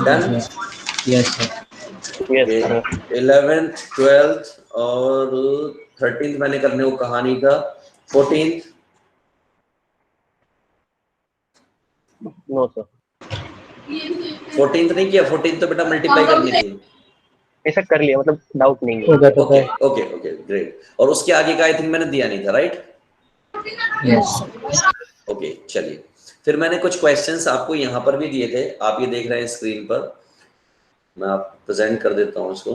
Done? Yes sir. Okay, 11th 12th और 13th मैंने करने को कहा नहीं था। 14th no sir. 14th नहीं किया? 14th तो बेटा मल्टीप्लाई करनी थी। ऐसा कर लिया, मतलब डाउट नहीं है। Okay okay okay great. और उसके आगे का आई थिंक मैंने दिया नहीं था, राइट? यस। ओके चलिए, फिर मैंने कुछ क्वेश्चंस आपको यहाँ पर भी दिए थे, आप ये देख रहे हैं स्क्रीन पर। मैं आप प्रेजेंट कर देता हूँ इसको।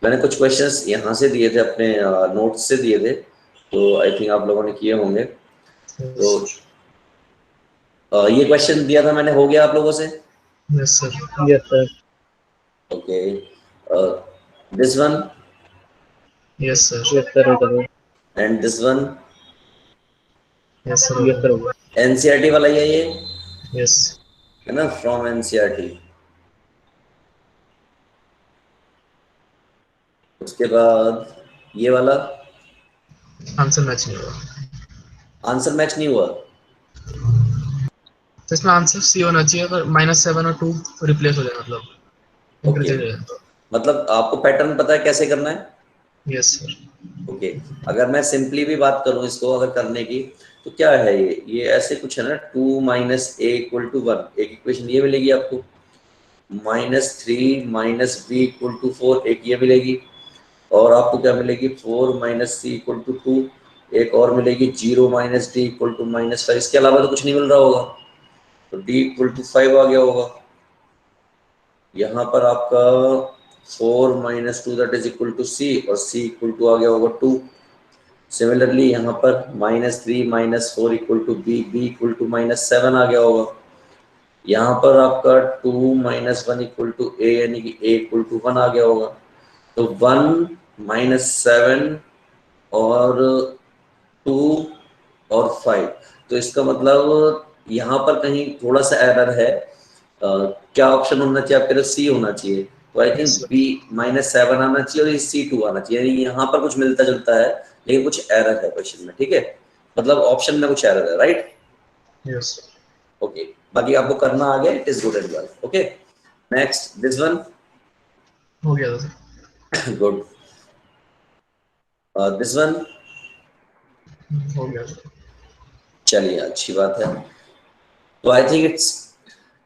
मैंने कुछ क्वेश्चंस यहाँ से दिए थे, अपने नोट्स से दिए थे, तो आई थिंक आप लोगों ने किए होंगे। तो ये क्वेश्चन दिया था मैंने, हो गया आप लोगों से? Yes sir. Yes sir. Okay, this one yes sir. Yes sir. And this one yes sir. Yes sir. NCERT वाला ही है ये, यस। है ना, फ्रॉम एनसीईआरटी। उसके बाद ये वाला आंसर मैच नहीं हुआ। आंसर मैच नहीं हुआ। तो इसमें आंसर सी होना चाहिए, अगर -7 और 2 रिप्लेस हो जाए, मतलब ओके, इंटरचेंज हो जाए। मतलब आपको पैटर्न पता है कैसे करना है? Yes sir. ओके, अगर मैं सिंपली भी बात करूं इसको अगर करने की, तो क्या है ये ऐसे कुछ है ना, 2 माइनस ए इक्वल टू 1, एक इक्वेशन ये मिलेगी आपको। -3 माइनस बी इक्वल टू 4, एक ये मिलेगी। और आपको क्या मिलेगी? 4 माइनस सी इक्वल टू 2, एक और मिलेगी। 0 माइनस डी इक्वल टू -5, इसके अलावा तो कुछ नहीं मिल रहा होगा। तो डी इक्वल टू 5 आ गया होगा। यहाँ पर आपका 4 minus 2 that is equal to C, और सी इक्वल टू आ गया होगा 2। सिमिलरली यहाँ पर -3 minus 4 equal to B, B equal to -7 आ गया होगा। यहाँ पर आपका 2 माइनस 1 इक्वल टू ए, यानी कि ए इक्वल टू 1 आ गया होगा। तो 1 -7 और 2 और 5, तो इसका मतलब यहाँ पर कहीं थोड़ा सा एरर है। क्या ऑप्शन होना चाहिए आपके? सी होना चाहिए। तो आई थिंक बी -7 आना चाहिए और C2 आना चाहिए, यानी यहाँ पर कुछ मिलता जुलता है, लेकिन कुछ एरर है क्वेश्चन में, ठीक है? मतलब ऑप्शन में कुछ एरर है, राइट? यस। ओके, बाकी आपको करना आ गया, it is good and well. Okay, next this one हो गया सर। गुड। दिस वन हो गया सर। चलिए, अच्छी बात है। तो I think it's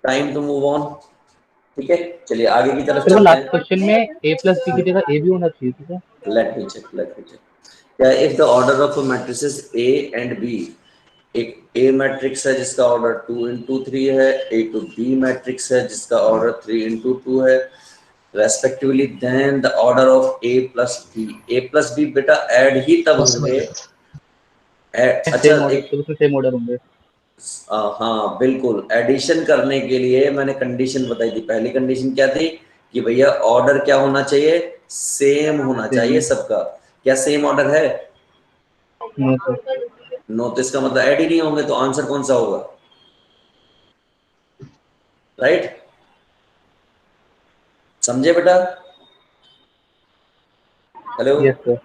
time to move on, ठीक है? चलिए आगे की तरफ सर वो चलते लास्ट हैं। क्वेश्चन में a प्लस बी की जगह a भी होना चाहिए, ठीक है? Let me check, let me check. क्या if the order of matrices A and B, एक A मैट्रिक्स है जिसका ऑर्डर 2 into 3 है, एक B मैट्रिक्स है जिसका ऑर्डर 3 into 2 है, respectively, then the order of A plus B। A plus B बेटा ऐड ही तब होंगे। अच्छा, सेम ऑर्डर, एक तो सेम ऑर्डर होंगे। हाँ बिल्कुल, एडिशन करने के लिए मैंने कंडीशन बताई थी। पहली कंडीशन क्या थी? कि भैया ऑर्डर क्या होना चाहिए? सेम होना चाहिए सबका। क्या सेम ऑर्डर है? No sir. नो, तो इसका मतलब ऐड ही नहीं होंगे, तो आंसर कौन सा होगा? राइट? समझे बेटा? Hello, yes sir.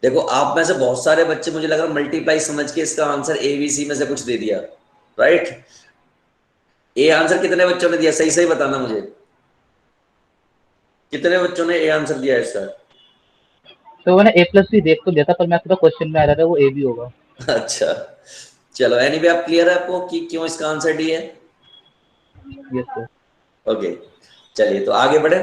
देखो आप में से बहुत सारे बच्चे, मुझे लग रहा है मल्टीप्लाई समझ के इसका आंसर ABC में से कुछ दे दिया, राइट? ए आंसर कितने बच्चों ने दिया? सही सही बताना मुझे, कितने बच्चों ने ए आंसर दिया इसका? तो मैंने a प्लस भी देख तो लिया था, पर मैं पूरा क्वेश्चन में आ रहा था वो a भी होगा। अच्छा, चलो एनीवे आप क्लियर है आपको कि क्यों इसका आंसर डी है? Yes sir. ओके, चलिए तो आगे बढ़े।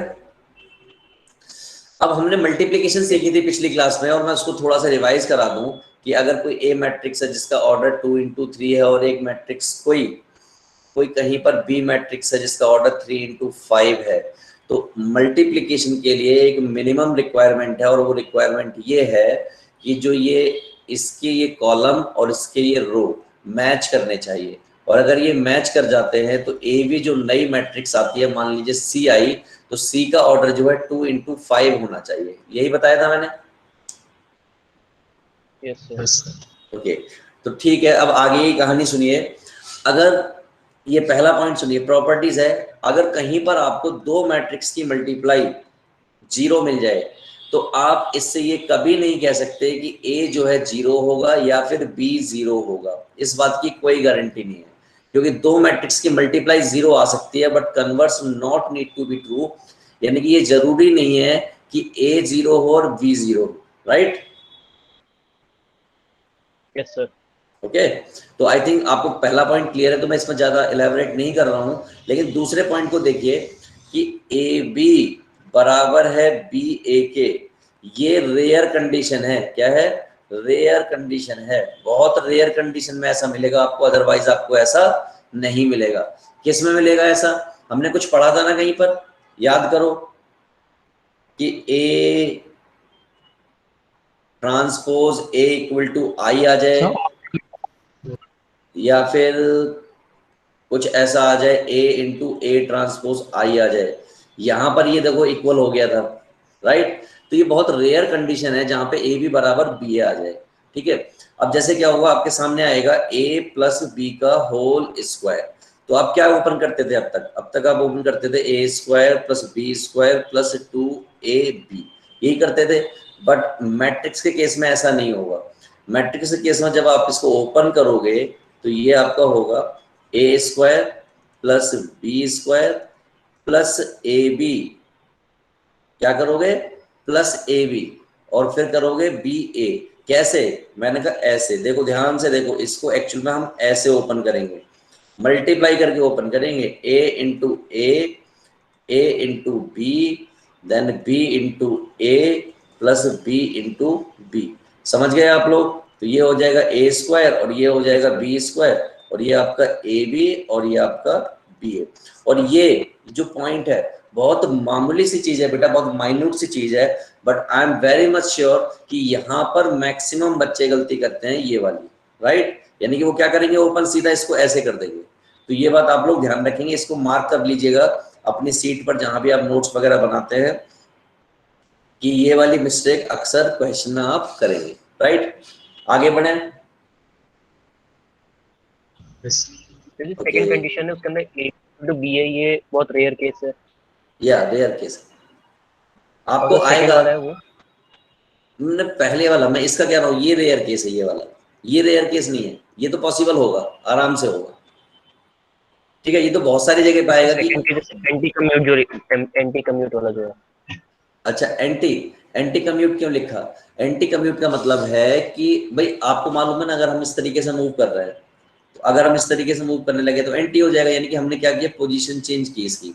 अब हमने मल्टीप्लिकेशन सीखी थी पिछली क्लास में, और मैं उसको थोड़ा सा रिवाइज करा दूं कि अगर कोई ए मैट्रिक्स है जिसका ऑर्डर 2 into 3 है, और एक मैट्रिक्स कोई कोई कहीं पर बी मैट्रिक्स है जिसका ऑर्डर 3 into 5 है, तो मल्टीप्लिकेशन के लिए एक मिनिमम रिक्वायरमेंट है, और वो रिक्वायरमेंट ये है कि जो ये इसके ये कॉलम और इसके ये रो मैच करने चाहिए। और अगर ये मैच कर जाते हैं तो ए भी जो नई मैट्रिक्स आती है, मान लीजिए सी आई, तो सी का ऑर्डर जो है 2 into 5 होना चाहिए। यही बताया था मैंने? Yes sir. Yes sir. Okay, तो ठीक है, अब आगे की कहानी सुनिए। अगर ये पहला पॉइंट सुनिए, प्रॉपर्टीज है। अगर कहीं पर आपको दो मैट्रिक्स की मल्टीप्लाई 0 मिल जाए, तो आप इससे ये कभी नहीं कह सकते कि A जो है 0 होगा या फिर B 0 होगा। इस बात की कोई गारंटी नहीं है, क्योंकि दो मैट्रिक्स की मल्टीप्लाई 0 आ सकती है, but converse not need to be true, यानी कि ये जरूरी नहीं है कि A 0 हो और B 0 हो, राइट? Yes sir. ओके, तो आई थिंक आपको पहला पॉइंट क्लियर है, तो मैं इसमें ज्यादा इलेबोरेट नहीं कर रहा हूं। लेकिन दूसरे पॉइंट को देखिए कि AB बराबर है BA के, ये रेयर कंडीशन है। क्या है? रेयर कंडीशन है। बहुत रेयर कंडीशन में ऐसा मिलेगा आपको, अदरवाइज आपको ऐसा नहीं मिलेगा। किस में मिलेगा ऐसा? हमने कुछ पढ़ा था ना कहीं पर, याद करो कि A transpose A equal to I आ जाए, या फिर कुछ ऐसा आ जाए A into A transpose I आ जाए। यहां पर ये देखो इक्वल हो गया था, राइट? तो ये बहुत रेयर कंडीशन है जहां पे A भी बराबर B आ जाए, ठीक है? अब जैसे क्या होगा, आपके सामने आएगा A प्लस B का होल स्क्वायर। तो आप क्या ओपन करते थे अब तक? अब तक आप ओपन करते थे A square plus B square plus 2AB, यही करते थे। बट मैट्रिक्स के केस में ऐसा नहीं होगा। मैट्रिक्स के केस में जब आप इसको ओपन करोगे तो ये आपका होगा A square plus B square plus AB, क्या करोगे? प्लस AB, और फिर करोगे BA। कैसे? मैंने कहा ऐसे। देखो ध्यान से देखो, इसको एक्चुअल में हम ऐसे ओपन करेंगे, मल्टीप्लाई करके ओपन करेंगे। A into A into B, then B into A plus B into B। समझ गए आप लोग? तो ये हो जाएगा A स्क्वायर और ये हो जाएगा B स्क्वायर, और ये आपका AB और ये आपका BA। और ये जो पॉइंट है बहुत मामूली सी चीज है बेटा, बहुत माइन्यूट सी चीज है, but I am very much sure कि यहाँ पर मैक्सिमम बच्चे गलती करते हैं ये वाली, राइट? यानी कि वो क्या करेंगे, ओपन सीधा इसको ऐसे कर देंगे। तो ये बात आप लोग ध्यान रखेंगे, इसको मार्क कर लीजिएगा अपनी सीट पर जहां भी आप नोट्स वगैरह बनाते हैं, कि ये वाली मिस्टेक अक्सर क्वेश्चन में आप करेंगे, राइट? आगे बढ़े। सेकंड कंडीशन है उसके अंदर A टू B है, ये बहुत रेयर केस है। या रेयर केस आपको और सेकंड आएगा। वाला है वो पहले वाला मैं इसका कह रहा हूँ, ये रेयर केस है, ये वाला ये रेयर केस नहीं है, ये तो पॉसिबल होगा, आराम से होगा, ठीक है? ये तो बहुत सारी जगह पाएगा कि एंटी कम्यूट, जो एंटी कम्यूट वाला जो है। अच्छा, एंटी कम्यूट क्यों लिखा? एंटी कम्यूट का मतलब है कि भाई आपको मालूम है ना, अगर हम इस तरीके से मूव कर रहे हैं, तो अगर हम इस तरीके से मूव करने लगे तो एंटी हो जाएगा, यानी कि हमने क्या किया, पोजीशन चेंज की। इसकी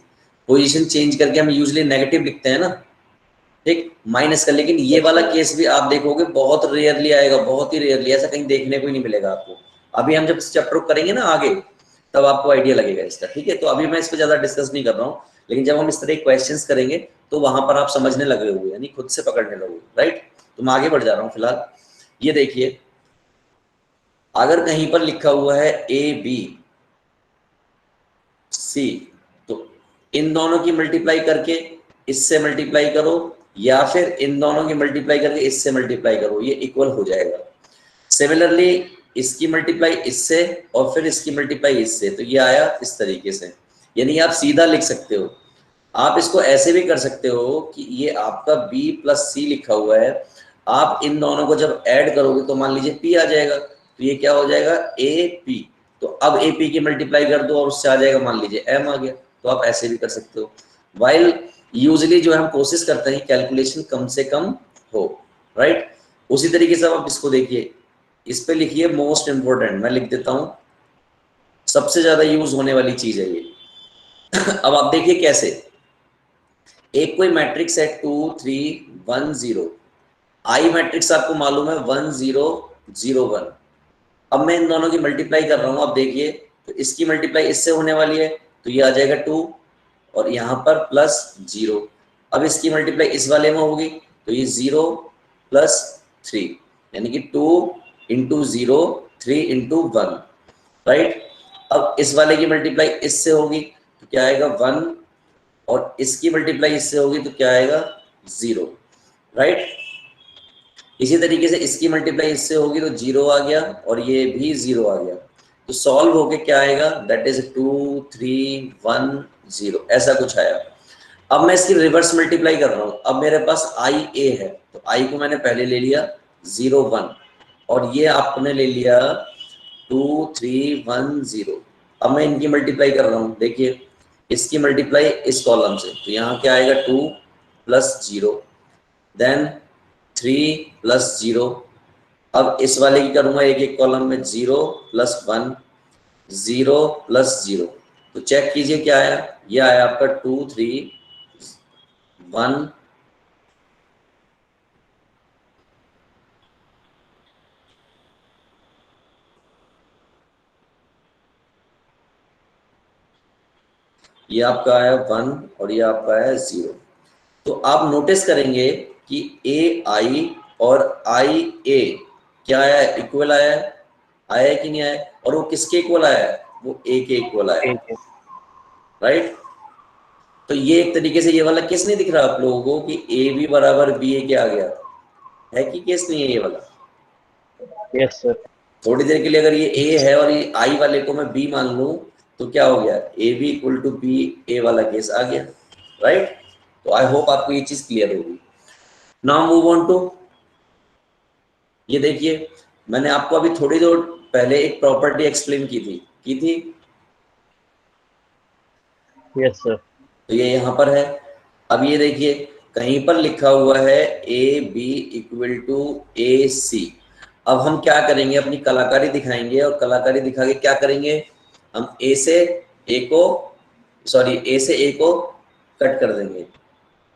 पोजीशन चेंज करके हम यूजुअली नेगेटिव लिखते हैं ना, ठीक, माइनस का। लेकिन ये वाला केस भी आप देखोगे बहुत रेयरली आएगा, बहुत ही रेयरली, ऐसा कहीं देखने को ही नहीं मिलेगा आपको। अभी हम जब इस चैप्टर को करेंगे ना आगे, तब आपको आइडिया लगेगा इसका, ठीक है? तो अभी मैं इस पर ज्यादा डिस्कस नहीं कर रहा हूँ, लेकिन जब हम इस तरह के क्वेश्चंस करेंगे तो वहां पर आप समझने लगे हुए, यानी खुद से पकड़ने लगोगे, राइट? तो मैं आगे बढ़ जा रहा हूँ फिलहाल। ये देखिए, अगर कहीं पर लिखा हुआ है AB C, तो इन दोनों की मल्टीप्लाई करके इससे मल्टीप्लाई करो, या फिर इन दोनों की मल्टीप्लाई करके इससे मल्टीप्लाई करो, ये इक्वल हो जाएगा। सिमिलरली इसकी मल्टीप्लाई इससे और फिर इसकी मल्टीप्लाई इससे, तो ये आया इस तरीके से। यानी आप सीधा लिख सकते हो। आप इसको ऐसे भी कर सकते हो कि ये आपका B प्लस C लिखा हुआ है, आप इन दोनों को जब ऐड करोगे तो मान लीजिए P आ जाएगा, तो ये क्या हो जाएगा, AP। तो अब AP की मल्टीप्लाई कर दो और उससे आ जाएगा, मान लीजिए M आ गया। तो आप ऐसे भी कर सकते हो। वाइल यूजली जो हम कोशिश करते हैं कैलकुलेशन कम से कम हो, राइट? उसी तरीके से आप इसको देखिए, इस पे लिखिए मोस्ट इंपोर्टेंट, मैं लिख देता हूं, सबसे ज्यादा यूज होने वाली चीज है ये। अब आप देखिए कैसे, एक कोई मैट्रिक्स है 2 3 1 0, आई मैट्रिक्स आपको मालूम है 1 0 0 1। अब मैं इन दोनों की मल्टीप्लाई कर रहा हूं, आप देखिए, तो इसकी मल्टीप्लाई इससे होने वाली है, तो ये आ जाएगा 2 और यहाँ पर प्लस 0। अब इसकी मल्टीप्लाई इस वाले में होगी, तो ये 0 प्लस 3, यानी कि 2 इंटू 0 3 इंटू 1, राइट? अब इस वाले की मल्टीप्लाई इससे होगी तो क्या आएगा 1, और इसकी मल्टीप्लाई इससे होगी तो क्या आएगा 0, राइट? इसी तरीके से इसकी मल्टीप्लाई इससे होगी तो 0 आ गया और ये भी 0 आ गया। तो सॉल्व होके क्या आएगा, दैट इज 2 3 1 0, ऐसा कुछ आया। अब मैं इसकी रिवर्स मल्टीप्लाई कर रहा हूं, अब मेरे पास आई ए है, तो आई को मैंने पहले ले लिया 0 1, और ये आपने ले लिया 2 3 1 0। अब मैं इनकी मल्टीप्लाई कर रहा हूँ, देखिए इसकी मल्टीप्लाई इस कॉलम से, तो यहाँ क्या आएगा 2 प्लस 0, देन 3 प्लस 0। अब इस वाले की करूंगा एक एक कॉलम में, 0 प्लस 1, 0 प्लस 0। तो चेक कीजिए क्या आया, ये आया आपका 2 3 1, ये आपका आया 1 और ये आपका आया 0। तो आप नोटिस करेंगे कि ए आई और आई ए क्या आया, इक्वल आया है, आया है कि नहीं आया, और वो किसके इक्वल आया है, वो ए के इक्वल आया है, ठीक है। राइट। तो ये एक तरीके से ये वाला केस नहीं दिख रहा आप लोगों को कि ए बी बराबर बी ए के आ गया है, कि केस नहीं है ये वाला। Yes sir. थोड़ी देर के लिए अगर ये ए है और ये आई वाले को मैं बी मान लूं तो क्या हो गया, A B equal to B A वाला केस आ गया, राइट। तो आई होप आपको ये चीज क्लियर होगी। नाउ मूव ऑन टू, ये देखिए मैंने आपको अभी थोड़ी देर पहले एक प्रॉपर्टी एक्सप्लेन की थी। Yes sir. तो ये यहाँ पर है। अब ये देखिए कहीं पर लिखा हुआ है ए बी इक्वल टू ए सी। अब हम क्या करेंगे, अपनी कलाकारी दिखाएंगे, और कलाकारी दिखा के क्या करेंगे, हम ए से ए को कट कर देंगे,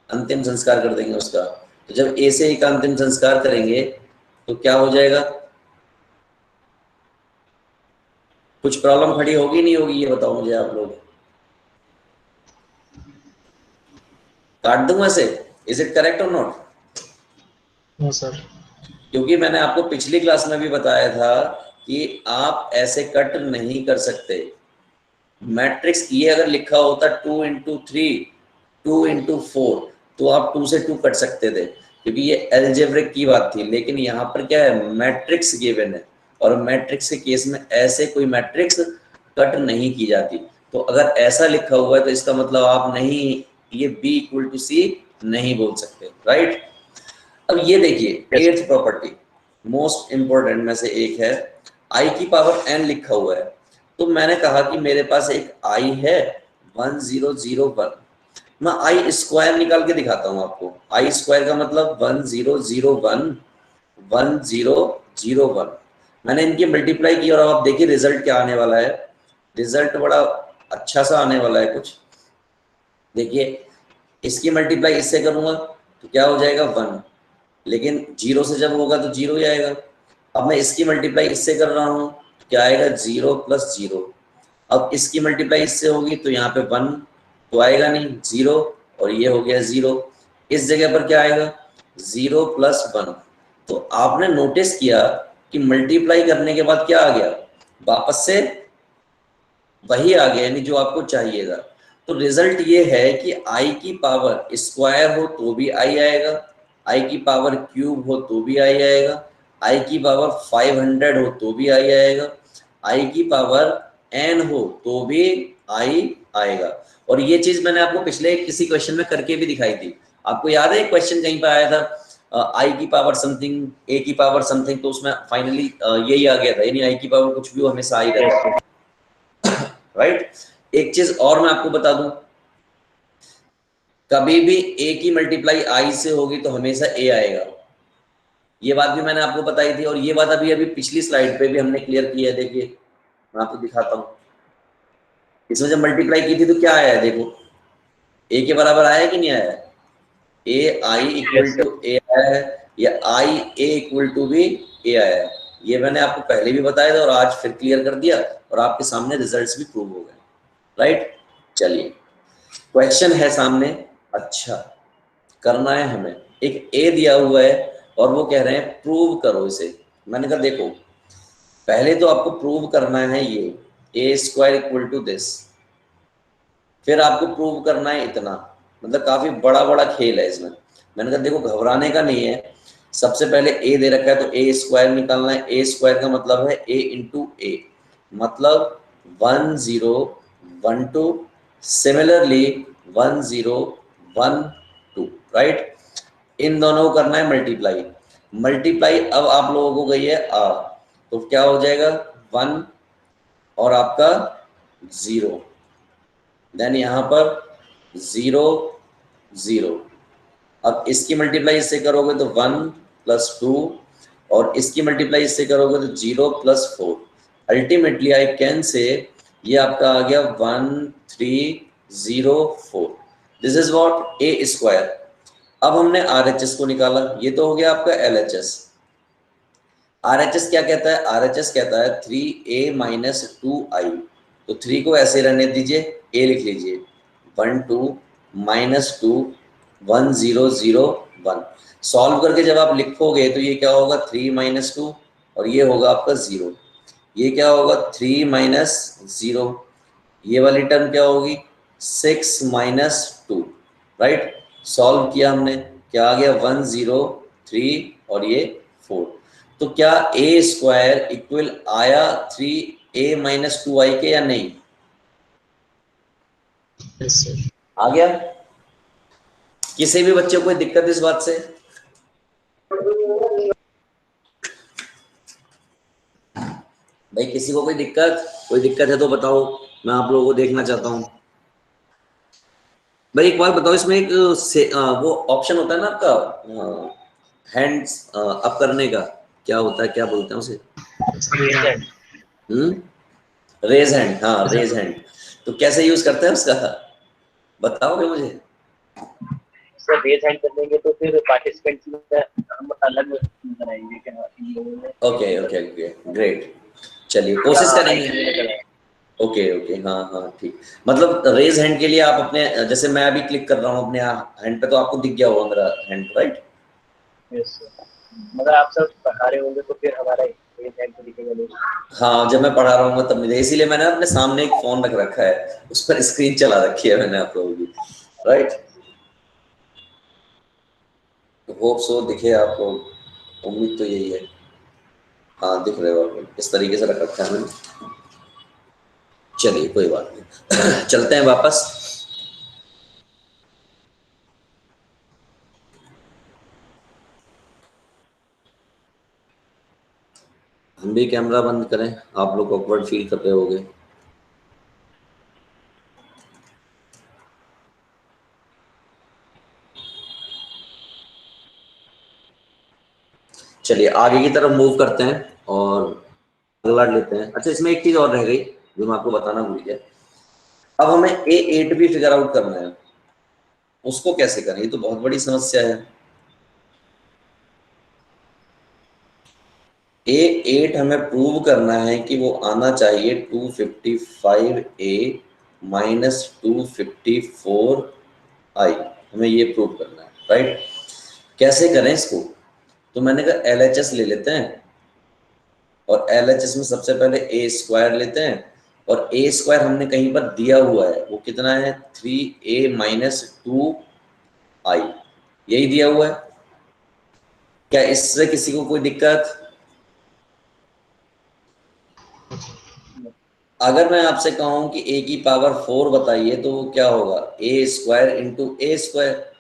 अंतिम संस्कार कर देंगे उसका। तो जब ए से ए का अंतिम संस्कार करेंगे तो क्या हो जाएगा, कुछ प्रॉब्लम खड़ी होगी नहीं होगी, ये बताओ मुझे आप लोग। काट दूं ऐसे, इज इट करेक्ट और नॉट? No sir. क्योंकि मैंने आपको पिछली क्लास में भी बताया था कि आप ऐसे कट नहीं कर सकते। मैट्रिक्स ये अगर लिखा होता 2 इंटू 3, 2 इंटू 4, तो आप 2 से 2 कट सकते थे, क्योंकि ये एल्जेब्रिक की बात थी। लेकिन यहाँ पर क्या है, मैट्रिक्स गिवन है, और मैट्रिक्स के केस में ऐसे कोई मैट्रिक्स कट नहीं की जाती। तो अगर ऐसा लिखा हुआ है तो इसका मतलब आप नहीं, ये बी इक्वल टू सी नहीं बोल सकते, राइट। अब ये देखिए एट्थ प्रॉपर्टी मोस्ट इंपोर्टेंट में से एक है, आई की पावर n लिखा हुआ है। तो मैंने कहा कि मेरे पास एक i है 1001, मैं आई स्क्वायर निकाल के दिखाता हूं आपको। आई स्क्वायर का मतलब 1001 1001। मैंने इनकी मल्टीप्लाई की और अब आप देखिए रिजल्ट क्या आने वाला है। रिजल्ट बड़ा अच्छा सा आने वाला है कुछ। देखिए इसकी मल्टीप्लाई इससे करूंगा तो क्या हो जाएगा 1, लेकिन 0 से जब होगा तो 0 ही आएगा। अब मैं इसकी मल्टीप्लाई इससे कर रहा हूँ, क्या आएगा 0 प्लस 0। अब इसकी मल्टीप्लाई इससे होगी तो यहाँ पे 1 तो आएगा नहीं, 0, और ये हो गया 0। इस जगह पर क्या आएगा 0 प्लस 1। तो आपने नोटिस किया कि मल्टीप्लाई करने के बाद क्या आ गया, वापस से वही आ गया, यानी जो आपको चाहिएगा। तो रिजल्ट ये है कि आई की पावर स्क्वायर हो तो भी आई आएगा, आई की पावर क्यूब हो तो भी आई आएगा, आई की पावर 500 हो तो भी आई आएगा, आई की पावर n हो तो भी आई आएगा। और ये चीज मैंने आपको पिछले किसी क्वेश्चन में करके भी दिखाई थी। आपको याद है एक क्वेश्चन कहीं पर आया था, आई की पावर समथिंग, ए की पावर समथिंग, तो उसमें फाइनली यही आ गया था, यानी आई की पावर कुछ भी हो हमेशा आई रहता है, राइट। एक चीज और मैं आपको बता दूं, कभी भी a की मल्टीप्लाई i से होगी तो हमेशा a आएगा। ये बात भी मैंने आपको बताई थी, और ये बात अभी अभी पिछली स्लाइड पे भी हमने क्लियर की है। देखिए मैं आपको दिखाता हूं, इसमें जब मल्टीप्लाई की थी तो क्या आया है, देखो a के बराबर आया है कि नहीं आया है, ए आई इक्वल टू ए आया है, या आई ए इक्वल टू भी ए आया है। ये मैंने आपको पहले भी बताया था और आज फिर क्लियर कर दिया, और आपके सामने रिजल्ट्स भी प्रूव हो गए, राइट। चलिए क्वेश्चन है सामने, अच्छा करना है हमें, एक ए दिया हुआ है और वो कह रहे हैं प्रूव करो इसे। मैंने कहा देखो पहले तो आपको प्रूव करना है ये ए स्क्वायर इक्वल टू दिस, फिर आपको प्रूव करना है इतना, मतलब काफी बड़ा बड़ा खेल है इसमें। मैंने कहा देखो घबराने का नहीं है, सबसे पहले ए दे रखा है तो ए स्क्वायर निकालना है। ए स्क्वायर का मतलब है ए इंटू ए, मतलब 1012, सिमिलरली 1012, राइट। इन दोनों को करना है मल्टीप्लाई। मल्टीप्लाई अब आप लोगों को गई है आ, तो क्या हो जाएगा 1 और आपका 0, देन यहाँ पर 0 0। अब इसकी मल्टीप्लाई इससे करोगे तो 1 + 2 और इसकी मल्टीप्लाई इससे करोगे तो 0 + 4। अल्टीमेटली आई कैन से ये आपका आ गया 1304। This is what A square. अब हमने RHS को निकाला, ये तो हो गया आपका LHS। RHS क्या कहता है? RHS कहता है 3a - 2i। तो 3 को ऐसे रहने दीजिए, a लिख लीजिए 1 2 - 2 1 0 0 1। सॉल्व करके जब आप लिखोगे तो ये क्या होगा 3 - 2 और ये होगा आपका 0। ये क्या होगा 3 - 0, ये वाली टर्म क्या होगी 6 - 2, राइट। सॉल्व किया हमने, क्या आ गया 1 0 3 और ये 4। तो क्या a स्क्वायर इक्वल आया 3a - 2i के या नहीं? Yes sir. आ गया? किसी भी बच्चे को कोई दिक्कत इस बात से? भाई किसी को कोई दिक्कत है तो बताओ, मैं आप लोगों को देखना चाहता हूँ। भाई एक बात बताओ, इसमें एक वो ऑप्शन होता है ना आपका हैंड्स अप करने का, क्या होता है, क्या बोलते हैं उसे? Raise hand. हाँ रेज हैंड। तो कैसे यूज करते हैं उसका, बताओगे मुझे? सर रेज हैंड कर देंगे तो फिर पार्टिसिपेंट्स में हम अलग बनाएंगे क्या इन लोगों में? ओके ओके ओके ग्रेट, चलिए कोशिश करेंगे। ओके ओके हाँ हाँ ठीक। मतलब रेज हैंड के लिए आप अपने, जैसे मैं अभी क्लिक कर रहा हूँ अपने हैंड पे तो आपको दिख गया होगा मेरा हैंड, राइट? यस सर, मगर आप सब पढ़ा रहे होंगे तो फिर हमारा रेज हैंड तो दिखेगा नहीं। हाँ जब मैं पढ़ा रहा हूँ तब मुझे, इसीलिए मैंने अपने सामने एक फोन रख रखा है, उस पर स्क्रीन चला रखी है मैंने आप लोगों की, राइट। होप सो दिखे आपको, उम्मीद तो यही है। हाँ दिख रहे हो आप, इस तरीके से रख रखा है मैंने। चलिए कोई बात नहीं चलते हैं वापस। हम भी कैमरा बंद करें, आप लोग ऑकवर्ड फील कर रहे होगे। चलिए आगे की तरफ मूव करते हैं और अगला लेते हैं। अच्छा इसमें एक चीज और रह गई जो मैं आपको बताना भूल गया। अब हमें A8 भी फिगर आउट करना है, उसको कैसे करें, ये तो बहुत बड़ी समस्या है। A8 हमें प्रूव करना है कि वो आना चाहिए 255A - 254I, हमें ये प्रूव करना है, राइट। कैसे करें इसको? तो मैंने कहा LHS ले लेते हैं और LHS में सबसे पहले A स्क्वायर लेते हैं और A स्क्वायर हमने कहीं पर दिया हुआ है, वो कितना है 3A - 2I, यही दिया हुआ है। क्या इससे किसी को कोई दिक्कत? अगर मैं आपसे कहूं कि A की पावर 4 बताइए तो वो क्या होगा A square into A square,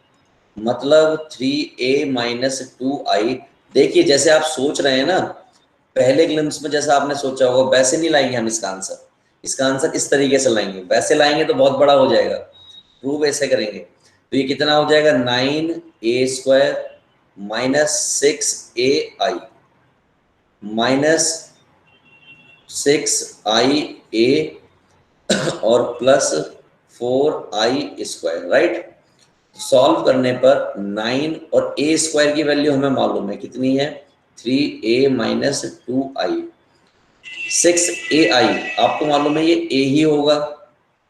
मतलब 3A - 2I। देखिए जैसे आप सोच रहे हैं ना, पहले ग्लिम्स में जैसा आपने सोचा होगा वैसे नहीं लाएंगे हम इसका आंसर। इसका आंसर इस तरीके से लाएंगे, वैसे लाएंगे तो बहुत बड़ा हो जाएगा। प्रूव ऐसे करेंगे तो ये कितना हो जाएगा 9A स्क्वायर -6AI -6IA और +4I स्क्वायर, राइट। सॉल्व करने पर 9 और A स्क्वायर की वैल्यू हमें मालूम है कितनी है 3A - 2I। 6AI आपको मालूम है ये A ही होगा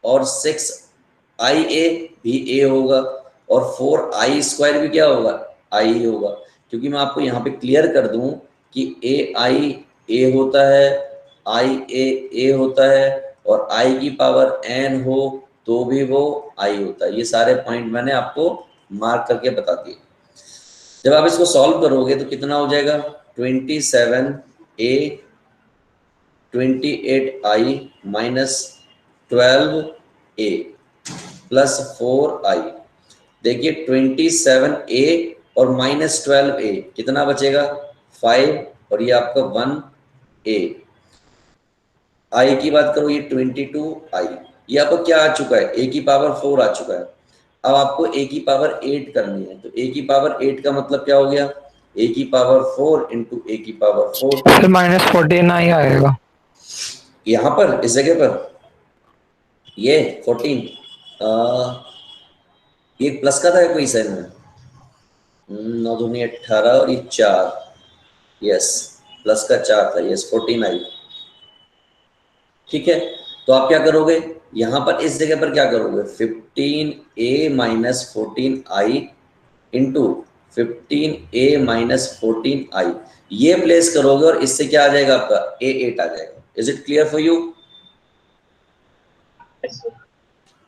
और 6IA भी A होगा और 4I स्क्वायर भी क्या होगा I ही होगा। क्योंकि मैं आपको यहाँ पे क्लियर कर दूं कि AI A होता है, IA A होता है और I की पावर N हो तो भी वो I होता है। ये सारे पॉइंट मैंने आपको मार्क करके बता दिए। जब आप इसको सॉल्व करोगे तो कितना हो जाएगा 27A 28I - 12A +4I। देखिए 27A और -12A कितना बचेगा 5 और ये आपका 1A। आई की बात करो, ये 22i, ये आपको क्या आ चुका है, a की पावर 4 आ चुका है। अब आपको a की पावर 8 करनी है, तो a की पावर 8 का मतलब क्या हो गया, a की पावर 4 इंटू a की पावर 4, फिर -14i आएगा। यहाँ पर इस जगह पर ये 14, ये प्लस का था या कोई साइन में, 9 दूनी 18 और ये 4, यस प्लस का 4 था, यस 14i। ठीक है, तो आप क्या करोगे, यहां पर इस जगह पर क्या करोगे, 15a minus 14i into 15a minus 14i, ये प्लेस करोगे और इससे क्या आ जाएगा आपका a8 आ जाएगा। Is it clear for you?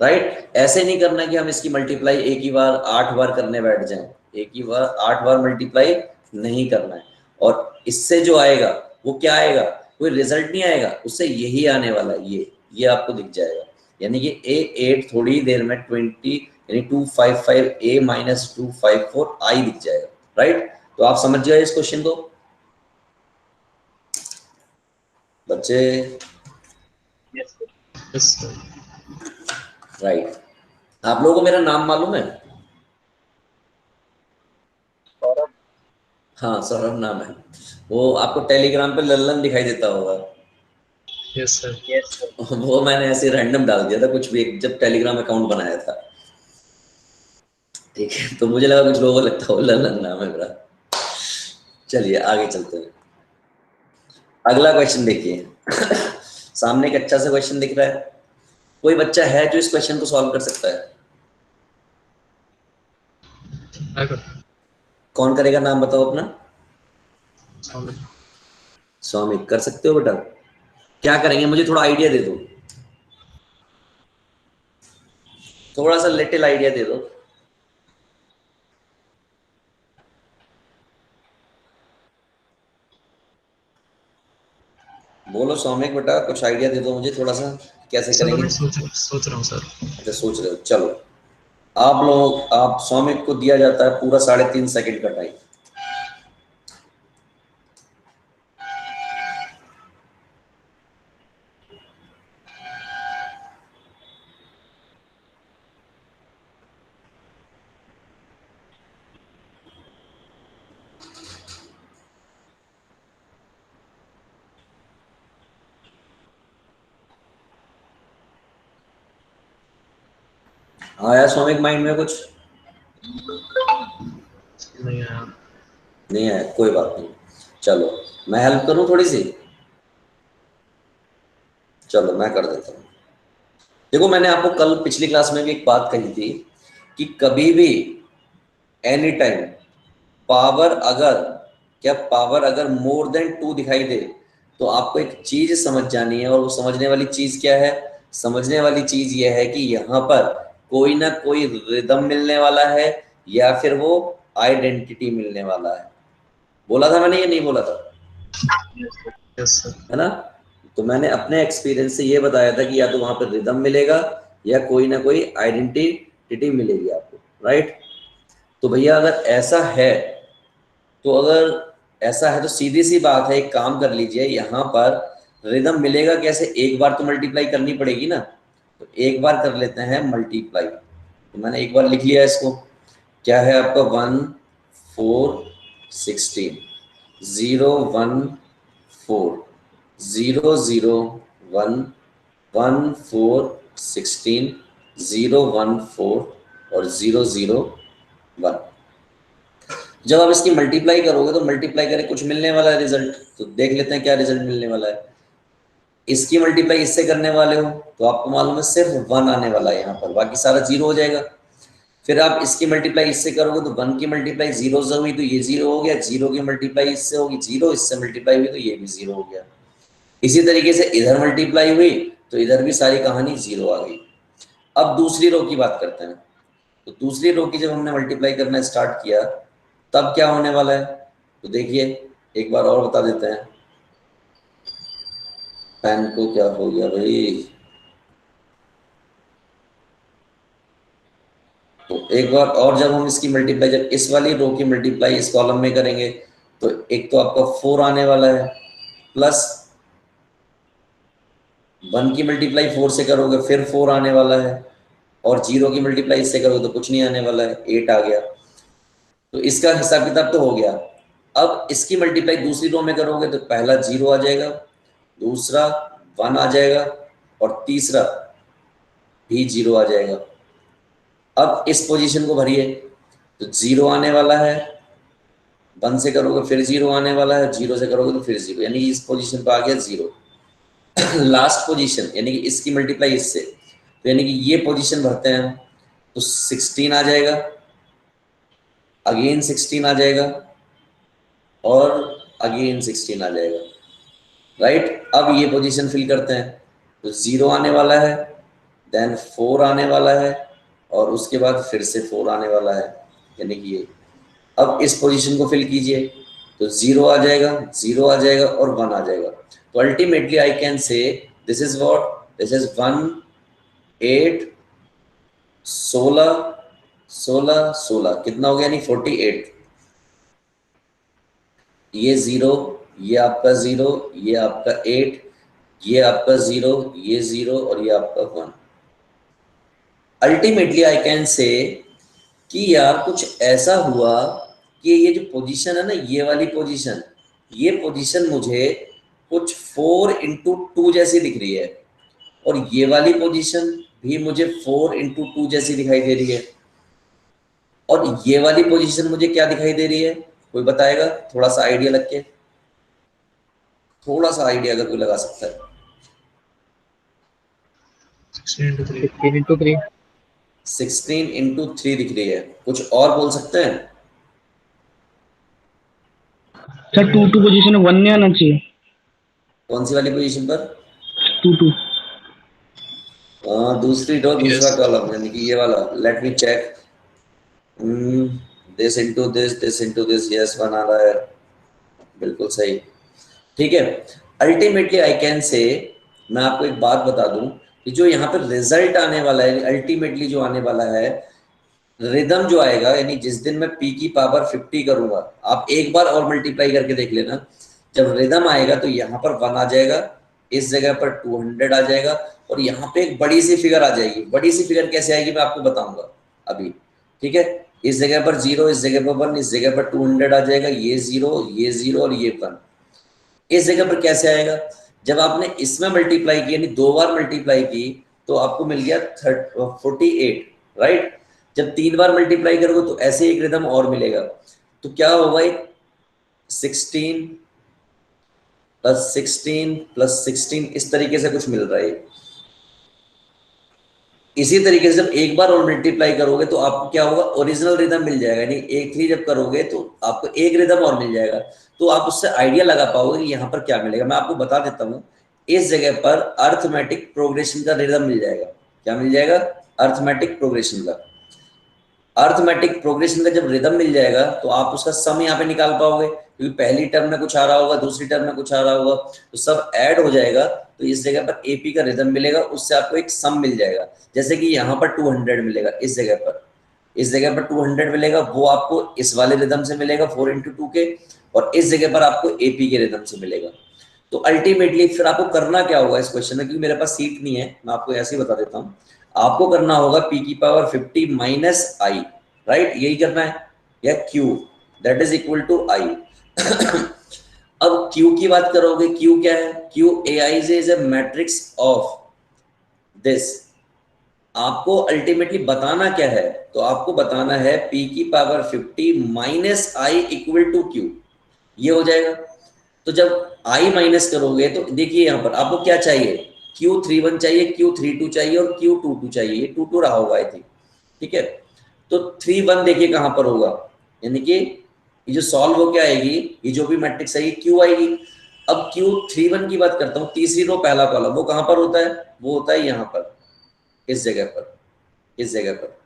Right, ऐसे नहीं करना कि हम इसकी मल्टीप्लाई एक ही बार 8 बार करने बैठ जाएं, एक ही बार 8 बार मल्टीप्लाई नहीं करना है। और इससे जो आएगा वो क्या आएगा, कोई रिजल्ट नहीं आएगा, उससे यही आने वाला है, ये आपको दिख जाएगा, यानी कि a8 थोड़ी देर में 20 यानी 255a माइनस 254i दिख जाएगा। राइट, तो आप समझ गए इस क्वेश्चन को बच्चे? Yes sir. राइट, आप लोगों को मेरा नाम मालूम है? हाँ सौरभ नाम है, वो आपको टेलीग्राम पे लल्लन दिखाई देता होगा। Yes sir. Yes sir. वो मैंने ऐसे रैंडम डाल दिया था कुछ भी, जब टेलीग्राम अकाउंट बनाया था। ठीक है, तो मुझे लगा कुछ लोगों को लगता हो लल्लन नाम है मेरा। चलिए आगे चलते हैं, अगला क्वेश्चन देखिए। सामने एक अच्छा सा क्वेश्चन दिख रहा है, कोई बच्चा है जो इस क्वेश्चन को सॉल्व कर सकता है? कौन करेगा, नाम बताओ अपना। स्वामी, कर सकते हो बेटा? क्या करेंगे, मुझे थोड़ा आइडिया दे दो, थोड़ा सा लिटिल आइडिया दे दो। बोलो सौमिक बेटा, कुछ आइडिया दे दो मुझे थोड़ा सा, कैसे सर करेंगे? मैं सोच रहा हूँ सर। अच्छा सोच रहे हो, चलो आप लोग, आप सौमिक को दिया जाता है पूरा 3.5 सेकंड का टाइम। आया सौमिक माइंड में कुछ? नहीं आया। नहीं आया, कोई बात नहीं, चलो मैं हेल्प करूं थोड़ी सी, चलो मैं कर देता हूँ। देखो मैंने आपको कल पिछली क्लास में भी एक बात कही थी कि कभी भी एनी टाइम पावर अगर मोर देन 2 दिखाई दे तो आपको एक चीज समझ जानी है, और वो समझने वाली चीज क्या है, समझने वाली चीज ये है कि यहाँ पर कोई ना कोई रिदम मिलने वाला है या फिर वो आइडेंटिटी मिलने वाला है। बोला था मैंने, ये नहीं बोला था? Yes sir. है ना, तो मैंने अपने एक्सपीरियंस से ये बताया था कि या तो वहां पर रिदम मिलेगा या कोई ना कोई आइडेंटिटी मिलेगी आपको। राइट, तो भैया अगर ऐसा है तो सीधी सी बात है, एक काम कर लीजिए, यहाँ पर रिदम मिलेगा कैसे, एक बार तो मल्टीप्लाई करनी पड़ेगी ना, तो एक बार कर लेते हैं मल्टीप्लाई। तो मैंने एक बार लिख लिया इसको, क्या है आपका 1 4 16 0 1 4 0 0 1 1 4 16 0 1 4 और 0 0 1। जब आप इसकी मल्टीप्लाई करोगे तो मल्टीप्लाई करें कुछ मिलने वाला है रिजल्ट, तो देख लेते हैं क्या रिजल्ट मिलने वाला है। इसकी मल्टीप्लाई इससे करने वाले हो तो आपको मालूम है सिर्फ 1 आने वाला है यहाँ पर, बाकी सारा 0 हो जाएगा। फिर आप इसकी मल्टीप्लाई इससे करोगे तो 1 की मल्टीप्लाई 0 से हुई तो ये 0 हो गया, 0 की मल्टीप्लाई इससे होगी 0, इससे मल्टीप्लाई हुई तो ये भी 0 हो गया। इसी तरीके से इधर मल्टीप्लाई हुई तो इधर भी सारी कहानी 0 आ गई। अब दूसरी रो की बात करते हैं, तो दूसरी रो की जब हमने मल्टीप्लाई करना स्टार्ट किया तब क्या होने वाला है, तो देखिए एक बार और बता देते हैं। पेन को क्या हो गया भाई, तो एक बार और जब हम इसकी मल्टीप्लाई, जब इस वाली रो की मल्टीप्लाई इस कॉलम में करेंगे तो एक तो आपका 4 आने वाला है प्लस 1 की मल्टीप्लाई 4 से करोगे फिर 4 आने वाला है, और 0 की मल्टीप्लाई इससे करोगे तो कुछ नहीं आने वाला है, 8 आ गया। तो इसका हिसाब किताब तो हो गया। अब इसकी मल्टीप्लाई दूसरी रो में करोगे तो पहला 0 आ जाएगा, दूसरा 1 आ जाएगा, और तीसरा भी 0 आ जाएगा। अब इस पोजीशन को भरिए तो 0 आने वाला है, 1 से करोगे फिर 0 आने वाला है, 0 से करोगे तो फिर 0, यानी इस पोजीशन पर आ गया 0। लास्ट पोजीशन यानी कि इसकी मल्टीप्लाई इससे, तो यानी कि ये पोजीशन भरते हैं तो 16 आ जाएगा, अगेन 16 आ जाएगा, और अगेन 16 आ जाएगा, राइट। अब ये पोजीशन फिल करते हैं तो 0 आने वाला है, देन 4 आने वाला है, और उसके बाद फिर से 4 आने वाला है, यानी कि ये। अब इस पोजीशन को फिल कीजिए तो 0 आ जाएगा, 0 आ जाएगा, और 1 आ जाएगा। तो ultimately I can say this is what, this is 1 8 16 16 16, कितना हो गया, यानी 48। ये 0, ये आपका 0, ये आपका 8, ये आपका 0, ये 0, और ये आपका 1। अल्टीमेटली आई कैन से कि यार कुछ ऐसा हुआ कि ये जो पोजीशन है ना, ये वाली पोजीशन, ये पोजीशन मुझे कुछ 4 into 2 जैसी दिख रही है, और ये वाली पोजीशन भी मुझे 4 into 2 जैसी दिखाई दे रही है, और ये वाली पोजीशन मुझे क्या दिखाई दे रही है, कोई बताएगा? थोड़ा सा आइडिया लग के, थोड़ा सा आइडिया अगर कोई लगा सकता है। 16 into 3 16 into 3 16 into 3 दिख रही है, कुछ और बोल सकते हैं? सर 2 पोजीशन 1 नहीं आना चाहिए। कौन सी वाली पोजीशन पर? 2 दूसरी रो, दूसरा कॉलम, यानी कि ये वाला। Let me check, this into this, yes 1 आ रहा है, बिल्कुल सही, ठीक है। अल्टीमेटली आई कैन से, मैं आपको एक बात बता दूं कि जो यहाँ पर रिजल्ट आने वाला है, अल्टीमेटली जो आने वाला है रिदम जो आएगा, यानी जिस दिन मैं p की पावर 50 करूंगा, आप एक बार और मल्टीप्लाई करके देख लेना, जब रिदम आएगा तो यहाँ पर 1 आ जाएगा, इस जगह पर 200 आ जाएगा, और यहाँ पे एक बड़ी सी फिगर आ जाएगी। बड़ी सी फिगर कैसे आएगी मैं आपको बताऊंगा अभी, ठीक है। इस जगह पर 0, इस जगह पर 1, इस जगह पर 200 आ जाएगा, ये 0, ये 0, और ये 1। इस जगह पर कैसे आएगा? जब आपने इसमें मल्टीप्लाई की, यानी 2 बार मल्टीप्लाई की, तो आपको मिल गया 48, राइट। जब 3 बार मल्टीप्लाई करोगे तो ऐसे एक रिदम और मिलेगा, तो क्या होगा, एक 16 + 16 + 16, इस तरीके से कुछ मिल रहा है। इसी तरीके से जब एक बार और मल्टीप्लाई करोगे तो आपको क्या होगा, ओरिजिनल रिदम मिल जाएगा, यानी 1 3 जब करोगे तो आपको एक रिदम और मिल जाएगा, तो आप उससे आइडिया लगा पाओगे कि यहाँ पर क्या मिलेगा। मैं आपको बता देता हूँ, इस जगह पर अर्थमेटिक प्रोग्रेशन का रिदम मिल जाएगा। क्या मिल जाएगा? अर्थमेटिक प्रोग्रेशन का। अर्थमेटिक प्रोग्रेशन का जब रिदम मिल जाएगा तो आप उसका सम यहाँ पे निकाल पाओगे, क्योंकि पहली टर्म में कुछ आ रहा होगा, दूसरी टर्म में कुछ आ रहा होगा, तो सब ऐड हो जाएगा, तो इस जगह पर एपी का रिदम मिलेगा, उससे आपको एक सम मिल जाएगा। जैसे कि यहाँ पर 200 मिलेगा, इस जगह पर 200 मिलेगा, वो आपको इस वाले रिदम से मिलेगा 4 into 2 के, और इस जगह पर आपको एपी के रिदम से मिलेगा। तो अल्टीमेटली फिर आपको करना क्या होगा इस क्वेश्चन में, क्योंकि मेरे पास सीट नहीं है, मैं आपको ऐसे ही बता देता हूँ। आपको करना होगा p की पावर 50 माइनस i, राइट, यही करना है, या q that is equal to i। अब q की बात करोगे, q क्या है? q aij is a matrix of this. आपको अल्टीमेटली बताना क्या है? तो आपको बताना है p की power 50 minus i equal to q, ये हो जाएगा। तो जब i माइनस करोगे तो देखिए यहाँ पर आपको क्या चाहिए, Q31 चाहिए, Q32 चाहिए, और Q22 चाहिए। ये 22 रहा होगा आई थिंक, ठीक है। तो 31 देखिए कहाँ पर होगा, यानी कि ये जो सॉल्व हो क्या आएगी, ये जो भी मैट्रिक्स है ये Q आएगी। अब Q31 की बात करता हूँ, तीसरी रो पहला कॉलम, वो कहाँ पर होता है? वो होता है यहाँ पर, इस जगह पर, इस जगह पर,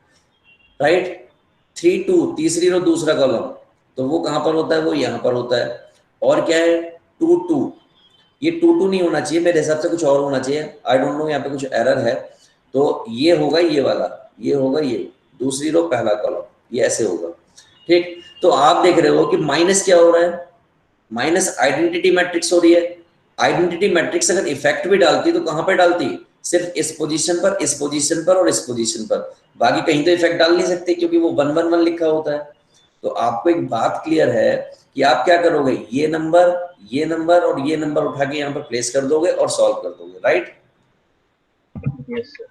राइट। 32 तीसरी रो दूसरा कॉलम, तो वो कहाँ पर होता है? वो यहाँ पर होता है। और क्या है? 22, ये 22 नहीं होना चाहिए, मेरे हिसाब से कुछ और होना चाहिए, आई डोंट नो, यहाँ पे कुछ एरर है। तो ये होगा ये वाला, ये होगा ये दूसरी रो पहला कॉलम, ये ऐसे होगा, ठीक। तो आप देख रहे हो कि माइनस क्या हो रहा है, माइनस आइडेंटिटी मैट्रिक्स हो रही है, आइडेंटिटी मैट्रिक्स अगर इफेक्ट भी डालती तो कहां पे डालती? सिर्फ इस पोजीशन पर, इस पोजीशन पर और इस पोजीशन पर, बाकी कहीं तो इफेक्ट डाल नहीं सकते क्योंकि वो 1 1 1 लिखा होता है। तो आपको एक बात क्लियर है कि आप क्या करोगे, ये नंबर और ये नंबर उठा के यहाँ पर प्लेस कर दोगे और सॉल्व कर दोगे, राइट? Yes sir.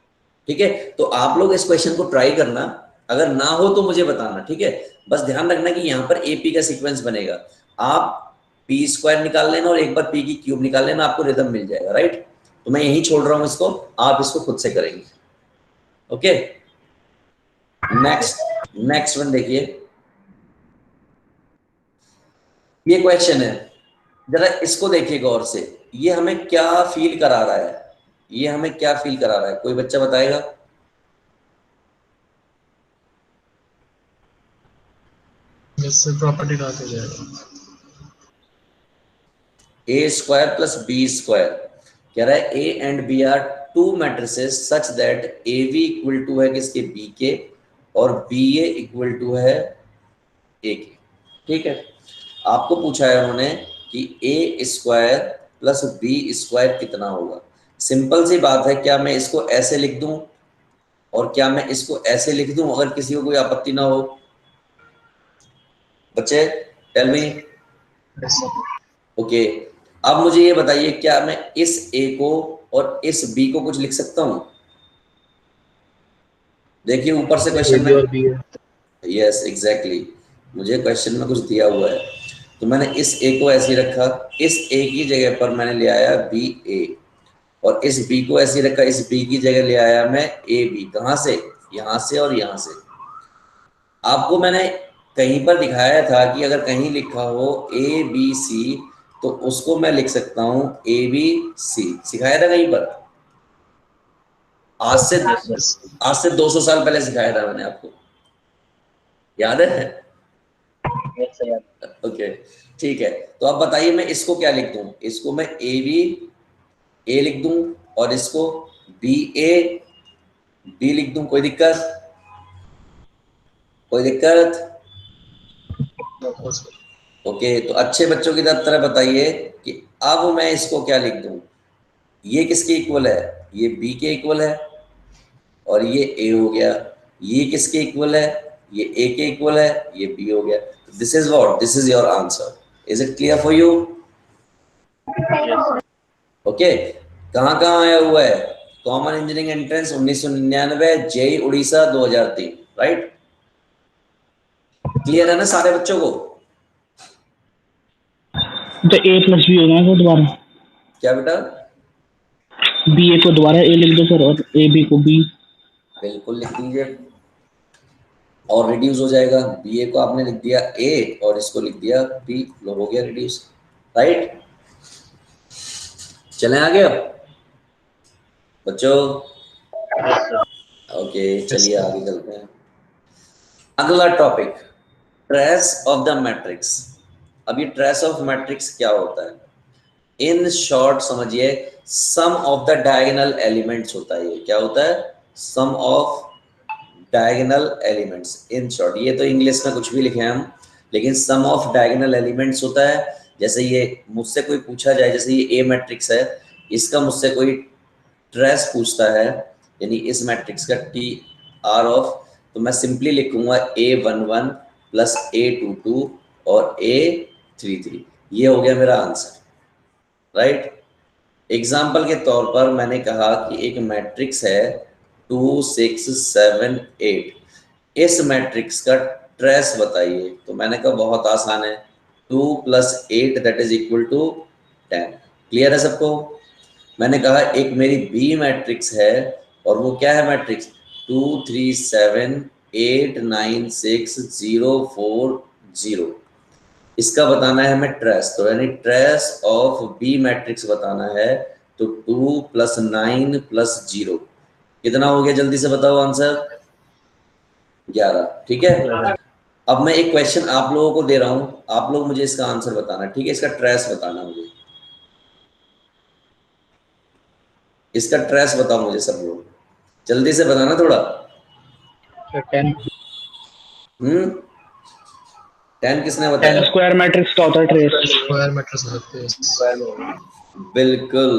ठीक है, तो आप लोग इस क्वेश्चन को ट्राई करना, अगर ना हो तो मुझे बताना, ठीक है? बस ध्यान रखना कि यहाँ पर एपी का सीक्वेंस बनेगा, आप पी स्क्वायर निकाल लेना और एक बार पी की क्यूब निकाल लेना, आपको रिदम मिल जाएगा, राइट? तो मैं यही छोड़ रहा हूं इसको, आप इसको खुद से करेंगे। ओके, नेक्स्ट वन देखिए, ये क्वेश्चन है, जरा इसको देखिए गौर से, ये हमें क्या फील करा रहा है, ये हमें क्या फील करा रहा है, कोई बच्चा बताएगा? इससे प्रॉपर्टी डाल के जाएगा A square plus B square, कह रहा है A and B are two matrices such that A B equal to है किसके, बी के, और बी ए इक्वल टू है ए के। ठीक है, आपको पूछा है उन्होंने कि ए स्क्वायर प्लस बी स्क्वायर कितना होगा। सिंपल सी बात है, क्या मैं इसको ऐसे लिख दूं और क्या मैं इसको ऐसे लिख दूं, अगर किसी को कोई आपत्ति ना हो? बच्चे टेल मी। ओके, अब मुझे ये बताइए, क्या मैं इस ए को और इस बी को कुछ लिख सकता हूं? देखिए ऊपर से क्वेश्चन में, यस एग्जैक्टली, मुझे क्वेश्चन में कुछ दिया हुआ है, तो मैंने इस ए को ऐसे रखा, इस ए की जगह पर मैंने ले आया बी ए, और इस बी को ऐसे रखा, इस बी की जगह ले आया मैं ए बी। कहां से? यहां से और यहां से। आपको मैंने कहीं पर दिखाया था कि अगर कहीं लिखा हो ए बी सी तो उसको मैं लिख सकता हूं ए बी सी, सिखाया था कहीं पर? आज से 200 साल पहले सिखाया था मैंने आपको, याद है? Yes sir. ओके ठीक है, तो अब बताइए मैं इसको क्या लिख दूं? इसको मैं ए बी ए लिख दूं और इसको बी ए बी लिख दूं, कोई दिक्कत? कोई दिक्कत? ओके, तो अच्छे बच्चों की तरह बताइए कि अब मैं इसको क्या लिख दूं? ये किसके इक्वल है? ये बी के इक्वल है, और ये ए हो गया। ये किसके इक्वल है? ये ए के इक्वल है, ये बी हो गया। This is what, this is your answer. Is it clear for you? Okay, कहाँ कहाँ आया हुआ है? Common engineering entrance 1999, JEE Orissa 2003, right? Clear है ना सारे बच्चों को? तो ए प्लस बी हो जाएगा दोबारा, क्या बेटा? बी ए को दोबारा ए लिख दो सर, और ए बी को बी। बिल्कुल लिख दीजिए और रिड्यूस हो जाएगा। बी ए को आपने लिख दिया ए और इसको लिख दिया बी, लो हो गया रिड्यूस, राइट? चलें आगे अब बच्चों? ओके चलिए आगे चलते हैं। अगला topic, trace of the matrix. अब ये ट्रेस ऑफ मैट्रिक्स क्या होता है? इन शॉर्ट समझिए, sum of the diagonal elements होता है। ये क्या होता है? Sum of diagonal elements. In short, ये तो इंग्लिश में कुछ भी लिखे हम, लेकिन सम ऑफ डायगोनल एलिमेंट्स होता है। जैसे ये मुझसे कोई पूछा जाए, जैसे ये ए मैट्रिक्स है, इसका मुझसे कोई ट्रेस पूछता है, यानी इस मैट्रिक्स का टी आर ऑफ, तो मैं सिंपली लिखूंगा A11 प्लस A22 और A33, ये हो गया मेरा आंसर, राइट? एग्जाम्पल के तौर पर मैंने कहा कि एक मैट्रिक्स है 2 6 7 8, इस मैट्रिक्स का ट्रेस बताइए। तो मैंने कहा बहुत आसान है, 2 + 8 that is equal to 10। Clear है सबको? मैंने कहा एक मेरी बी मैट्रिक्स है, और वो क्या है मैट्रिक्स? 2 3 7 8 9 6 0 4 0, इसका बताना है हमें ट्रेस। तो यानी ट्रेस ऑफ बी मैट्रिक्स बताना है, तो 2 + 9 + 0 कितना हो गया? जल्दी से बताओ आंसर। 11, ठीक है? अब मैं एक क्वेश्चन आप लोगों को दे रहा हूं, आप लोग मुझे इसका आंसर बताना, ठीक है? इसका ट्रेस बताना मुझे, इसका ट्रेस बताओ मुझे सब लोग, जल्दी से बताना थोड़ा। 10। 10 किसने बताया? स्क्वायर मैट्रिक्स का होता है ट्रेस। स्क्वायर मैट्रिक्स होते हैं। स्क्वायर में होगा। बिल्कुल,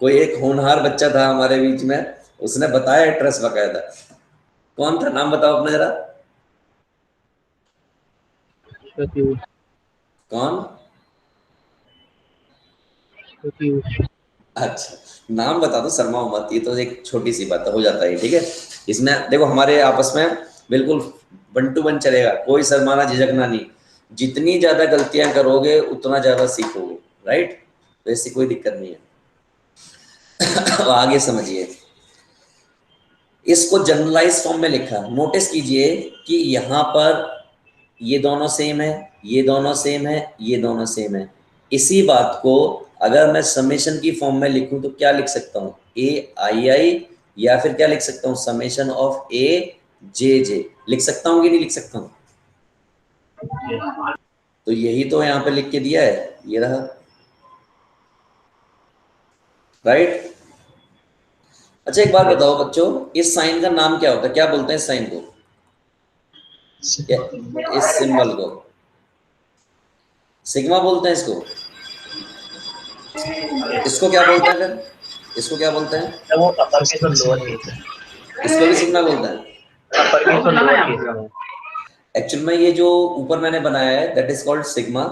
कोई एक होनहार बच्चा था हमारे बीच में, उसने बताया ट्रेस बकायदा। कौन था, नाम बताओ अपना जरा। कौन? अच्छा, नाम बता दो, शर्माओ मत, ये तो एक छोटी सी बात है, हो जाता है, ठीक है। इसमें देखो हमारे आपस में बिल्कुल 1 to 1 चलेगा, कोई शर्माना झिझकना नहीं। जितनी ज्यादा गलतियां करोगे उतना ज्यादा सीखोगे, राइट। तो ऐसी कोई दिक्कत नहीं है। अब आगे समझिए, इसको जनरलाइज फॉर्म में लिखा, नोटिस कीजिए कि यहाँ पर ये दोनों सेम है, ये दोनों सेम है, ये दोनों सेम है। इसी बात को अगर मैं समेशन की फॉर्म में लिखूं तो क्या लिख सकता हूं, ए आई आई, या फिर क्या लिख सकता हूं, समेशन ऑफ ए जे जे। लिख सकता हूं कि नहीं लिख सकता हूं? तो यही तो यहाँ पे लिख के दिया है, ये रहा, राइट। अच्छा एक बात बताओ बच्चों, इस साइन का नाम क्या होता है, क्या बोलते हैं इस साइन को, इस सिंबल को? सिग्मा बोलते हैं इसको। इसको क्या बोलते हैं फिर, इसको क्या बोलते हैं? वो अपर केस और लोअर केस है। इसको भी सिग्मा बोलते हैं। अपर केस और लोअर केस है। एक्चुअल में ये जो ऊपर मैंने बनाया है दैट इज कॉल्ड सिग्मा,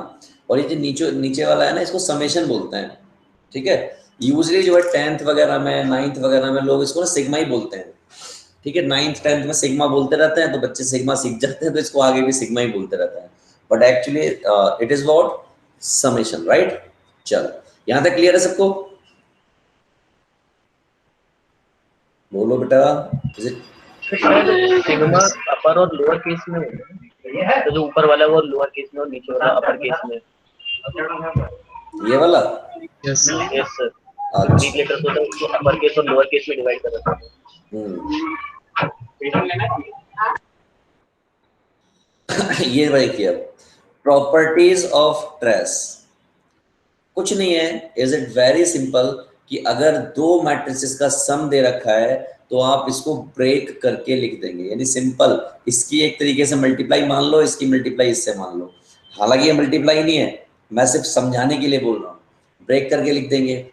और ये जो नीचे नीचे वाला है ना, इसको समेशन बोलते हैं, ठीक है। यूजली जो है 10th वगैरह में, 9th वगैरह में लोग इसको ना सिग्मा ही बोलते हैं, ठीक है। 9th 10th में सिग्मा बोलते रहते हैं तो बच्चे सिग्मा सीख जाते हैं, तो इसको आगे भी सिग्मा ही बोलते रहते हैं, but actually it is what, summation, right. चलो यहां तक क्लियर है सबको? बोलो बेटा, इज इट? सिग्मा अपर और लोअर केस में है, तो जो ऊपर वाला है वो लोअर केस में और नीचे वाला अपर केस में। ये वाला? Yes yes sir. अच्छा। ग्रीक लेटर्स होता है उसको अपर केस और लोअर केस में डिवाइड कर देते हैं। ये देखिए, प्रॉपर्टीज ऑफ ट्रेस कुछ नहीं है, इज इट वेरी सिंपल, कि अगर दो मैट्रिसेस का सम दे रखा है तो आप इसको ब्रेक करके लिख देंगे, यानी सिंपल, इसकी एक तरीके से मल्टीप्लाई मान लो, इसकी मल्टीप्लाई इससे मान लो। हालांकि ये मल्टीप्लाई नहीं है, मैं सिर्फ समझाने के लिए बोल रहा हूँ, ब्रेक करके लिख देंगे।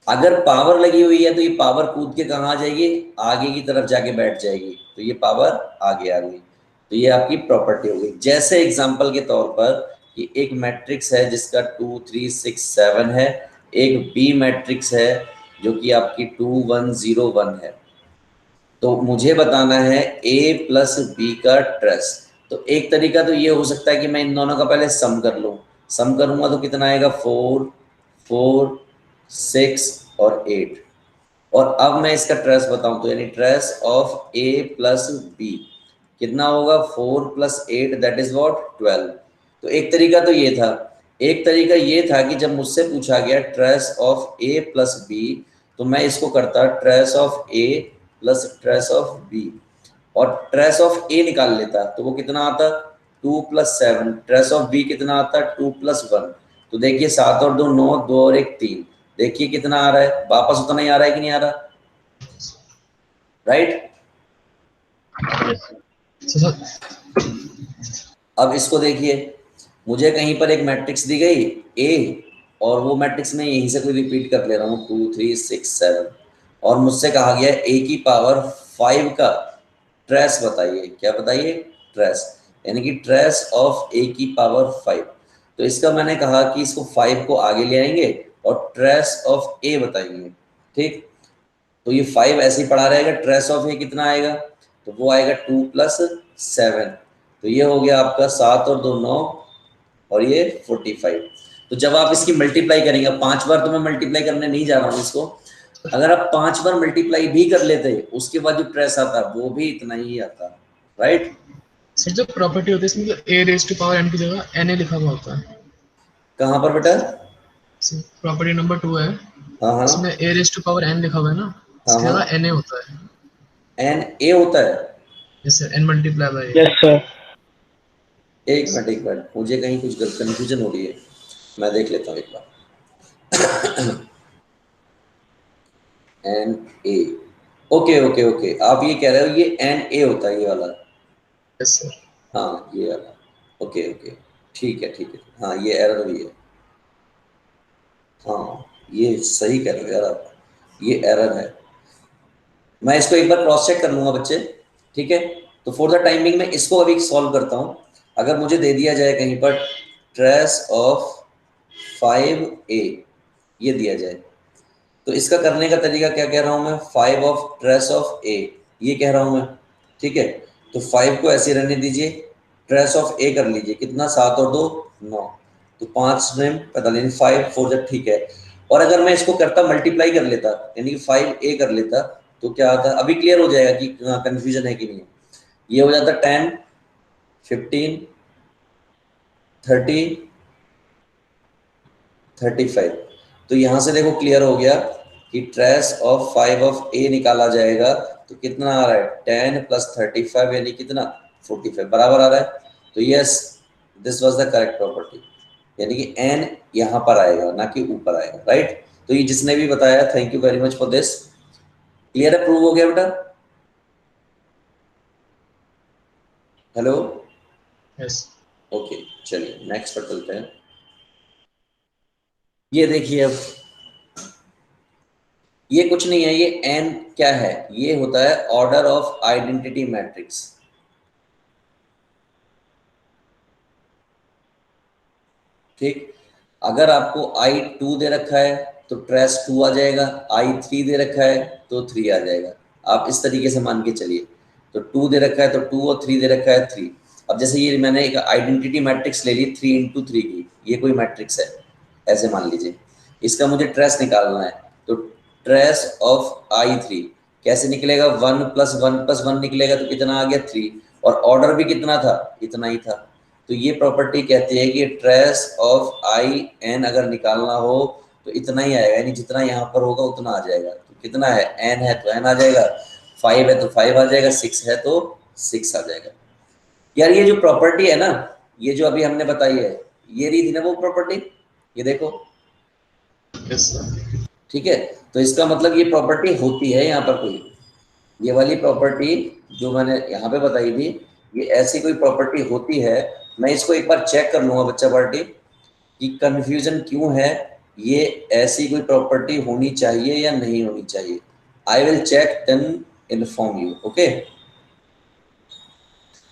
अगर पावर लगी हुई है तो ये पावर कूद के कहाँ आ जाएगी, आगे की तरफ जाके बैठ जाएगी, तो ये पावर आगे आ गई, तो ये आपकी प्रॉपर्टी हो गई। जैसे एग्जांपल के तौर पर कि एक मैट्रिक्स है जिसका 2 3 6 7 है, एक बी मैट्रिक्स है जो कि आपकी 2 1 0 1 है, तो मुझे बताना है ए प्लस बी का ट्रेस। तो एक तरीका तो ये हो सकता है कि मैं इन दोनों का पहले सम कर लूँ, सम करूंगा तो कितना आएगा, 4 4 6 और 8, और अब मैं इसका ट्रेस बताऊं तो यानी trace of A plus B कितना होगा, 4 + 8 दैट इज व्हाट 12। तो एक तरीका तो ये था, एक तरीका ये था कि जब मुझसे पूछा गया trace of A plus B, तो मैं इसको करता trace of A plus trace of B, और ट्रेस ऑफ ए निकाल लेता, तो वो कितना आता, 2 + 7। ट्रेस ऑफ बी कितना आता, 2 + 1। तो देखिए 7 और 2 9, 2 और 1 3, देखिए कितना आ रहा है, वापस उतना ही आ रहा है कि नहीं आ रहा, राइट। अब इसको देखिए, मुझे कहीं पर एक मैट्रिक्स दी गई ए, और वो मैट्रिक्स में यहीं से कोई रिपीट कर ले रहा हूँ 2 3 6 7, और मुझसे कहा गया ए की पावर 5 का ट्रेस बताइए, क्या बताइए, ट्रेस, यानी कि ट्रेस ऑफ ए की पावर 5। तो इसका मैंने कहा कि इसको 5 को आगे ले आएंगे और ट्रेस ऑफ ए बताएंगे, ठीक। तो ये 5 ऐसे ही पड़ा रहेगा, ट्रेस ऑफ ए कितना आएगा, तो वो आएगा 2 + 7, तो ये हो गया आपका 7 और 2 9, और ये 45। तो जब आप इसकी मल्टीप्लाई करेंगे, 5 बार तो मैं मल्टीप्लाई करने नहीं जा रहा हूँ इसको, अगर आप 5 बार मल्टीप्लाई भी कर लेते उसके बाद जो ट्रेस आता वो भी इतना ही आता, राइट। सर जो प्रॉपर्टी होती है इसमें a raise to power n की जगह na लिखा हुआ होता है। कहाँ पर बेटा? प्रॉपर्टी नंबर 2 है, हाँ इसमें a raise to power n लिखा हुआ है ना, इसकी जगह na होता है। एन ए होता है? Yes sir, n multiply by yes sir. एक मिनट, मुझे कहीं कुछ कंफ्यूजन हो रही है, मैं देख लेता हूँ एक बार। N A, okay okay okay, आप ये कह रहे हो ये एन ए होता है, ये वाला? Yes sir. हाँ ये वाला, ओके ओके, ठीक है ठीक है, हाँ ये एरर भी है, हाँ ये सही कह रहे हो यार आप, ये एरर है। मैं इसको एक बार क्रॉस चेक कर लूंगा बच्चे, ठीक है। तो फॉर द टाइमिंग मैं इसको अभी सॉल्व करता हूँ। अगर मुझे दे दिया जाए कहीं पर ट्रेस ऑफ 5a ये दिया जाए, तो इसका करने का तरीका क्या कह रहा हूं मैं, 5 ऑफ ट्रेस ऑफ a ये कह रहा हूं मैं, ठीक है। तो 5 को ऐसे रहने दीजिए, ट्रेस ऑफ a कर लीजिए, कितना 7 और 2 9, तो 5 में 45, 5 4 जब, ठीक है। और अगर मैं इसको करता मल्टीप्लाई कर लेता, यानी कि 5a कर लेता, तो क्या आता, अभी क्लियर हो जाएगा कि कंफ्यूजन है कि नहीं। ये हो जाता 10 15 30 35। तो यहां से देखो क्लियर हो गया कि ट्रेस ऑफ 5 ऑफ a निकाला जाएगा, तो कितना आ रहा है 10 प्लस 35 यानी कितना 45 बराबर आ रहा है। तो yes, this was the correct property, यानी कि n यहाँ पर आएगा ना कि ऊपर आएगा, राइट। तो ये जिसने भी बताया, thank you very much for this. Clear है, प्रूव हो गया बेटा। Hello, yes. ओके चलिए नेक्स्ट पर चलते हैं। ये देखिए अब, ये कुछ नहीं है, ये n क्या है, ये होता है ऑर्डर ऑफ आइडेंटिटी मैट्रिक्स। ठीक, अगर आपको I2 दे रखा है तो ट्रेस 2 आ जाएगा, I3 दे रखा है तो 3 आ जाएगा। आप इस तरीके से मान के चलिए, तो 2 दे रखा है तो 2 और 3 दे रखा है 3। अब जैसे ये मैंने एक आइडेंटिटी मैट्रिक्स ले ली 3 इंटू 3 की, ये कोई मैट्रिक्स है ऐसे मान लीजिए, इसका मुझे ट्रेस निकालना है। तो ट्रेस ऑफ I3 कैसे निकलेगा, 1 प्लस 1 प्लस 1 निकलेगा, तो कितना आ गया 3, और ऑर्डर भी कितना था, इतना ही था। तो ये प्रॉपर्टी कहती है कि ट्रेस ऑफ IN अगर निकालना हो तो इतना ही आएगा, यानी जितना यहाँ पर होगा उतना आ जाएगा। तो कितना है, n है तो n आ जाएगा, 5 है तो 5 आ जाएगा, 6 है तो 6 आ जाएगा। यार ये जो प्रॉपर्टी है ना, ये जो अभी हमने बताई है, ये रही थी ना वो प्रॉपर्टी, ये देखो, यस सर। ठीक है। तो इसका मतलब ये प्रॉपर्टी होती है यहाँ पर कोई, ये वाली प्रॉपर्टी जो मैंने यहाँ पे बताई थी, ये ऐसी कोई प्रॉपर्टी होती है। मैं इसको एक बार चेक कर लूंगा बच्चा पार्टी कि कंफ्यूजन क्यों है, ये ऐसी कोई प्रॉपर्टी होनी चाहिए या नहीं होनी चाहिए। I will check then inform you, okay.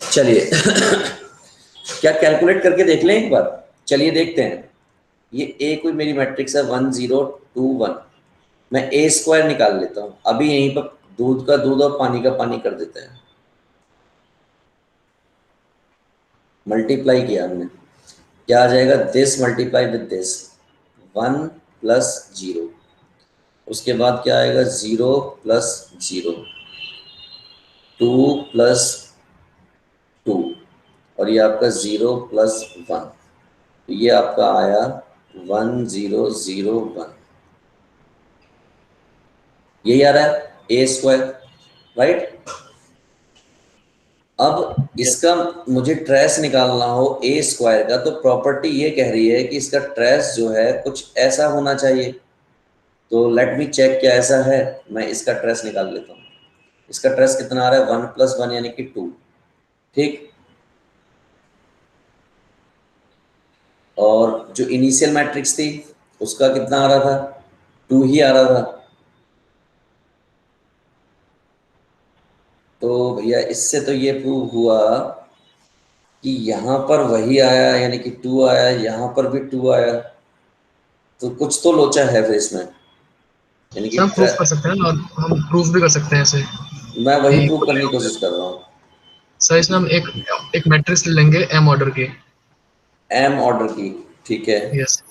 चलिए क्या कैलकुलेट करके देख लें एक बार, चलिए देखते हैं। ये ए कोई मेरी मैट्रिक्स है 1 0 2 1, मैं ए स्क्वायर निकाल लेता हूँ। अभी यहीं पर दूध का दूध और पानी का पानी कर देते हैं, मल्टीप्लाई किया हमने, क्या आ जाएगा, this multiply with this, 1 plus 0, उसके बाद क्या आएगा 0 प्लस 0, 2 प्लस 2, और ये आपका 0 प्लस 1, तो ये आपका आया 1 0 0 1, यही आ रहा है ए स्क्वायर, राइट। अब इसका मुझे ट्रेस निकालना हो ए स्क्वायर का, तो प्रॉपर्टी ये कह रही है कि इसका ट्रेस जो है कुछ ऐसा होना चाहिए। तो लेट मी चेक क्या ऐसा है, मैं इसका ट्रेस निकाल लेता हूँ। इसका ट्रेस कितना आ रहा है 1 प्लस 1 यानी कि 2, ठीक। और जो इनिशियल मैट्रिक्स थी उसका कितना आ रहा था, 2 ही आ रहा था। तो भैया इससे तो ये प्रूव हुआ कि यहाँ पर वही आया, यानी कि 2 आया, यहाँ पर भी 2 आया, तो कुछ तो लोचा है फिर इसमें, यानी कि सर हम प्रूफ कर सकते हैं, और हम प्रूफ भी कर सकते हैं ऐसे मैं वही कि प्रूव करने की कोशिश कर रहा हूँ। सर इसमें हम एक मैट्रिक्स ले लेंगे एम ऑर्डर की। एम ऑर्डर की, ठीक है। यस।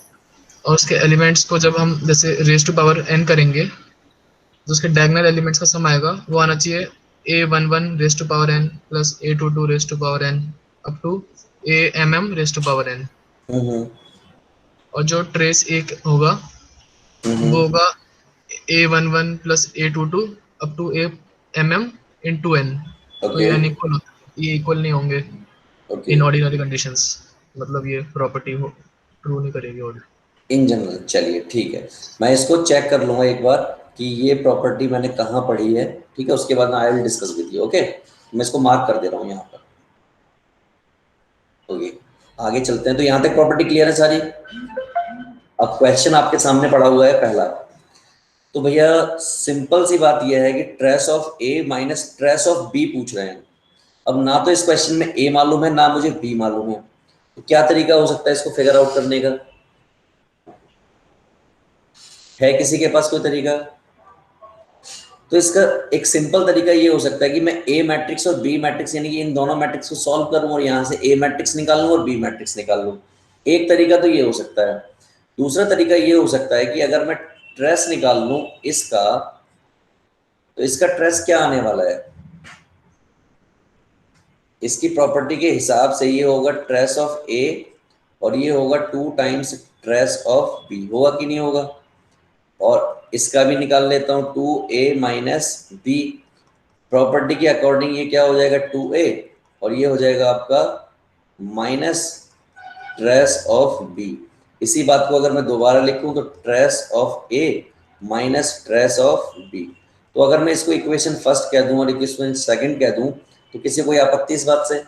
और उसके एलिमेंट्स को जब हम जैसे रेज टू पावर n करेंगे, तो उसके डायगोनल एलिमेंट्स का सम आएगा, वो आना चाहिए a11 raise to power n plus a22 raise to power n up to amm raise to power n। Hmm और जो ट्रेस एक होगा वो होगा a11 plus a22 up to amm into n। तो ओके ये अनइक्वल होता है, ये इक्वल नहीं होंगे ओके, इन ऑर्डिनरी कंडीशंस, मतलब ये प्रॉपर्टी हो ट्रू नहीं करेगी। और इन जनरल चलिए ठीक है, मैं इसको चेक कर लूँगा एक बार कि ये प्रॉपर्टी मैंने कहाँ पढ़ी है, ठीक है। उसके बाद I will discuss with you, okay. मैं इसको मार्क कर दे रहा हूँ यहाँ पर, ओके। आगे चलते हैं। तो यहाँ तक प्रॉपर्टी क्लियर है सारी। अब क्वेश्चन आपके सामने पड़ा हुआ है पहला। तो भैया सिंपल सी बात यह है कि trace of A minus trace of B पूछ रहे हैं। अब ना तो इस क्वेश्चन में ए मालूम है ना मुझे बी मालूम है, तो क्या तरीका हो सकता है इसको फिगर आउट करने का? है किसी के पास कोई तरीका? तो इसका एक सिंपल तरीका ये हो सकता है कि मैं ए मैट्रिक्स और बी मैट्रिक्स यानी कि इन दोनों मैट्रिक्स को सॉल्व करूं और यहां से ए मैट्रिक्स निकाल लूं और बी मैट्रिक्स निकाल लूं। एक तरीका तो ये हो सकता है। दूसरा तरीका ये हो सकता है कि अगर मैं ट्रेस निकाल लूं इसका, तो इसका ट्रेस क्या आने वाला है? इसकी प्रॉपर्टी के हिसाब से ये होगा ट्रेस ऑफ ए और ये होगा 2 टाइम्स ट्रेस ऑफ बी। होगा कि नहीं होगा? और इसका भी निकाल लेता हूं 2a माइनस बी। प्रॉपर्टी के अकॉर्डिंग ये क्या हो जाएगा 2a और ये हो जाएगा आपका माइनस ट्रेस ऑफ बी। इसी बात को अगर मैं दोबारा लिखूं तो trace of A minus trace of B. तो अगर मैं इसको इक्वेशन फर्स्ट कह दूं और इक्वेशन सेकंड कह दूं तो किसी कोई आपत्ति इस बात से?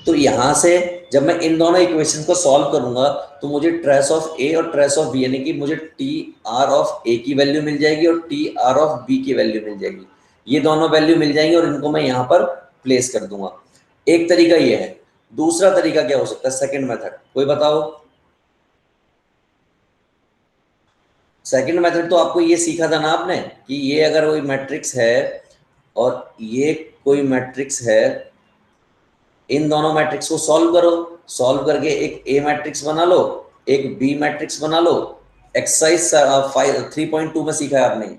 तो यहां से जब मैं इन दोनों इक्वेशन को सॉल्व करूंगा तो मुझे ट्रेस ऑफ ए और ट्रेस ऑफ बी यानी कि मुझे टी आर ऑफ ए की वैल्यू मिल जाएगी और टी आर ऑफ बी की वैल्यू मिल जाएगी। ये दोनों वैल्यू मिल जाएंगी और इनको मैं यहाँ पर प्लेस कर दूंगा। एक तरीका ये है। दूसरा तरीका क्या हो सकता है? सेकंड मेथड कोई बताओ। सेकंड मेथड तो आपको ये सीखा था ना आपने कि ये अगर कोई मैट्रिक्स है और ये कोई मैट्रिक्स है, इन दोनों मैट्रिक्स को सॉल्व करो, सॉल्व करके एक ए मैट्रिक्स बना लो, एक बी मैट्रिक्स बना लो। एक्सरसाइज 3.2 में सीखा है आपने।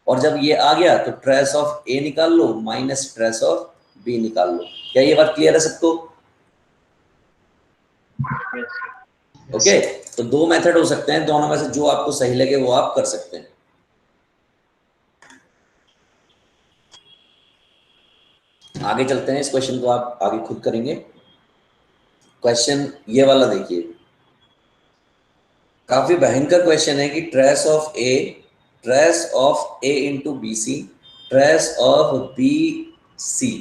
और जब ये आ गया तो ट्रेस ऑफ ए निकाल लो माइनस ट्रेस ऑफ बी निकाल लो। क्या ये बात क्लियर है सबको? ओके तो दो मेथड हो सकते हैं, दोनों में से जो आपको सही लगे वो आप कर सकते हैं। आगे चलते हैं। इस क्वेश्चन को आप आगे खुद करेंगे। क्वेश्चन ये वाला देखिए, काफी भयंकर क्वेश्चन है कि trace of A into B C trace of B C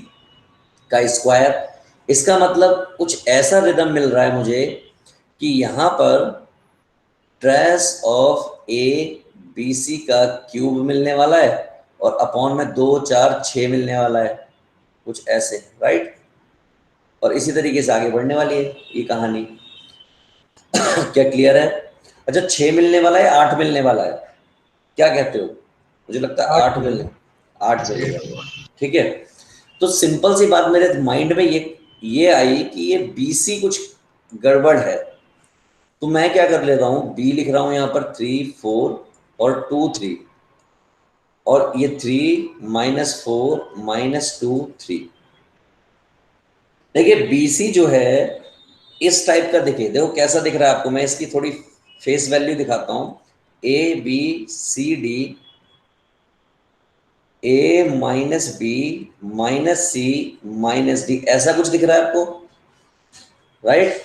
का स्क्वायर। इसका मतलब कुछ ऐसा रिदम मिल रहा है मुझे कि यहां पर trace of A B C का क्यूब मिलने वाला है और अपॉन में 2 4 6 मिलने वाला है, कुछ ऐसे, राइट। और इसी तरीके से आगे बढ़ने वाली है ये कहानी। क्या क्लियर है? अच्छा 6 मिलने वाला है 8 मिलने वाला है? क्या कहते हो? मुझे लगता है 8 मिलेगा। ठीक है। तो सिंपल सी बात मेरे माइंड में ये आई कि ये BC कुछ गड़बड़ है। तो मैं क्या कर लेता हूं, B लिख रहा हूं यहां पर 3 4 और 2 3 और ये 3 माइनस 4 माइनस 2 3। देखिए BC जो है इस टाइप का देखो कैसा दिख रहा है आपको। मैं इसकी थोड़ी फेस वैल्यू दिखाता हूं। ABCD A minus B minus C minus D, ऐसा कुछ दिख रहा है आपको, राइट?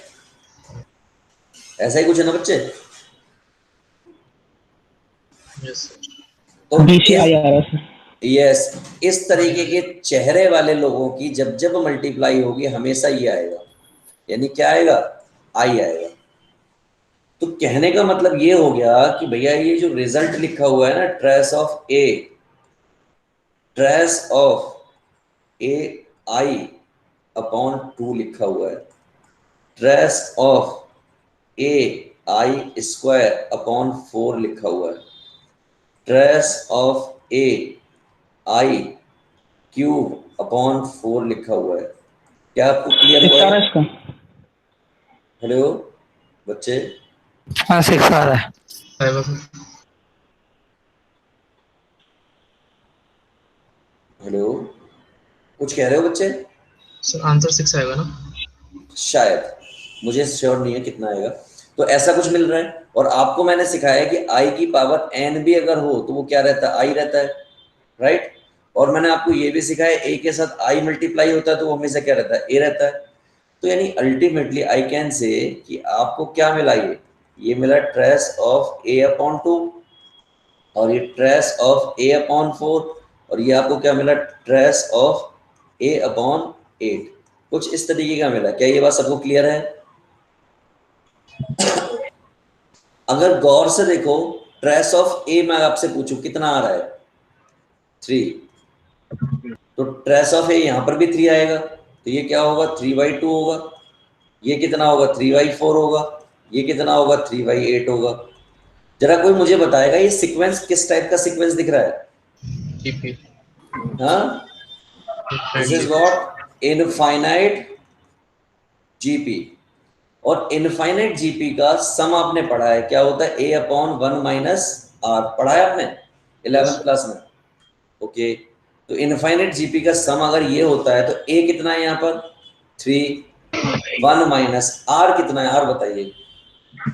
ऐसा ही कुछ है ना बच्चे? तो यस, इस तरीके के चेहरे वाले लोगों की जब जब मल्टीप्लाई होगी हमेशा ये आएगा, यानी क्या आएगा? आई आएगा। तो कहने का मतलब ये हो गया कि भैया ये जो रिजल्ट लिखा हुआ है ना, trace of A I upon 2 लिखा हुआ है, trace of A I square upon 4 लिखा हुआ है, trace of A I cube upon 4 लिखा हुआ है। क्या आपको क्लियर हुआ है? इसका हेलो बच्चे, हाँ 6 आ रहा है। हेलो कुछ कह रहे हो बच्चे? सर आंसर 6 आएगा ना? शायद, मुझे श्योर नहीं है कितना आएगा। तो ऐसा कुछ मिल रहा है। और आपको मैंने सिखाया कि आई की पावर n भी अगर हो तो वो क्या रहता है? आई रहता है, राइट। और मैंने आपको ये भी सिखाया a के साथ i मल्टीप्लाई होता है तो वो हमेशा क्या रहता है? a रहता है। तो यानी अल्टीमेटली आई कैन से कि आपको क्या मिला, ये मिला ट्रेस ऑफ a अपॉन 2 और ये ट्रेस ऑफ a अपॉन 4 और ये आपको क्या मिला? Trace of a upon 8। कुछ इस तरीके का मिला। क्या ये बात सबको क्लियर है? अगर गौर से देखो, ट्रेस ऑफ ए मैं आपसे पूछूं कितना आ रहा है? 3। तो ट्रेस ऑफ ए यहां पर भी 3 आएगा, तो ये क्या होगा? 3/2 होगा। ये कितना होगा? 3/4 होगा। ये कितना होगा? 3/8 होगा। जरा कोई मुझे बताएगा ये सीक्वेंस किस टाइप का सीक्वेंस दिख रहा है? जीपी हाँ, this is what? Infinite GP. और इनफाइनाइट जीपी का सम आपने पढ़ा है, क्या होता है? a/1 - r। पढ़ा है आपने 11th क्लास में? ओके, तो इनफाइनाइट जीपी का सम अगर ये होता है तो a कितना है यहाँ पर? 3। 1 - r कितना है? r बताइए।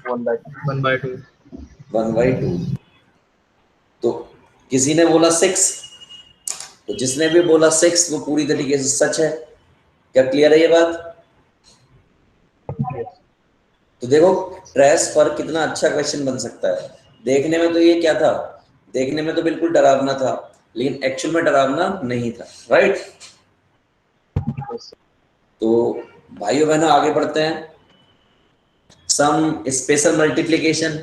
1/2। 1/2। तो किसी ने बोला 6, तो जिसने भी बोला 6 वो पूरी तरीके से सच है। क्या क्लियर है ये बात? तो देखो ट्रेस पर कितना अच्छा क्वेश्चन बन सकता है। देखने में तो ये क्या था? देखने में तो बिल्कुल डरावना था, लेकिन एक्चुअल में डरावना नहीं था, राइट? तो भाइयों बहनों आगे बढ़ते हैं। सम स्पेशल मल्टीप्लिकेशन,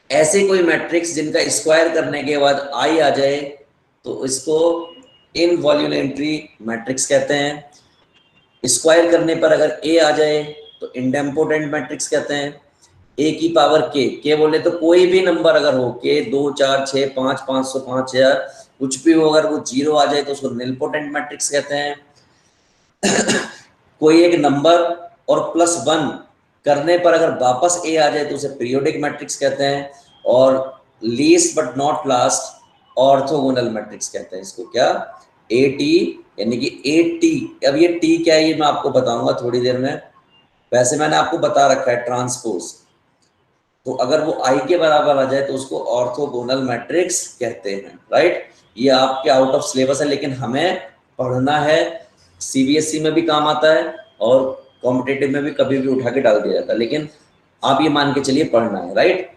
ऐसे कोई मैट्रिक्स जिनका स्क्वायर करने के बाद आई आ जाए तो इसको इनवॉल्यूमेंट्री मैट्रिक्स कहते हैं। स्क्वायर करने पर अगर ए आ जाए तो इंडेम्पोटेंट मैट्रिक्स कहते हैं। ए की पावर के बोले तो कोई भी नंबर अगर हो, के 2 4 6 5 500 5000 कुछ भी हो, अगर वो 0 आ जाए तो उसको निलपोटेंट मैट्रिक्स कहते हैं। कोई एक नंबर और +1 करने पर अगर वापस ए आ जाए तो उसे पीरियोडिक मैट्रिक्स कहते हैं। और least but not last orthogonal matrix कहते हैं इसको। क्या? एटी, यानी कि 8t। अब ये टी क्या है ये मैं आपको बताऊंगा थोड़ी देर में। वैसे मैंने आपको बता रखा है ट्रांसपोज। तो अगर वो आई के बराबर आ जाए तो उसको ऑर्थोगोनल मैट्रिक्स कहते हैं, राइट? ये आपके आउट ऑफ सिलेबस है, लेकिन हमें पढ़ना है। सीबीएसई में भी काम आता है और कॉम्पिटेटिव में भी कभी भी उठा के डाल दिया जाता है, लेकिन आप ये मान के चलिए पढ़ना है, राइट?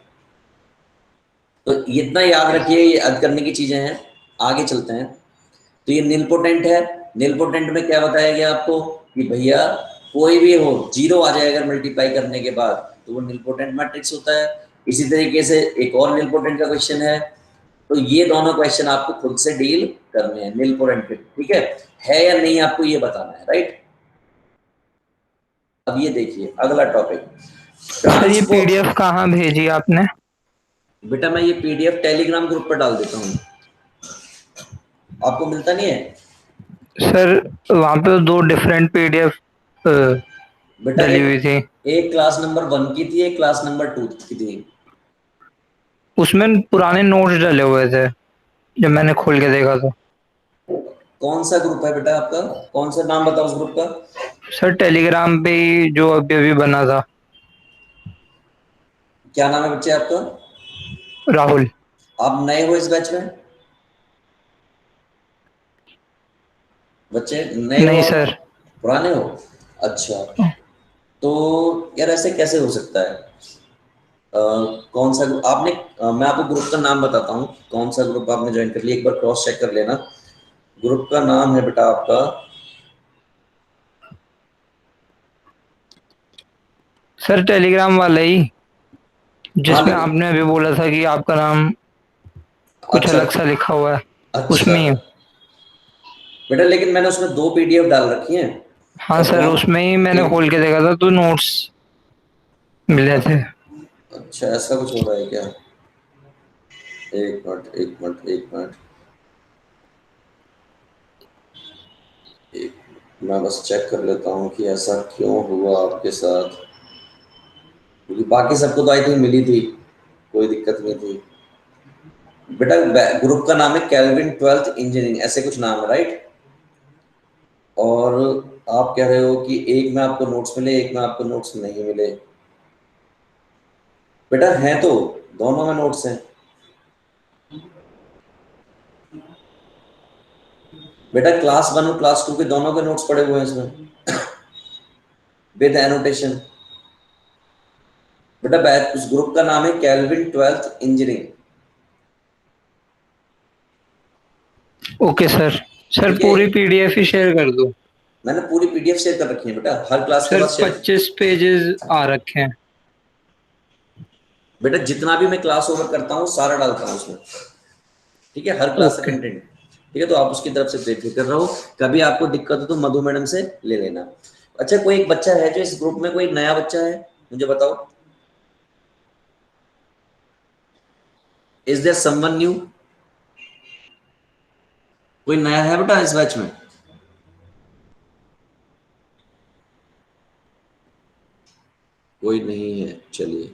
तो इतना याद रखिए, ये याद करने की चीजें हैं। आगे चलते हैं। तो ये निलपोटेंट है। निलपोटेंट में क्या बताया गया आपको कि भैया कोई भी हो 0 आ जाए अगर मल्टीप्लाई करने के बाद तो वो निलपोटेंट मैट्रिक्स होता है। इसी तरीके से एक और निलपोटेंट का क्वेश्चन है। तो ये दोनों क्वेश्चन आपको खुद से डील करने हैं निलपोटेंट के, ठीक है या नहीं आपको ये बताना है, राइट? अब ये देखिए अगला टॉपिक, सर ये पीडीएफ कहाँ भेजी आपने? बेटा मैं ये पीडीएफ टेलीग्राम ग्रुप पर डाल देता हूँ, आपको मिलता नहीं है? सर वहाँ पे 2 डिफरेंट पीडीएफ बेटा डली हुई थी। एक क्लास नंबर 1 की थी, एक क्लास नंबर 2 की थी। उसमें पुराने नोट्स डले हुए थे जब मैंने खोल के देखा तो। कौन सा ग्रुप है बेटा आपका? कौन सा नाम बताओ उस ग्रुप का? सर टेलीग्राम पे ही जो अभी अभी बना था। क्या नाम है बच्चे आपका? राहुल। आप नए हो इस बैच में? बच्चे नए हो नहीं आप? सर। पुराने हो? अच्छा, तो यार ऐसे कैसे हो सकता है? कौन सा ग्रुप आपने मैं आपको ग्रुप का नाम बताता हूँ, कौन सा ग्रुप आपने ज्वाइन कर लिया, एक बार क्रॉस चेक कर लेना। ग्रुप का नाम है बेटा आपका, सर टेलीग्राम वाला ही जिसमें लेकिन आपने अभी बोला था कि आपका नाम कुछ अच्छा अलग सा लिखा हुआ है अच्छा उसमें ही। बेटा, लेकिन मैंने उसमें 2 पीडीएफ डाल रखी हैं। हाँ सर उसमें ही मैंने खोल के देखा था तो नोट्स मिले थे। अच्छा ऐसा कुछ हो रहा है क्या? एक मिनट एक मिनट एक मिनट मैं बस चेक कर लेता हूँ कि ऐसा क्यों हुआ आपके साथ, क्योंकि बाकी सबको तो आई थिंक मिली थी, कोई दिक्कत नहीं थी। बेटा ग्रुप का नाम है कैल्विन 12th इंजीनियरिंग, ऐसे कुछ नाम है, राइट? और आप कह रहे हो कि एक में आपको नोट्स मिले, एक में आपको नोट्स नहीं मिले। बेटा हैं तो दोनों में नोट्स हैं। बेटा क्लास 1 और क्लास 2 के दोनों के नोट्स पड़े हुए हैं इसमें विद एनोटेशन। बेटा उस ग्रुप का नाम है Kelvin 12th engineering. Okay sir. Sir ठीक है? पूरी पीडीएफ ही शेयर कर दो। मैंने पूरी पीडीएफ शेयर कर रखी है बेटा, हर क्लास के सर बाद शेयर। 25 पेजेस आ रखे हैं बेटा जितना भी मैं क्लास ओवर करता हूँ सारा डालता हूँ उसमें, ठीक है, हर क्लास का ओके कंटेंट, ठीक है। तो आप उसकी तरफ से बेफिक्र रहो, कभी आपको दिक्कत हो तो मधु मैडम से ले लेना। अच्छा, कोई एक बच्चा है जो इस ग्रुप में, कोई नया बच्चा है, मुझे बताओ, इज देयर समवन न्यू? कोई नया है बेटा इस बैच में? कोई नहीं है, चलिए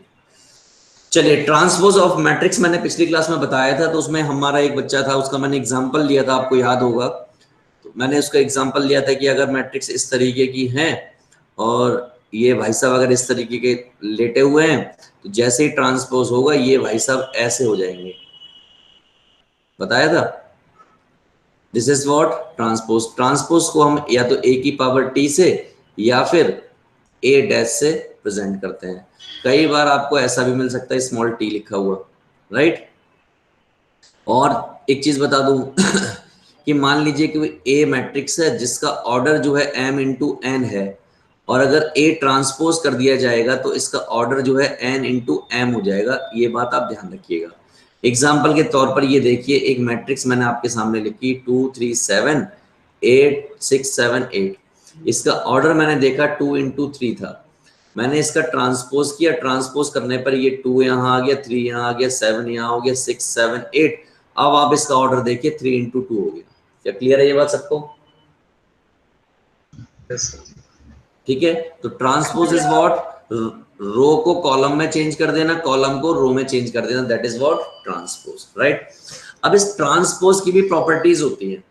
चलिए। ट्रांसपोज ऑफ मैट्रिक्स मैंने पिछली क्लास में बताया था, तो उसमें हमारा एक बच्चा था, उसका मैंने एग्जांपल लिया था, आपको याद होगा। तो मैंने उसका एग्जांपल लिया था कि अगर मैट्रिक्स इस तरीके की हैं और ये भाई साहब अगर इस तरीके के लेटे हुए हैं, तो जैसे ही ट्रांसपोज होगा ये भाई साहब ऐसे हो जाएंगे, बताया था। This is what transpose. Transpose को हम या तो ए की पावर टी से या फिर ए डैश से प्रेजेंट करते हैं। कई बार आपको ऐसा भी मिल सकता है स्मॉल टी लिखा हुआ, राइट। और एक चीज बता दूं कि मान लीजिए कि ए मैट्रिक्स है जिसका ऑर्डर जो है m इंटू एन है, और अगर ए ट्रांसपोज कर दिया जाएगा तो इसका ऑर्डर जो है n इंटू एम हो जाएगा। ये बात आप ध्यान रखिएगा। एग्जाम्पल के तौर पर ये देखिए, एक मैट्रिक्स मैंने आपके सामने लिखी 2 3 7 8 6 7 8। इसका ऑर्डर मैंने देखा 2 इंटू 3 था, मैंने इसका ट्रांसपोज किया, ट्रांसपोज करने पर ये 2 यहाँ आ गया, 3 यहाँ आ गया, 7 यहाँ हो गया, 6 7 8। अब आप इसका ऑर्डर देखिए 3 इंटू 2 हो गया। क्या क्लियर है ये बात सबको? ठीक है, तो ट्रांसपोज इज व्हाट, रो को कॉलम में चेंज कर देना, कॉलम को रो में चेंज कर देना, that is what transpose, right. अब इस ट्रांसपोज की भी प्रॉपर्टीज होती हैं।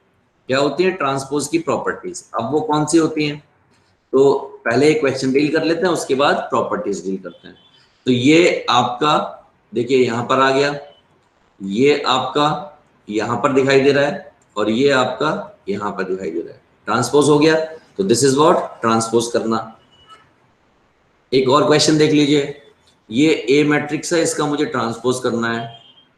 क्या होती है ट्रांसपोज की प्रॉपर्टीज? अब वो कौन सी होती हैं? तो पहले एक क्वेश्चन डील कर लेते हैं, उसके बाद प्रॉपर्टीज डील करते हैं। तो ये आपका देखिए यहां पर आ गया, ये आपका यहां पर दिखाई दे रहा है, और ये आपका यहां पर दिखाई दे रहा है, ट्रांसपोज हो गया। तो दिस इज व्हाट ट्रांसपोज करना। एक और क्वेश्चन देख लीजिए, ये ए मैट्रिक्स है, इसका मुझे ट्रांसपोज करना है।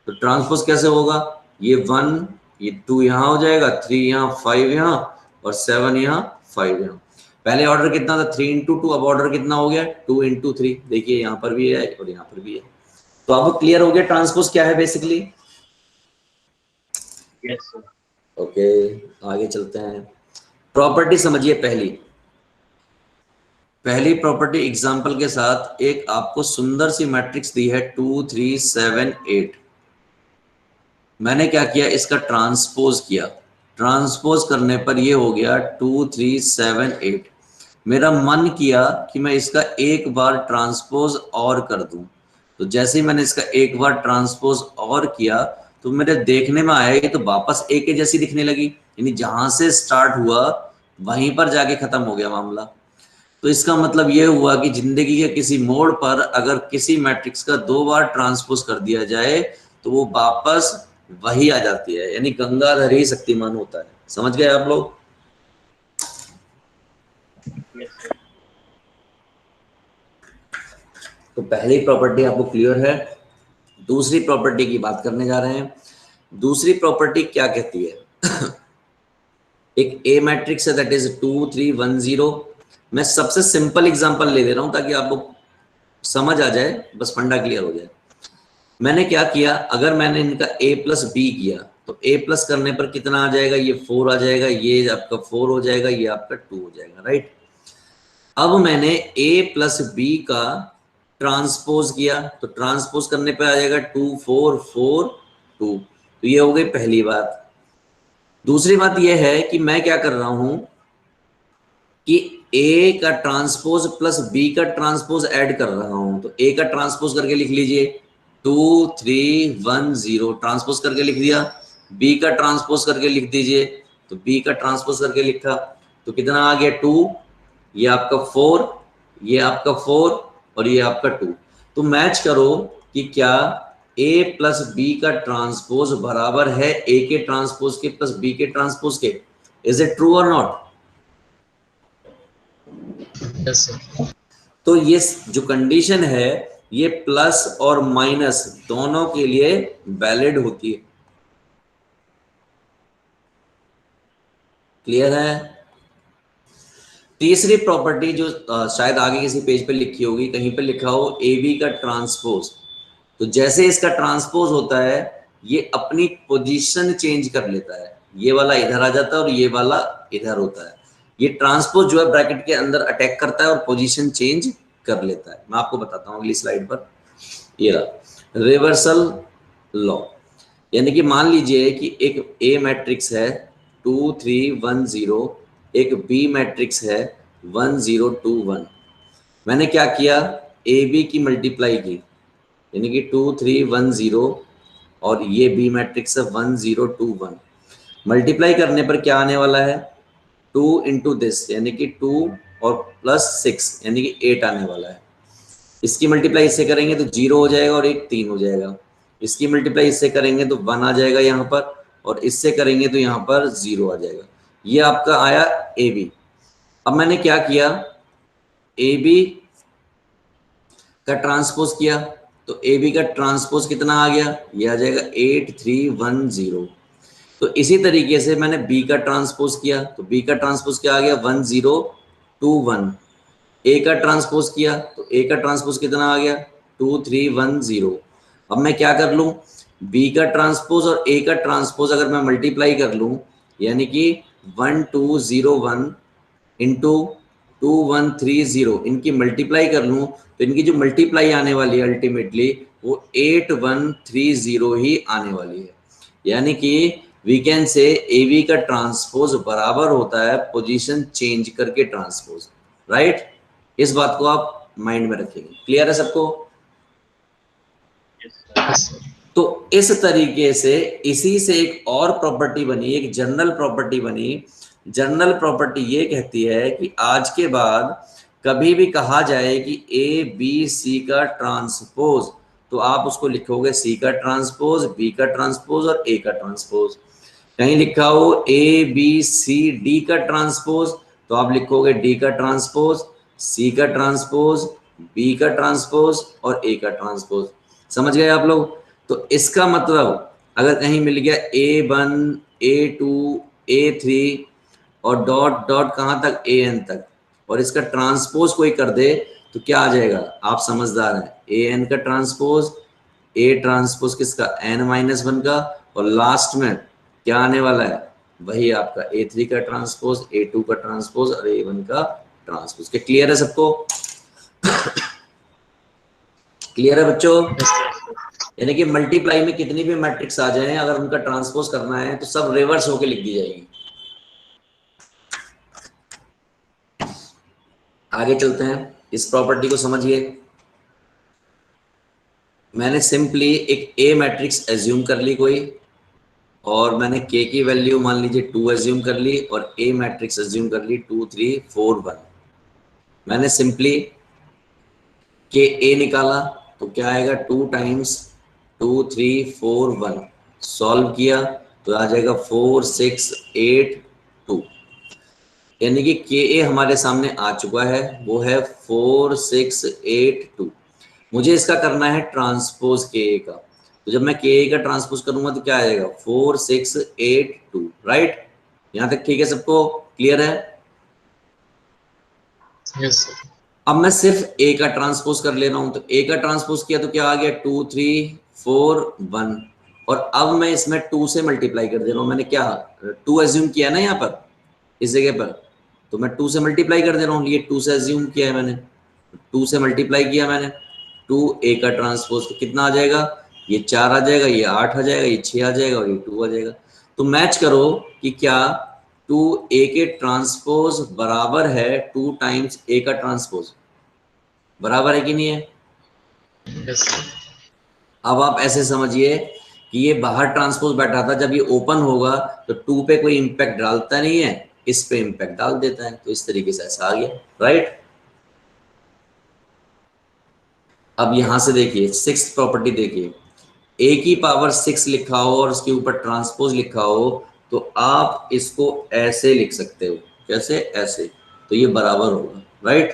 तो ट्रांसपोज कैसे होगा? ये 1 ये 2 यहां हो जाएगा, 3 यहां, 5 यहां, और 7 यहां, 5 यहां। पहले ऑर्डर कितना था 3 इंटू 2, अब ऑर्डर कितना हो गया 2 इंटू 3। देखिए यहां पर भी है और यहां पर भी है। तो अब क्लियर हो गया ट्रांसपोज क्या है बेसिकली। Yes sir. ओके, आगे चलते हैं। प्रॉपर्टी समझिए। पहली प्रॉपर्टी एग्जांपल के साथ एक आपको सुंदर सी मैट्रिक्स दी है 2 3 7 8। मैंने क्या किया, इसका ट्रांसपोज किया, ट्रांसपोज करने पर ये हो गया 2 3 7 8। मेरा मन किया कि मैं इसका एक बार ट्रांसपोज और कर दूं, तो जैसे ही मैंने इसका एक बार ट्रांसपोज और किया तो मेरे देखने में आया ये तो वापस ए के जैसी दिखने लगी, यानी जहां से स्टार्ट हुआ वहीं पर जाके खत्म हो गया मामला। तो इसका मतलब ये हुआ कि जिंदगी के किसी मोड़ पर अगर किसी मैट्रिक्स का 2 बार ट्रांसपोज कर दिया जाए तो वो वापस वही आ जाती है, यानी गंगाधर ही शक्तिमान होता है। समझ गए आप लोग? Yes sir. तो पहली प्रॉपर्टी आपको क्लियर है। दूसरी प्रॉपर्टी की बात करने जा रहे हैं। दूसरी प्रॉपर्टी क्या कहती है एक ए मैट्रिक्स है दैट इज 2 3 1 0। मैं सबसे सिंपल एग्जांपल ले रहा हूं ताकि आपको समझ आ जाए, बस फंडा क्लियर हो जाए। मैंने क्या किया, अगर मैंने इनका a प्लस बी किया तो a प्लस करने पर कितना आ जाएगा, ये 4 आ जाएगा, ये आपका 4 हो जाएगा, ये आपका 2 हो जाएगा, राइट। अब मैंने a प्लस बी का ट्रांसपोज किया, तो ट्रांसपोज करने पे आ जाएगा 2 4 4 2। तो ये हो गई पहली बात। दूसरी बात ये है कि मैं क्या कर रहा हूं कि a का ट्रांसपोज प्लस b का ट्रांसपोज ऐड कर रहा हूं। तो a का ट्रांसपोज करके लिख लीजिए 2 3 1 0, ट्रांसपोज करके लिख दिया। b का ट्रांसपोज करके लिख दीजिए, तो b का ट्रांसपोज करके लिखा, तो कितना आ गया 2, ये आपका 4, ये आपका 4, और ये आपका 2। तो मैच करो कि क्या a प्लस बी का ट्रांसपोज बराबर है a के ट्रांसपोज के प्लस b के ट्रांसपोज के। इज इट ट्रू और नॉट? Yes sir. तो ये जो कंडीशन है ये प्लस और माइनस दोनों के लिए वैलिड होती है। क्लियर है? तीसरी प्रॉपर्टी जो शायद आगे किसी पेज पे लिखी होगी, कहीं पे लिखा हो ए बी का ट्रांसपोज। तो जैसे इसका ट्रांसपोज होता है ये अपनी पोजीशन चेंज कर लेता है, ये वाला इधर आ जाता है और ये वाला इधर होता है। ये ट्रांसपोज जो है ब्रैकेट के अंदर अटैक करता है और पोजीशन चेंज कर लेता है। मैं आपको बताता हूँ अगली स्लाइड पर। ये रहा रिवर्सल लॉ, यानी कि मान लीजिए कि एक ए मैट्रिक्स है 2 3 1 0, एक बी मैट्रिक्स है 1 0 2 1। मैंने क्या किया, ए बी की मल्टीप्लाई की, यानी कि 2 3 1 0 और ये बी मैट्रिक्स है 1 0 2 1। मल्टीप्लाई करने पर क्या आने वाला है, 2 इंटू दिस यानी कि 2 और प्लस 6 यानी कि 8 आने वाला है। इसकी मल्टीप्लाई इससे करेंगे तो 0 हो जाएगा और एक 3 हो जाएगा। इसकी मल्टीप्लाई इससे करेंगे तो 1 आ जाएगा यहाँ पर, और इससे करेंगे तो यहाँ पर 0 आ जाएगा। ये आपका आया ए बी। अब मैंने क्या किया, ए बी का ट्रांसपोज किया, तो ए बी का ट्रांसपोज कितना आ गया, ये आ जाएगा 8 3 1 0। तो इसी तरीके से मैंने बी का ट्रांसपोज किया, तो बी का ट्रांसपोज क्या आ गया 1 0 2 1। ए का ट्रांसपोज किया तो ए का ट्रांसपोज कितना आ गया 2 3 1 0। अब मैं क्या कर लूँ, बी का ट्रांसपोज और ए का ट्रांसपोज अगर मैं मल्टीप्लाई कर लूँ, यानी कि 1 2 0 1 इंटू 2 1 3 0, इनकी मल्टीप्लाई कर लूँ तो इनकी जो मल्टीप्लाई आने वाली है अल्टीमेटली वो 8 1 3 0 ही आने वाली है। यानी कि we can say A B का ट्रांसपोज बराबर होता है पोजीशन चेंज करके ट्रांसपोज, राइट। इस बात को आप माइंड में रखेंगे। क्लियर है सबको? तो इस तरीके से इसी से एक और प्रॉपर्टी बनी, एक जनरल प्रॉपर्टी बनी। जनरल प्रॉपर्टी ये कहती है कि आज के बाद कभी भी कहा जाए कि ए बी सी का ट्रांसपोज, तो आप उसको लिखोगे सी का ट्रांसपोज, बी का ट्रांसपोज और ए का ट्रांसपोज। कहीं लिखा हो ए बी सी डी का ट्रांसपोज, तो आप लिखोगे डी का ट्रांसपोज, सी का ट्रांसपोज, बी का ट्रांसपोज और ए का ट्रांसपोज। समझ गए आप लोग? तो इसका मतलब अगर कहीं मिल गया A1 A2 A3 और डॉट डॉट कहाँ तक AN तक, और इसका ट्रांसपोज कोई कर दे तो क्या आ जाएगा, आप समझदार हैं। AN का ट्रांसपोज, A ट्रांसपोज किसका N-1 का, और लास्ट में क्या आने वाला है, वही आपका A3 का ट्रांसपोज, A2 का ट्रांसपोज और A1 का ट्रांसपोज। क्या क्लियर है सबको? क्लियर है बच्चों? यानी कि मल्टीप्लाई में कितनी भी मैट्रिक्स आ जाएं, अगर उनका ट्रांसपोज करना है तो सब रिवर्स होके लिख दी जाएगी। आगे चलते हैं, इस प्रॉपर्टी को समझिए। मैंने सिंपली एक ए मैट्रिक्स एज्यूम कर ली कोई, और मैंने के की वैल्यू मान लीजिए 2 एज्यूम कर ली, और ए मैट्रिक्स एज्यूम कर ली 2 3 4 1। मैंने सिंपली के ए निकाला तो क्या आएगा 2 टाइम्स 2 3 4 1। सॉल्व किया तो आ जाएगा 4 6 8 2, यानी कि के ए हमारे सामने आ चुका है, वो है 4 6 8 2। मुझे इसका करना है ट्रांसपोज के ए का, तो जब मैं के ए का ट्रांसपोज करूंगा तो क्या आएगा 4 6 8 2, राइट। यहाँ तक ठीक है सबको? क्लियर है? Yes sir. अब मैं सिर्फ ए का ट्रांसपोज कर ले रहा हूं, तो ए का ट्रांसपोज किया तो क्या आ गया 2 3 4 1, और अब मैं इसमें 2 से मल्टीप्लाई कर दे रहा हूं। मैंने क्या 2 एज्यूम किया ना यहाँ पर इस जगह पर, तो मैं 2 से मल्टीप्लाई कर दे रहा हूँ। ये 2 से एज्यूम किया है मैंने, 2 से मल्टीप्लाई किया मैंने, 2 ए का ट्रांसपोज तो कितना आ जाएगा, ये 4 आ जाएगा, ये 8 आ जाएगा, ये 6 आ जाएगा और ये 2 आ जाएगा। तो मैच करो कि क्या 2 ए के ट्रांसपोज बराबर है 2 टाइम्स ए का ट्रांसपोज, बराबर है कि नहीं है? Yes sir. अब आप ऐसे समझिए कि ये बाहर ट्रांसपोज बैठा था, जब ये ओपन होगा तो 2 पे कोई इंपैक्ट डालता नहीं है, इस पे इंपैक्ट डाल देता है। तो इस तरीके से ऐसा आ गया, राइट। अब यहां से देखिए 6th प्रॉपर्टी देखिए, ए की पावर 6 लिखा हो और उसके ऊपर ट्रांसपोज लिखा हो तो आप इसको ऐसे लिख सकते हो। कैसे? ऐसे। तो ये बराबर होगा, राइट।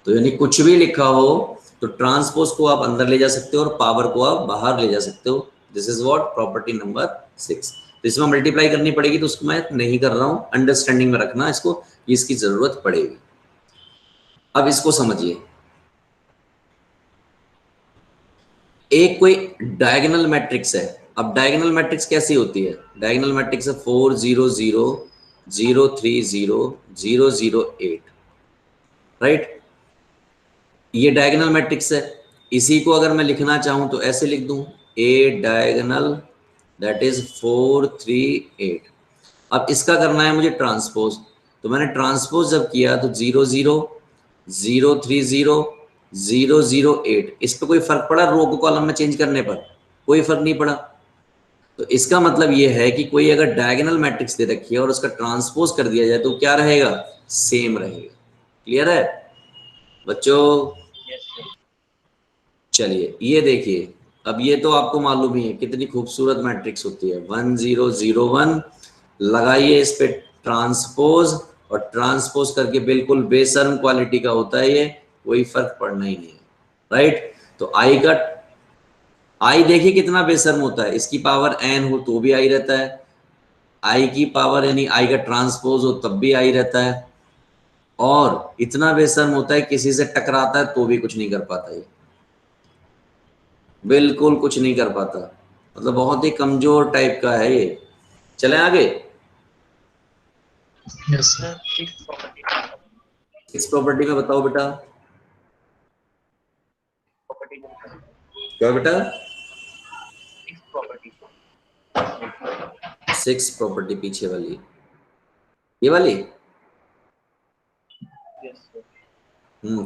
तो यानी कुछ भी लिखा हो तो ट्रांसपोज को आप अंदर ले जा सकते हो और पावर को आप बाहर ले जा सकते हो। This is what property number 6। तो इसमें मल्टीप्लाई करनी पड़ेगी, तो उसको मैं नहीं कर रहा हूं, अंडरस्टैंडिंग में रखना इसको, इसकी जरूरत पड़ेगी। अब इसको समझिए, एक कोई डायगोनल मैट्रिक्स है। अब डायगोनल मैट्रिक्स कैसी होती है? डायगोनल मैट्रिक्स है 4 0 0 0 3 0 0 0 8, राइट? ये डायगोनल मैट्रिक्स है। इसी को अगर मैं लिखना चाहूं तो ऐसे लिख दूं, ए डायगोनल दैट इज 4 3 8। अब इसका करना है मुझे ट्रांसपोज, तो मैंने ट्रांसपोज जब किया तो 0 0 0 3 0 0 0 8, इस पर कोई फर्क पड़ा रो को कॉलम में चेंज करने पर? कोई फर्क नहीं पड़ा। तो इसका मतलब ये है कि कोई अगर डायगोनल मैट्रिक्स दे रखी है और उसका ट्रांसपोज कर दिया जाए तो क्या रहेगा? सेम रहेगा। क्लियर है बच्चों? चलिए ये देखिए, अब ये तो आपको मालूम ही है कितनी खूबसूरत मैट्रिक्स होती है। 1 0 0 1 लगाइए इस पे ट्रांसपोज, और ट्रांसपोज करके बिल्कुल बेशर्म क्वालिटी का होता है ये, कोई फर्क पड़ना ही नहीं है, राइट? तो आई का आई देखिए कितना बेशर्म होता है, इसकी पावर n हो तो भी आई रहता है, आई की पावर यानी आई का ट्रांसपोज हो तब भी आई रहता है, और इतना बेशर्म होता है किसी से टकराता है तो भी कुछ नहीं कर पाता, ये बिल्कुल कुछ नहीं कर पाता, मतलब बहुत ही कमजोर टाइप का है ये। चलें आगे। Yes sir. इस प्रॉपर्टी में बताओ बेटा, क्या बेटा? 6 प्रॉपर्टी पीछे वाली, ये वाली।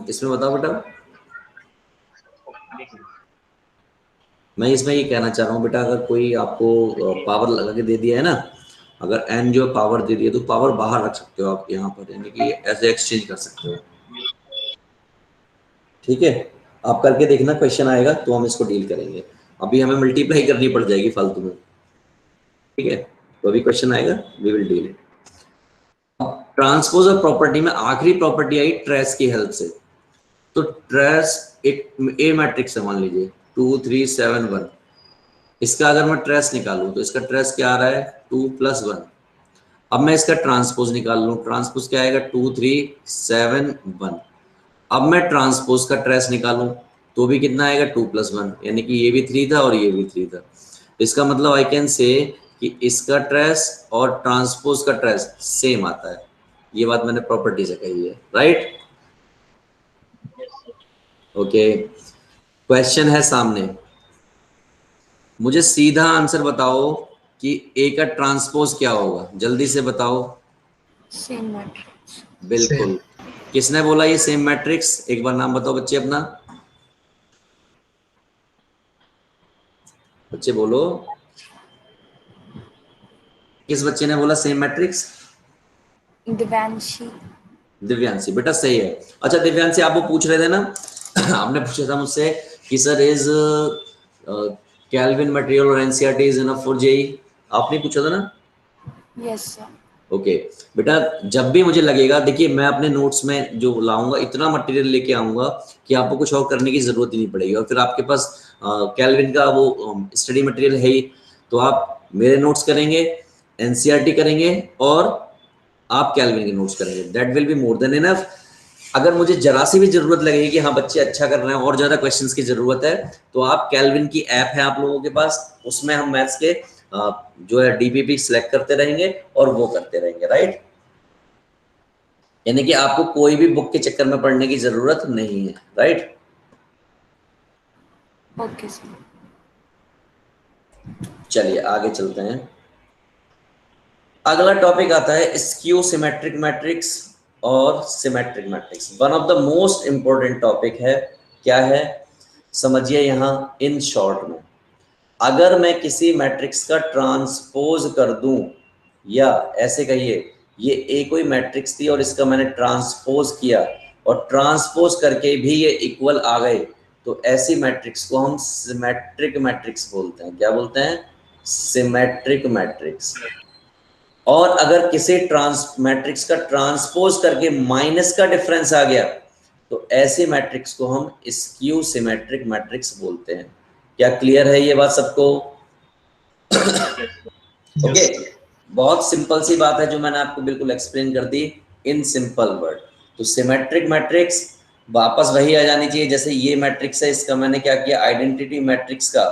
इसमें बताओ बेटा। मैं इसमें ये कहना चाह रहा हूँ बेटा, अगर कोई आपको पावर लगा के दे दिया है ना, अगर n जो पावर दे दिया तो पावर बाहर रख सकते हो आप यहाँ पर, यानी कि ऐसे एक्सचेंज कर सकते हो। ठीक है, आप करके देखना, क्वेश्चन आएगा तो हम इसको डील करेंगे। अभी हमें मल्टीप्लाई करनी पड़ जाएगी फालतू में, ठीक है? तो अभी क्वेश्चन आएगा, we will deal it. Transpose of property में आखिरी प्रॉपर्टी आई ट्रेस की हेल्प से। तो ट्रेस एक ए मैट्रिक्स है, मान लीजिए 2 3 7 1, इसका अगर मैं ट्रेस निकालूं तो इसका ट्रेस क्या आ रहा है? 2 + 1। अब मैं इसका ट्रांसपोज निकाल लूं, ट्रांसपोज क्या आएगा? 2 3 7 1। अब मैं ट्रांसपोज का ट्रेस निकालूं तो भी कितना आएगा? 2 + 1, यानी कि ये भी 3 था और ये भी 3 था। इसका मतलब आई कैन से कि इसका ट्रेस और ट्रांसपोज का ट्रेस सेम आता है। ये बात मैंने प्रॉपर्टी से कही है, राइट? ओके, क्वेश्चन है सामने, मुझे सीधा आंसर बताओ कि ए का ट्रांसपोज क्या होगा, जल्दी से बताओ। Same matrix. बिल्कुल। किसने बोला ये सेम मैट्रिक्स? एक बार नाम बताओ बच्चे अपना, बच्चे बोलो, किस बच्चे ने बोला सेम मैट्रिक्स? दिव्यांशी। दिव्यांशी, बेटा सही है। अच्छा दिव्यांशी, आप वो पूछ रहे थे ना आपने पूछा था मुझसे कि सर इज कैल्विन मटेरियल और NCERT is enough for JEE, आपने पूछा था ना? Yes sir. ओके बेटा, जब भी मुझे लगेगा, देखिए मैं अपने नोट्स में जो लाऊंगा इतना मटेरियल लेके आऊंगा कि आपको कुछ और करने की जरूरत ही नहीं पड़ेगी, और फिर आपके पास कैल्विन का वो स्टडी मटेरियल है ही, तो आप मेरे नोट्स करेंगे, एनसीईआरटी करेंगे और आप कैल्विन के नोट्स करेंगे, that will be more than enough. अगर मुझे जरा सी भी जरूरत लगेगी कि हाँ बच्चे अच्छा कर रहे हैं और ज्यादा क्वेश्चंस की जरूरत है, तो आप कैल्विन की ऐप है आप लोगों के पास, उसमें हम मैथ्स के जो है डीपीपी सिलेक्ट करते रहेंगे और वो करते रहेंगे, राइट? यानी कि आपको कोई भी बुक के चक्कर में पढ़ने की जरूरत नहीं है, राइट? Okay sir. चलिए आगे चलते हैं। अगला टॉपिक आता है स्क्यू सिमेट्रिक मैट्रिक्स और symmetric matrix. One of the most important topic है। क्या है समझिए यहाँ इन शॉर्ट में, अगर मैं किसी मैट्रिक्स का ट्रांसपोज कर दूं, या ऐसे कहिए ये ए कोई मैट्रिक्स थी और इसका मैंने ट्रांसपोज किया और ट्रांसपोज करके भी ये इक्वल आ गए, तो ऐसी मैट्रिक्स को हम सिमेट्रिक मैट्रिक्स बोलते हैं। क्या बोलते हैं? Symmetric matrix. और अगर किसी मैट्रिक्स का ट्रांसपोज करके माइनस का डिफरेंस आ गया, तो ऐसे मैट्रिक्स को हम स्क्यू सिमेट्रिक मैट्रिक्स बोलते हैं। क्या क्लियर है ये बात सबको? ओके, बहुत सिंपल सी बात है जो मैंने आपको बिल्कुल एक्सप्लेन कर दी इन सिंपल वर्ड। तो सिमेट्रिक मैट्रिक्स वापस वही आ जानी चाहिए, जैसे ये मैट्रिक्स है, इसका मैंने क्या किया, आइडेंटिटी मैट्रिक्स का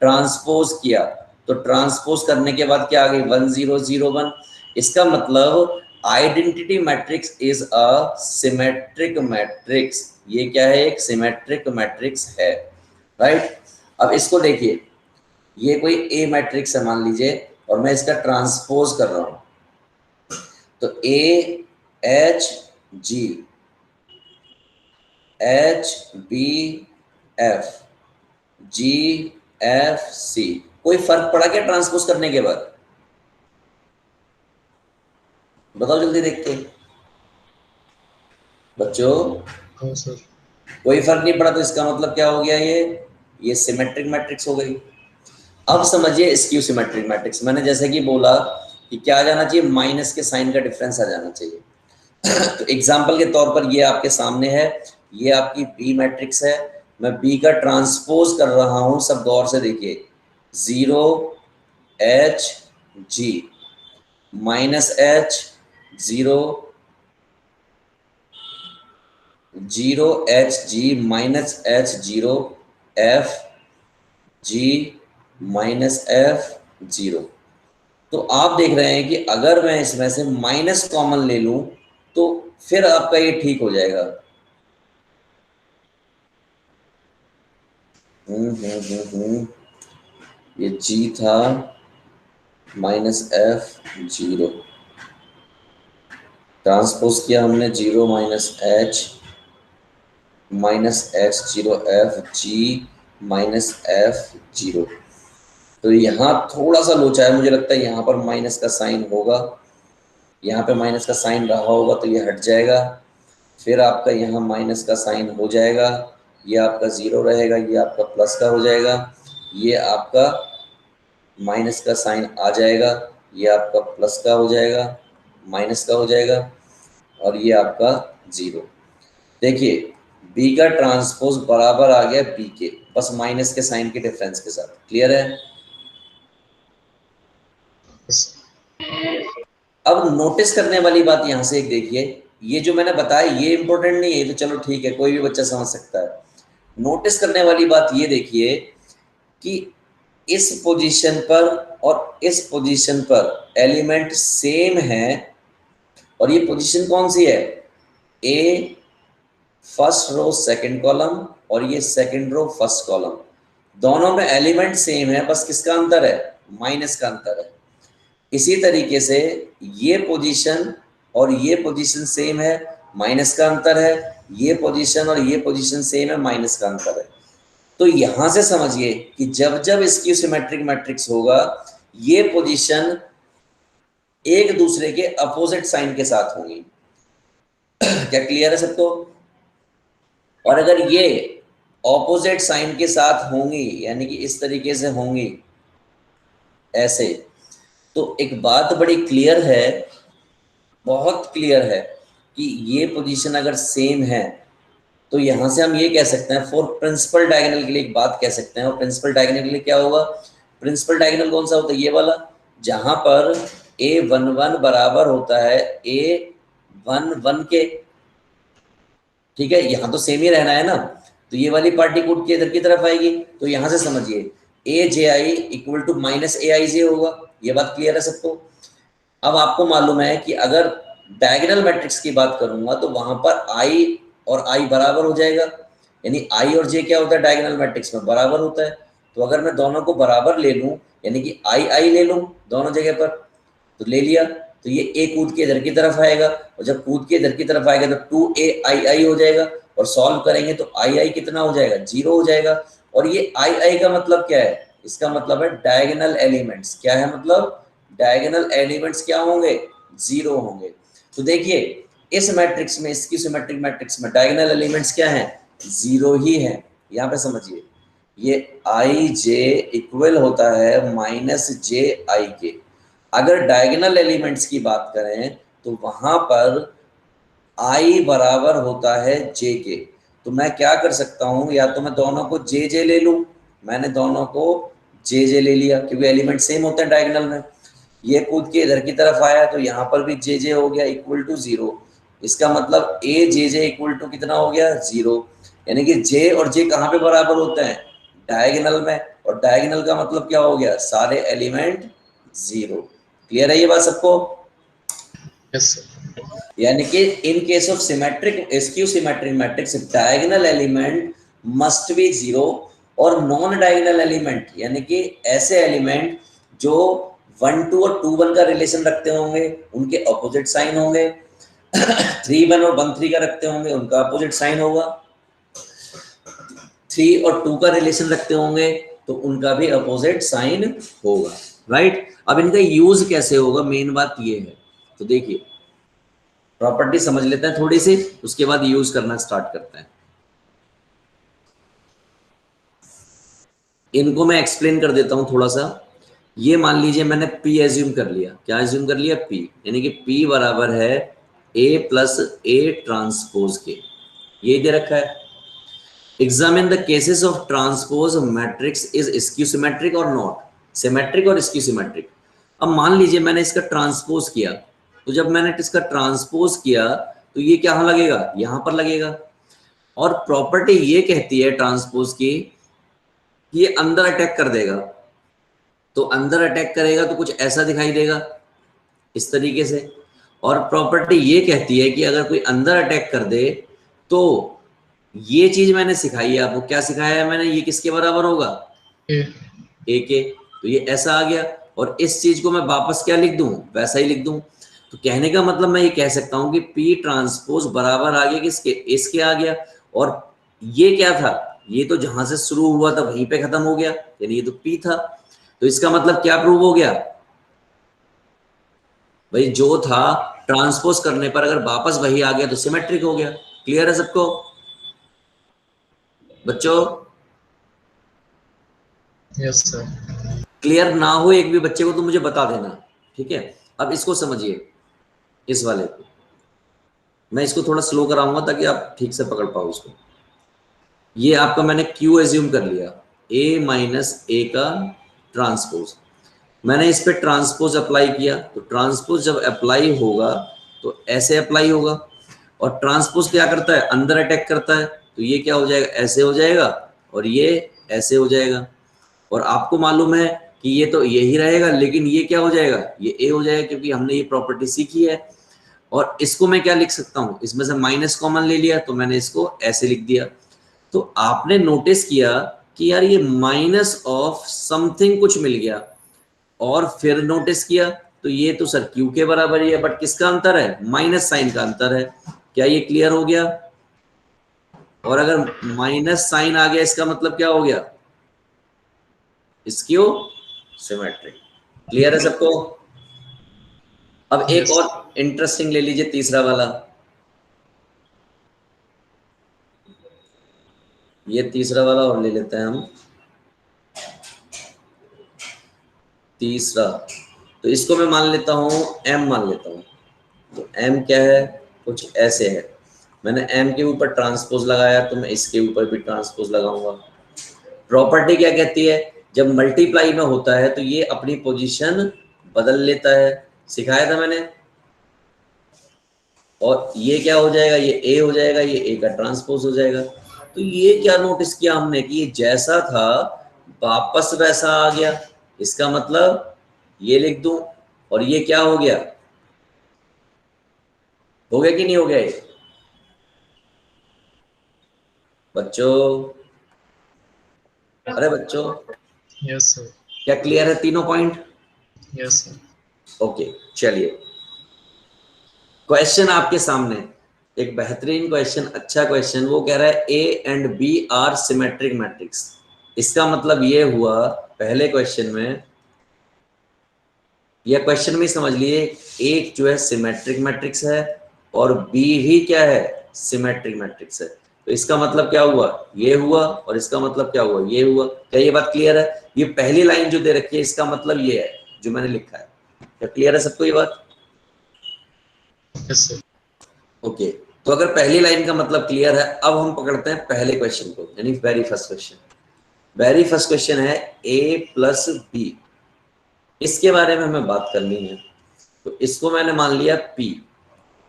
ट्रांसपोज किया, तो ट्रांसपोज करने के बाद क्या आ गई 1 0 0 1। इसका मतलब identity matrix is a symmetric matrix. ये क्या है, एक सिमेट्रिक मैट्रिक्स है, राइट। अब इसको देखिए, ये कोई ए मैट्रिक्स है मान लीजिए, और मैं इसका ट्रांसपोज कर रहा हूं, तो A H G H B F G F C, कोई फर्क पड़ा क्या ट्रांसपोज करने के बाद? बताओ जल्दी देख के बच्चों, हाँ सर। कोई फर्क नहीं पड़ा, तो इसका मतलब क्या हो गया, ये सिमेट्रिक मैट्रिक्स हो गई। अब समझिए स्क्यू सिमेट्रिक मैट्रिक्स, मैंने जैसे कि बोला कि क्या आ जाना चाहिए, माइनस के साइन का डिफरेंस आ जाना चाहिए। तो एग्जांपल के तौर पर ये आपके सामने है, ये आपकी बी मैट्रिक्स है, मैं बी का ट्रांसपोज कर रहा हूं, सब गौर से देखिए, 0 H G minus H 0 0 H G minus H 0 F G minus F 0। तो आप देख रहे हैं कि अगर मैं इसमें से माइनस कॉमन ले लूं तो फिर आपका ये ठीक हो जाएगा। ये जी था माइनस एफ 0, ट्रांसपोज किया हमने 0 minus H 0 F G minus F 0। तो यहाँ थोड़ा सा लोचा है, मुझे लगता है यहाँ पर माइनस का साइन होगा, यहाँ पे माइनस का साइन रहा होगा तो ये हट जाएगा, फिर आपका यहाँ माइनस का साइन हो जाएगा, ये आपका 0 रहेगा, ये आपका प्लस का हो जाएगा, ये आपका माइनस का साइन आ जाएगा, ये आपका प्लस का हो जाएगा, माइनस का हो जाएगा, और ये आपका 0। देखिए बी का ट्रांसपोज बराबर आ गया बी के, बस माइनस के साइन के डिफरेंस के साथ। क्लियर है? अब नोटिस करने वाली बात यहां से एक देखिए, ये जो मैंने बताया ये इंपॉर्टेंट नहीं है, तो चलो ठीक है, कोई भी बच्चा समझ सकता है। नोटिस करने वाली बात ये देखिए कि इस पोजीशन पर और इस पोजीशन पर एलिमेंट सेम है, और ये पोजीशन कौन सी है, ए फर्स्ट रो सेकंड कॉलम और ये सेकंड रो फर्स्ट कॉलम, दोनों में एलिमेंट सेम है, बस किसका अंतर है, माइनस का अंतर है। इसी तरीके से ये पोजीशन और ये पोजीशन सेम है, माइनस का अंतर है, ये पोजीशन और ये पोजीशन सेम है, माइनस का अंतर है। तो यहां से समझिए कि जब जब स्क्यू सिमेट्रिक मैट्रिक्स होगा, ये पोजीशन एक दूसरे के अपोजिट साइन के साथ होंगी। क्या क्लियर है सबको? और अगर ये ऑपोजिट साइन के साथ होंगी, यानी कि इस तरीके से होंगी ऐसे, तो एक बात बड़ी क्लियर है, बहुत क्लियर है कि ये पोजीशन अगर सेम है तो यहां से हम ये कह सकते हैं, फॉर प्रिंसिपल डायगोनल के लिए एक बात कह सकते हैं। और प्रिंसिपल डायगोनल के लिए क्या होगा, प्रिंसिपल डायगोनल कौन सा होता है, ये वाला, जहां पर a11 बराबर होता है a11 के। ठीक है, यहां तो सेम ही रहना है ना, तो ये वाली पार्टी कूट के इधर की तरफ आएगी, तो यहां से समझिए ए जे आई इक्वल टू माइनस ए आई जे होगा। ये बात क्लियर है सबको? अब आपको मालूम है कि अगर डायगोनल मैट्रिक्स की बात करूंगा तो वहां पर आई और आई बराबर हो जाएगा, यानी आई और जे क्या होता है डायगोनल मैट्रिक्स में, बराबर होता है। तो अगर मैं दोनों को बराबर ले लूं, यानी कि आई आई ले लूं दोनों जगह पर, तो ले लिया, तो ये ए कूद के इधर की तरफ आएगा, और जब कूद के इधर की तरफ आएगा तो 2a आई आई हो जाएगा, और सॉल्व करेंगे तो आई आई कितना हो जाएगा, 0 हो जाएगा। और ये आई आई का मतलब क्या है, इसका मतलब है डायगोनल एलिमेंट्स। क्या है मतलब, डायगोनल एलिमेंट्स क्या होंगे, 0 होंगे। तो देखिए इस मैट्रिक्स में, इसकी सिमेट्रिक मैट्रिक्स में डायगोनल एलिमेंट्स क्या हैं, 0 ही है। यहाँ पे समझिए, ये आई जे इक्वल होता है माइनस जे आई के। अगर डायगोनल एलिमेंट्स की बात करें तो वहां पर i बराबर होता है j के। तो मैं क्या कर सकता हूं, या तो मैं दोनों को j ले लूं, मैंने दोनों को j ले लिया क्योंकि एलिमेंट सेम होते हैं डायगोनल में। ये कूद के इधर की तरफ आया तो यहाँ पर भी जे जे हो गया इक्वल टू 0। इसका मतलब ए जे जे इक्वल टू कितना हो गया 0, यानी कि जे और जे कहाँ पे बराबर होते हैं डायगोनल में, और डायगोनल का मतलब क्या हो गया सारे एलिमेंट 0। क्लियर है ये बात सबको? Yes sir. यानी कि in case of symmetric skew symmetric matrix diagonal element must be 0 और नॉन डायगोनल एलिमेंट यानी कि ऐसे एलिमेंट जो 1 2 और 2 1 का रिलेशन रखते होंगे उनके अपोजिट साइन होंगे 3 1 और 1 3 का रखते होंगे उनका अपोजिट साइन होगा, 3 और 2 का रिलेशन रखते होंगे तो उनका भी अपोजिट साइन होगा, राइट। अब इनका यूज कैसे होगा मेन बात ये है। तो देखिए प्रॉपर्टी समझ लेते हैं थोड़ी सी, उसके बाद यूज करना स्टार्ट करते हैं। इनको मैं एक्सप्लेन कर देता हूं थोड़ा सा। ये मान लीजिए मैंने P एज्यूम कर लिया, क्या एज्यूम कर लिया P, यानी कि P बराबर है A प्लस A ट्रांसपोज के, ये दे रखा है। Examine the cases of transpose matrix is skew symmetric और नॉट, सिमेट्रिक और स्क्यू सिमेट्रिक। अब मान लीजिए मैंने इसका ट्रांसपोज किया, तो जब मैंने इसका ट्रांसपोज किया तो ये क्या लगेगा यहां पर लगेगा, और प्रॉपर्टी ये कहती है ट्रांसपोज की कि ये अंदर अटैक कर देगा, तो अंदर अटैक करेगा तो कुछ ऐसा दिखाई देगा इस तरीके से। और प्रॉपर्टी ये कहती है कि अगर कोई अंदर अटैक कर दे तो ये चीज मैंने सिखाई है आपको, क्या सिखाया है मैंने, ये किसके बराबर होगा ए के, तो ये ऐसा आ गया। और इस चीज को मैं वापस क्या लिख दूं वैसा ही लिख दूं। तो कहने का मतलब मैं ये कह सकता हूं कि P ट्रांसपोज बराबर आ गया किसके, इसके आ गया। और ये क्या था, ये तो जहां से शुरू हुआ था वहीं पे खत्म हो गया, यानी ये तो P था। तो इसका मतलब क्या प्रूव हो गया भाई, जो था ट्रांसपोज करने पर अगर वापस वही आ गया तो सिमेट्रिक हो गया। क्लियर है सबको बच्चों? Yes sir. क्लियर ना हो एक भी बच्चे को तो मुझे बता देना, ठीक है। अब इसको समझिए, इस वाले को मैं इसको थोड़ा स्लो कराऊंगा ताकि आप ठीक से पकड़ पाओ इसको। ये आपका मैंने Q एज्यूम कर लिया, A माइनस A का ट्रांसपोज, मैंने इस पे ट्रांसपोज अप्लाई किया, तो ट्रांसपोज जब अप्लाई होगा तो ऐसे अप्लाई होगा। और ट्रांसपोज क्या करता है अंदर अटैक करता है, तो ये क्या हो जाएगा ऐसे हो जाएगा और ये ऐसे हो जाएगा। और आपको मालूम है कि ये तो यही रहेगा, लेकिन ये क्या हो जाएगा ये A हो जाएगा, क्योंकि हमने ये प्रॉपर्टी सीखी है। और इसको मैं क्या लिख सकता हूं, इसमें से माइनस कॉमन ले लिया तो मैंने इसको ऐसे लिख दिया। तो आपने नोटिस किया कि यार ये माइनस ऑफ समथिंग कुछ मिल गया, और फिर नोटिस किया तो ये तो सर Q के बराबर ही है, बट किसका अंतर है माइनस साइन का अंतर है। क्या ये क्लियर हो गया? और अगर माइनस साइन आ गया इसका मतलब क्या हो गया स्क्यू सिमेट्रिक। क्लियर है सबको? अब एक और इंटरेस्टिंग ले लीजिए तीसरा वाला, ये तीसरा वाला और ले लेते हैं हम तीसरा। तो इसको मैं मान लेता हूं M मान लेता हूं। तो M क्या है कुछ ऐसे है, मैंने M के ऊपर ट्रांसपोज लगाया तो मैं इसके ऊपर भी ट्रांसपोज लगाऊंगा। प्रॉपर्टी क्या कहती है, जब मल्टीप्लाई में होता है तो ये अपनी पोजीशन बदल लेता है, सिखाया था मैंने। और ये क्या हो जाएगा ये A हो जाएगा, ये A का ट्रांसपोज हो जाएगा। तो ये क्या नोटिस किया हमने कि ये जैसा था वापस वैसा आ गया, इसका मतलब ये लिख दूं और ये क्या हो गया कि नहीं हो गया ये बच्चों? अरे बच्चों यस सर। क्या क्लियर है तीनों पॉइंट? Yes sir. ओके चलिए, क्वेश्चन आपके सामने एक बेहतरीन क्वेश्चन, अच्छा क्वेश्चन। वो कह रहा है A and B are symmetric matrix. इसका मतलब ये हुआ पहले क्वेश्चन में, या क्वेश्चन में समझ लिए, एक जो है सिमेट्रिक मैट्रिक्स है और B भी क्या है सिमेट्रिक मैट्रिक्स है। तो इसका मतलब क्या हुआ ये हुआ, और इसका मतलब क्या हुआ ये हुआ। क्या ये बात क्लियर है? ये पहली लाइन जो दे रखी है इसका मतलब ये है जो मैंने लिखा है। क्या क्लियर है सबको ये बात? Yes sir. ओके, तो अगर पहली लाइन का मतलब क्लियर है, अब हम पकड़ते हैं पहले क्वेश्चन को, यानी very first question. Very first question है A प्लस B, इसके बारे में हमें बात करनी है। तो इसको मैंने मान लिया P,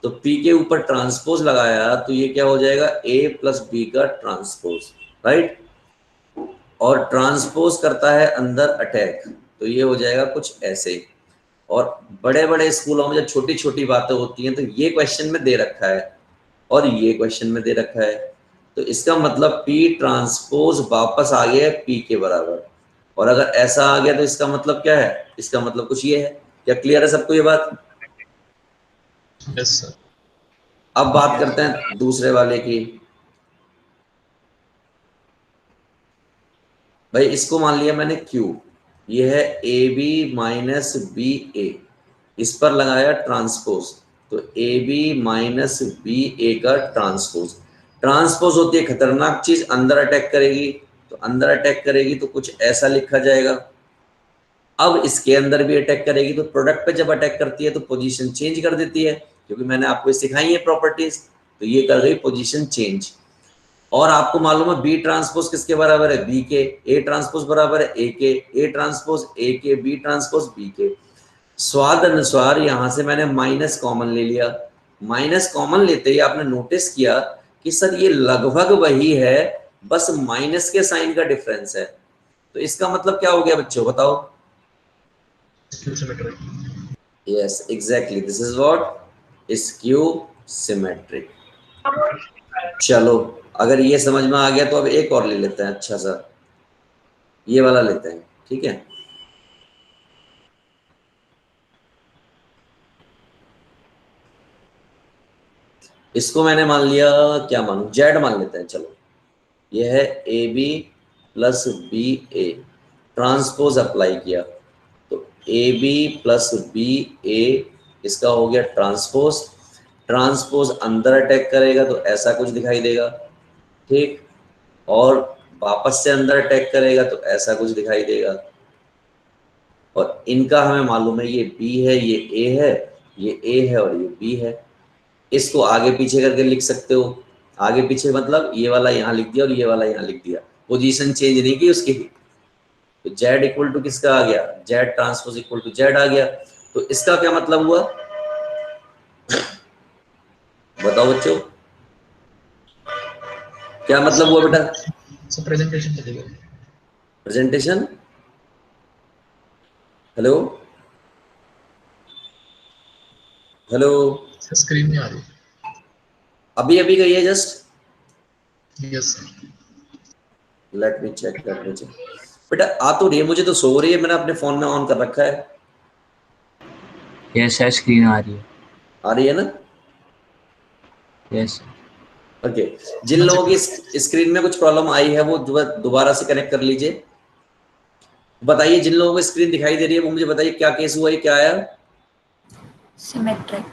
तो P के ऊपर ट्रांसपोज लगाया तो ये क्या हो जाएगा, A प्लस B का ट्रांसपोज, राइट। और ट्रांसपोज करता है अंदर अटैक, तो ये हो जाएगा कुछ ऐसे। और बड़े बड़े स्कूलों में जब छोटी छोटी बातें होती हैं तो ये क्वेश्चन में दे रखा है और ये क्वेश्चन में दे रखा है, तो इसका मतलब P ट्रांसपोज वापस आ गया P के बराबर। और अगर ऐसा आ गया तो इसका मतलब क्या है, इसका मतलब कुछ ये है। क्या क्लियर है सबको ये बात? Yes sir. अब बात करते हैं दूसरे वाले की। भाई इसको मान लिया मैंने Q, ये है AB माइनस BA, इस पर लगाया ट्रांसपोज, तो AB माइनस BA का ट्रांसपोज। ट्रांसपोज होती है खतरनाक चीज, अंदर अटैक करेगी, तो अंदर अटैक करेगी तो कुछ ऐसा लिखा जाएगा। अब इसके अंदर भी अटैक करेगी, तो प्रोडक्ट पे जब अटैक करती है तो पोजीशन चेंज कर देती है, क्योंकि मैंने आपको सिखाई है प्रॉपर्टीज, तो ये कर गई पोजीशन चेंज। और आपको मालूम है बी ट्रांसपोज किसके बराबर है, बी के। ए ट्रांसपोज बराबर है ए के, ए ट्रांसपोज ए के, बी ट्रांसपोज बी के। स्वाद अनुसार यहां से मैंने माइनस कॉमन ले लिया। माइनस कॉमन लेते ही आपने नोटिस किया कि सर ये लगभग वही है, बस माइनस के साइन का डिफरेंस है। तो इसका मतलब क्या हो गया बच्चों, बताओ? Yes exactly, this is what skew symmetric. चलो अगर ये समझ में आ गया तो अब एक और ले लेते हैं, अच्छा सा ये वाला लेते हैं, ठीक है। इसको मैंने मान लिया, क्या मानू, जेड मान लेते हैं। चलो ये है A B plus B A, transpose apply किया तो A B plus B A, इसका हो गया ट्रांसपोज। ट्रांसपोज अंदर अटैक करेगा तो ऐसा कुछ दिखाई देगा, ठीक। और वापस से अंदर अटैक करेगा तो ऐसा कुछ दिखाई देगा। और इनका हमें मालूम है ये B है, ये A है, ये A है और ये B है। इसको आगे पीछे करके लिख सकते हो। आगे पीछे मतलब ये वाला यहाँ लिख दिया और ये वाला यहाँ लिख दिया, पोजीशन चेंज नहीं की उसकी। तो Z इक्वल टू किसका आ गया, Z transpose equal to Z आ गया। तो इसका क्या मतलब हुआ, बताओ बच्चों, क्या मतलब हुआ बेटा? प्रेजेंटेशन चलेगा। प्रेजेंटेशन, हेलो हेलो, स्क्रीन में आ रही अभी अभी गई है just. Yes sir. Let me check बेटा, आ तो रही है, मुझे तो सो रही है, मैंने अपने फोन में ऑन कर रखा है। यस सर, स्क्रीन आ रही है। आ रही है ना? यस। ओके, जिन लोगों की स्क्रीन में कुछ प्रॉब्लम आई है वो दोबारा से कनेक्ट कर लीजिए। बताइए जिन लोगों को स्क्रीन दिखाई दे रही है वो मुझे बताइए क्या केस हुआ है, क्या आया? सिमेट्रिक।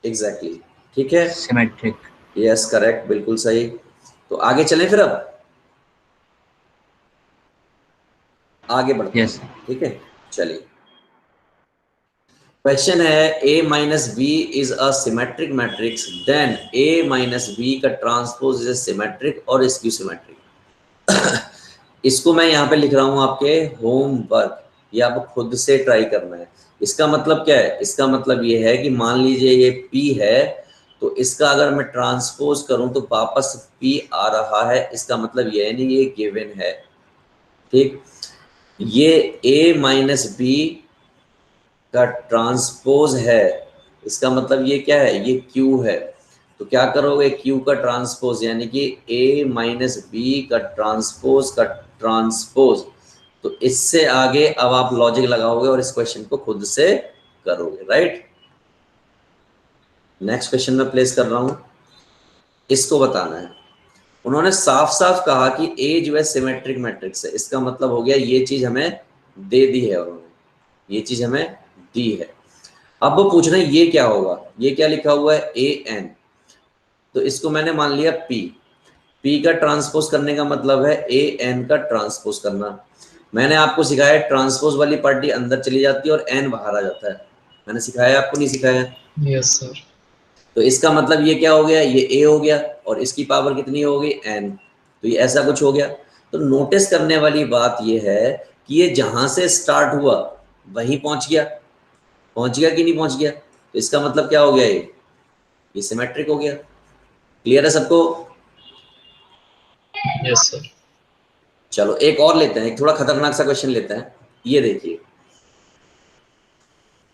एग्जैक्टली, ठीक है, सिमेट्रिक। यस करेक्ट, बिल्कुल सही। तो आगे चलें फिर, अब आगे बढ़ते हैं, ठीक है, चलिए। क्वेश्चन है A minus B is a symmetric matrix, then A minus B का ट्रांसपोज इज सिमेट्रिक और स्क्यू सिमेट्रिक। इसको मैं यहाँ पे लिख रहा हूँ आपके होमवर्क, ये आपको खुद से ट्राई करना है। इसका मतलब क्या है, इसका मतलब ये है कि मान लीजिए ये P है, तो इसका अगर मैं ट्रांसपोज करूं तो वापस P आ रहा है, इसका मतलब ये नहीं ये गिवन है, ठीक। ये A माइनस बी का ट्रांसपोज है, इसका मतलब ये क्या है, ये Q है। तो क्या करोगे, Q का ट्रांसपोज यानी कि A माइनस बी का ट्रांसपोज। तो इससे आगे अब आप लॉजिक लगाओगे और इस क्वेश्चन को खुद से करोगे, राइट। नेक्स्ट क्वेश्चन में प्लेस कर रहा हूं, इसको बताना है। उन्होंने साफ साफ कहा कि A जो है सिमेट्रिक मैट्रिक्स है, इसका मतलब हो गया ये चीज हमें दे दी है, उन्होंने ये चीज हमें दी है। अब वो पूछ रहे हैं ये क्या होगा, ये क्या लिखा हुआ है AN, तो इसको मैंने मान लिया P का ट्रांसपोज करने का मतलब है AN का ट्रांसपोज करना। मैंने आपको सिखाया ट्रांसपोज वाली पार्टी अंदर चली जाती है और N बाहर आ जाता है, मैंने सिखाया आपको, नहीं सिखाया? Yes sir. तो इसका मतलब ये क्या हो गया, ये A हो गया और इसकी पावर कितनी हो गई N, तो ये ऐसा कुछ हो गया। तो नोटिस करने वाली बात ये है कि ये जहां से स्टार्ट हुआ वहीं पहुंच गया कि नहीं पहुंच गया? तो इसका मतलब क्या हो गया, ये सिमेट्रिक हो गया। क्लियर है सबको? Yes sir. चलो एक और लेते हैं, एक थोड़ा खतरनाक सा क्वेश्चन लेते हैं। ये देखिए,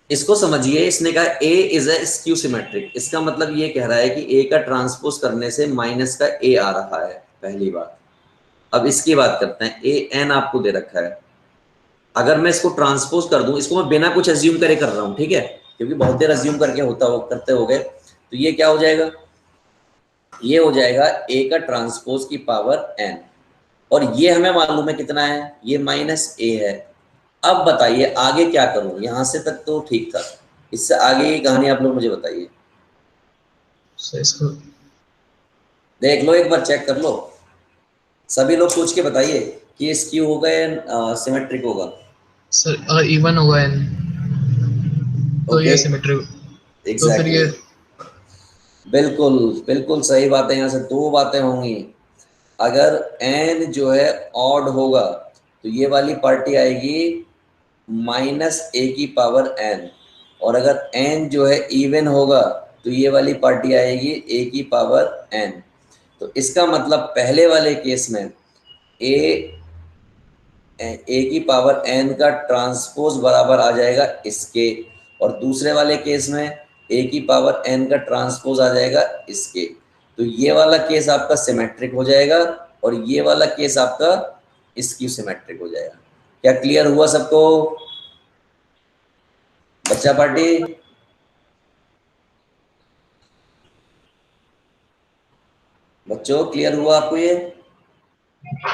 इसको समझिए। इसने कहा A is a skew symmetric. इसका मतलब ये कह रहा है कि A का ट्रांसपोज करने से माइनस का A आ रहा है, पहली बात। अब इसकी बात करते हैं। A n आपको दे रखा है। अगर मैं इसको ट्रांसपोज कर दूं, इसको मैं बिना कुछ अज्यूम करे कर रहा हूं, ठीक है, क्योंकि बहुत देर अज्यूम करके करते हो गए। तो ये क्या हो जाएगा, ये हो जाएगा A का ट्रांसपोज की पावर n, और ये हमें मालूम है कितना है, ये माइनस A है। अब बताइए आगे क्या करूं? यहां से तक तो ठीक था, इससे आगे की कहानी आप लोग मुझे बताइए। सर इसको देख लो, एक बार चेक कर लो, सभी लोग सोच के बताइए कि ये स्क्यू होगा या सिमेट्रिक होगा। सर अगर इवन होगा n तो ओके, ये सिमेट्रिक, तो फिर ये बिल्कुल बिल्कुल सही बात है। यहाँ से दो बातें होंगी। अगर n जो है ऑड होगा तो ये वाली पार्टी आएगी माइनस a की पावर n, और अगर n जो है इवन होगा तो ये वाली पार्टी आएगी a की पावर n। तो इसका मतलब पहले वाले केस में a की पावर n का ट्रांसपोज बराबर आ जाएगा इसके, और दूसरे वाले केस में a की पावर n का ट्रांसपोज आ जाएगा इसके। तो ये वाला केस आपका सिमेट्रिक हो जाएगा, और ये वाला केस आपका स्क्यू सिमेट्रिक हो जाएगा। क्या क्लियर हुआ सबको? बच्चा पार्टी, बच्चों क्लियर हुआ आपको ये?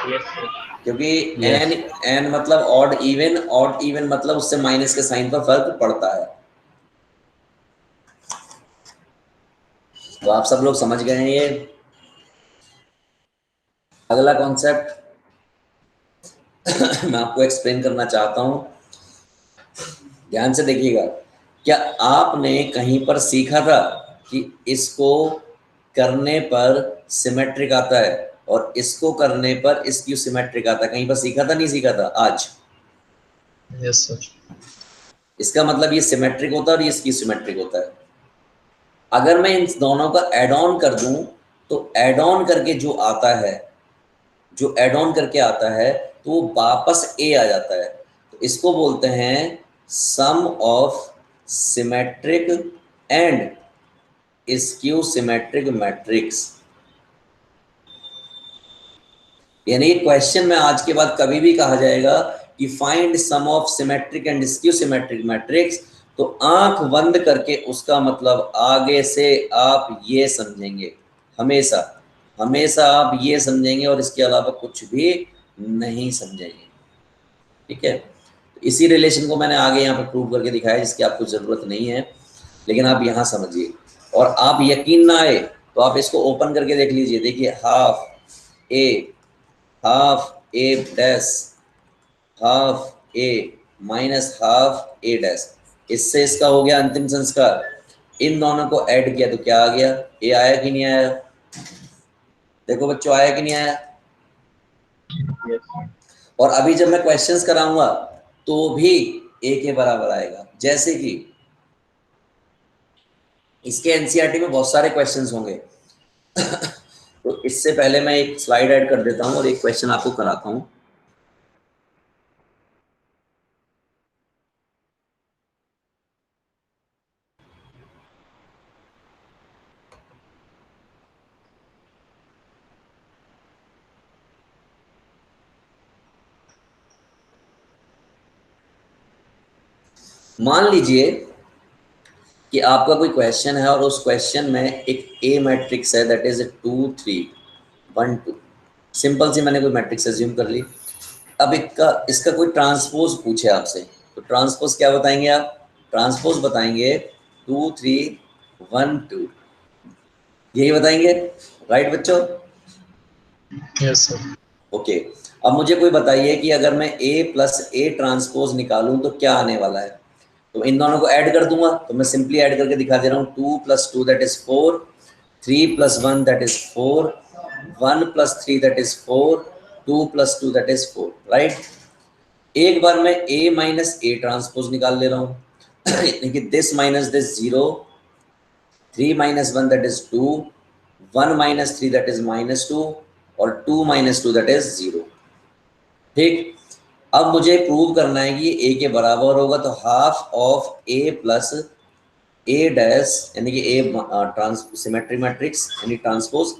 Yes sir. क्योंकि Yes. n मतलब ऑड इवन मतलब उससे माइनस के साइन पर फर्क पड़ता है। तो आप सब लोग समझ गए हैं ये। अगला कॉन्सेप्ट मैं आपको एक्सप्लेन करना चाहता हूं, ध्यान से देखिएगा। क्या आपने कहीं पर सीखा था कि इसको करने पर सिमेट्रिक आता है और इसको करने पर स्क्यू सिमेट्रिक आता है? कहीं पर सीखा था, नहीं सीखा था? आज यस सर। इसका मतलब ये सिमेट्रिक होता है और ये स्क्यू सिमेट्रिक होता है। अगर मैं इन दोनों का एड ऑन कर दूं तो एड ऑन करके जो आता है, जो एड ऑन करके आता है, तो वो वापस ए आ जाता है। तो इसको बोलते हैं sum of symmetric and skew symmetric matrix. यानी क्वेश्चन में आज के बाद कभी भी कहा जाएगा कि find sum of symmetric and skew symmetric matrix, तो आंख बंद करके उसका मतलब आगे से आप ये समझेंगे, हमेशा हमेशा आप ये समझेंगे और इसके अलावा कुछ भी नहीं समझेंगे। ठीक है, तो इसी रिलेशन को मैंने आगे यहाँ पे प्रूव करके दिखाया, जिसकी आपको जरूरत नहीं है, लेकिन आप यहाँ समझिए। और आप यकीन ना आए तो आप इसको ओपन करके देख लीजिए। देखिए हाफ ए डैश हाफ ए माइनस हाफ ए डैश, इससे इसका हो गया अंतिम संस्कार। इन दोनों को ऐड किया तो क्या आ गया? ए आया कि नहीं आया? देखो बच्चों, आया कि नहीं आया? यस। और अभी जब मैं क्वेश्चंस कराऊंगा तो भी ए के बराबर आएगा। जैसे कि इसके एनसीईआरटी में बहुत सारे क्वेश्चंस होंगे तो इससे पहले मैं एक स्लाइड ऐड कर देता हूं और एक क्वेश्चन आपको कराता हूं। मान लीजिए कि आपका कोई क्वेश्चन है और उस क्वेश्चन में एक ए मैट्रिक्स है, दैट इज 2 3 1 2। सिंपल सी मैंने कोई मैट्रिक्स अज्यूम कर ली। अब इसका कोई ट्रांसपोज पूछे आपसे, तो ट्रांसपोज क्या बताएंगे आप? ट्रांसपोज बताएंगे 2 3 1 2, यही बताएंगे, राइट बच्चों? Yes sir. ओके, अब मुझे कोई बताइए कि अगर मैं a प्लस ए ट्रांसपोज निकालूं तो क्या आने वाला है? तो इन दोनों को ऐड कर दूंगा, तो मैं सिंपली ऐड करके दिखा दे रहा हूँ। 2 + 2 that is 4, 3 + 1 that is 4, 1 + 3 that is 4, 2 + 2 that is 4, right? एक बार मैं A माइनस ए ट्रांसपोज निकाल ले रहा हूँ यानी कि this minus this 0, 3 minus 1 that is 2, 1 minus 3 that is -2 और 2 माइनस 2 दैट इज 0। ठीक, अब मुझे प्रूव करना है कि ये A के बराबर होगा, तो half of A plus A dash यानी कि A सिमेट्री मैट्रिक्स यानी ट्रांसपोज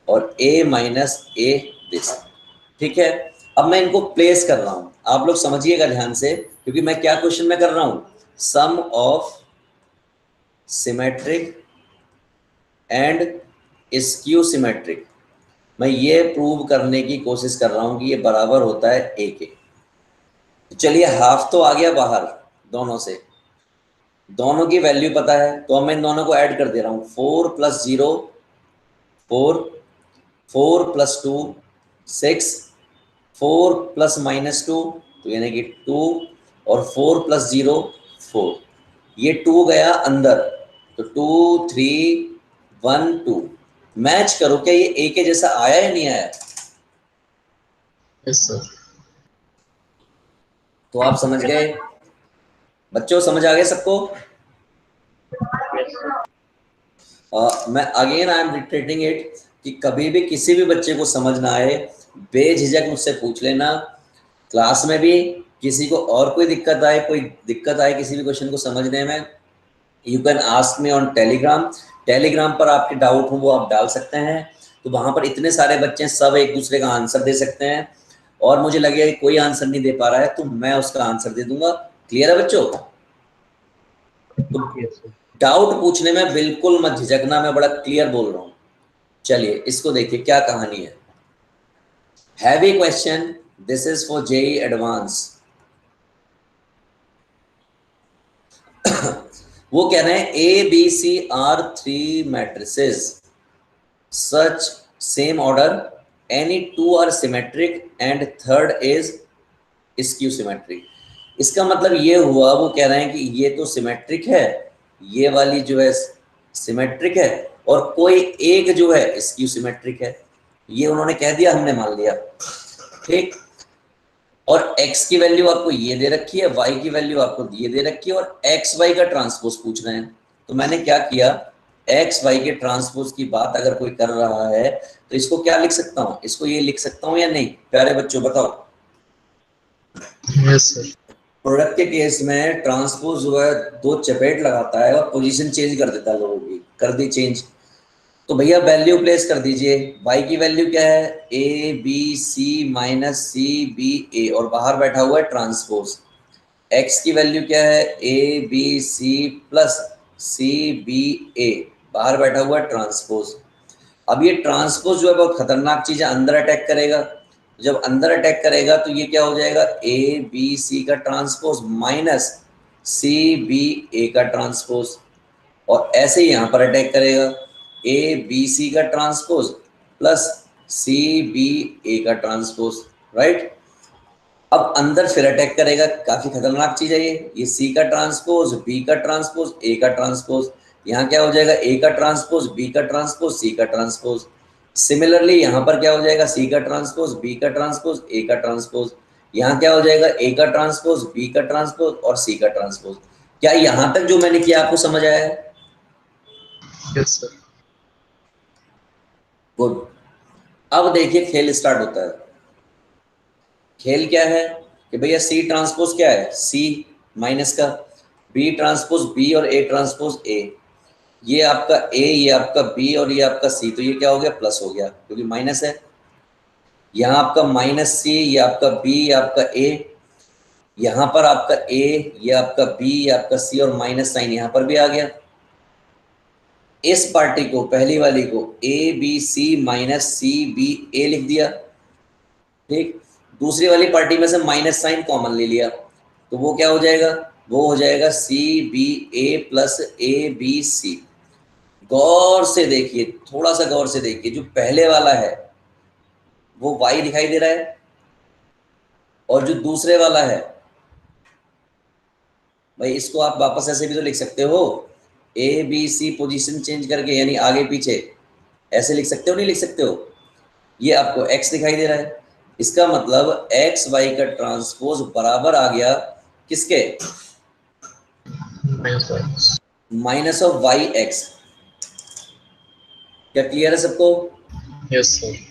और A माइनस A दिस। ठीक है, अब मैं इनको प्लेस कर रहा हूं, आप लोग समझिएगा ध्यान से, क्योंकि मैं क्या क्वेश्चन में कर रहा हूं, sum of symmetric and skew symmetric. मैं ये प्रूव करने की कोशिश कर रहा हूं कि ये बराबर होता है A के। तो चलिए, हाफ तो आ गया बाहर दोनों से, दोनों की वैल्यू पता है, तो मैं इन दोनों को ऐड कर दे रहा हूं। 4 प्लस 0 4, 4 प्लस 2 6, 4 प्लस -2 तो यानी कि 2 और 4 प्लस 0 4, ये 2 गया अंदर, तो 2 3 1 2। मैच करो, क्या ये A के जैसा आया या नहीं आया? Yes sir. तो आप समझ गए बच्चों, समझ आ गए सबको? मैं again I am repeating it कि कभी भी किसी भी बच्चे को समझ ना आए, बेझिझक मुझसे पूछ लेना। क्लास में भी किसी को और कोई दिक्कत आए किसी भी क्वेश्चन को समझने में, you can ask me on Telegram. Telegram पर आपके डाउट हो वो आप डाल सकते हैं, तो वहाँ पर इतने सारे बच्चे हैं, सब एक दूसरे का आंसर दे सकते हैं, और मुझे लगेगा कि कोई आंसर नहीं दे पा रहा है तो मैं उसका आंसर दे दूंगा। क्लियर है बच्चों? तो डाउट पूछने में बिल्कुल मत झिझकना, मैं बड़ा क्लियर बोल रहा हूँ। चलिए इसको देखिए क्या कहानी है। Heavy question, this is for JEE advance. वो कह रहे हैं A B C are 3 matrices such same order, any 2 are symmetric and third is skew symmetric। इसका मतलब ये हुआ, वो कह रहे हैं कि ये तो सिमेट्रिक है, ये वाली जो है सिमेट्रिक है, और कोई एक जो है स्क्यू सिमेट्रिक है। ये उन्होंने कह दिया, हमने मान लिया। ठीक, और x की वैल्यू आपको ये दे रखी है, y की वैल्यू आपको ये दे रखी है, और x y का ट्रांसपोज पूछ रहे हैं। तो मैंने क्या किया, x y के ट्रांसपोज की बात अगर कोई कर रहा है तो इसको क्या लिख सकता हूँ, इसको ये लिख सकता हूँ या नहीं? प्यारे बच्चों बताओ। Yes sir. प्रोडक्ट के केस में ट्रांसपोज जो है 2 चपेट लगाता है और पोजीशन चेंज कर देता है लोगों की, कर दी चेंज। तो भैया वैल्यू प्लेस कर दीजिए। y की वैल्यू क्या है, a b c minus c b a, और बाहर बैठा हुआ है ट्रांसपोज। x की वैल्यू क्या है, a b c plus c b a, बाहर बैठा हुआ है ट्रांसपोज। अब ये ट्रांसपोज जो है बहुत खतरनाक चीज है, अंदर अटैक करेगा। जब अंदर अटैक करेगा तो ये क्या हो जाएगा, a b c का transpose minus c b a का ट्रांसपोज, और ऐसे ही यहाँ पर अटैक करेगा, a b c का transpose plus c b a का ट्रांसपोज। राइट, अब अंदर फिर अटैक करेगा, काफी खतरनाक चीज है ये c का ट्रांसपोज, b का ट्रांसपोज, a का ट्रांसपोज। यहाँ क्या हो जाएगा, a का ट्रांसपोज, b का ट्रांसपोज, c का ट्रांसपोज। सिमिलरली यहाँ पर क्या हो जाएगा, c का ट्रांसपोज, b का ट्रांसपोज, a का ट्रांसपोज। यहाँ क्या हो जाएगा, a का ट्रांसपोज, b का ट्रांसपोज और c का ट्रांसपोज। क्या यहाँ तक जो मैंने किया आपको समझ आया है? Yes sir. गुड। अब देखिए खेल स्टार्ट होता है। खेल क्या है कि भैया C ट्रांसपोज क्या है, C माइनस का, B ट्रांसपोज B और A ट्रांसपोज A, ये आपका A, ये आपका B और ये आपका C, तो ये क्या हो गया, प्लस हो गया क्योंकि माइनस है। यहाँ आपका माइनस C, ये आपका B, ये आपका A, यहाँ पर आपका A, ये आपका B, ये आपका C, और माइनस साइन यहाँ पर भी आ गया। इस पार्टी को, पहली वाली को A B C minus C B A लिख दिया। ठीक, दूसरी वाली पार्टी में से माइनस साइन कॉमन ले लिया, तो वो क्या हो जाएगा, वो हो जाएगा C B A plus A B C। गौर से देखिए, थोड़ा सा गौर से देखिए, जो पहले वाला है वो y दिखाई दे रहा है, और जो दूसरे वाला है, भाई इसको आप वापस ऐसे भी तो लिख सकते हो, A B C position change करके, यानी आगे पीछे ऐसे लिख सकते हो, नहीं लिख सकते हो? ये आपको x दिखाई दे रहा है, इसका मतलब एक्स वाई का ट्रांसपोज बराबर आ गया किसके, माइनस ऑफ वाई एक्स। क्या क्लियर है सबको? Yes sir.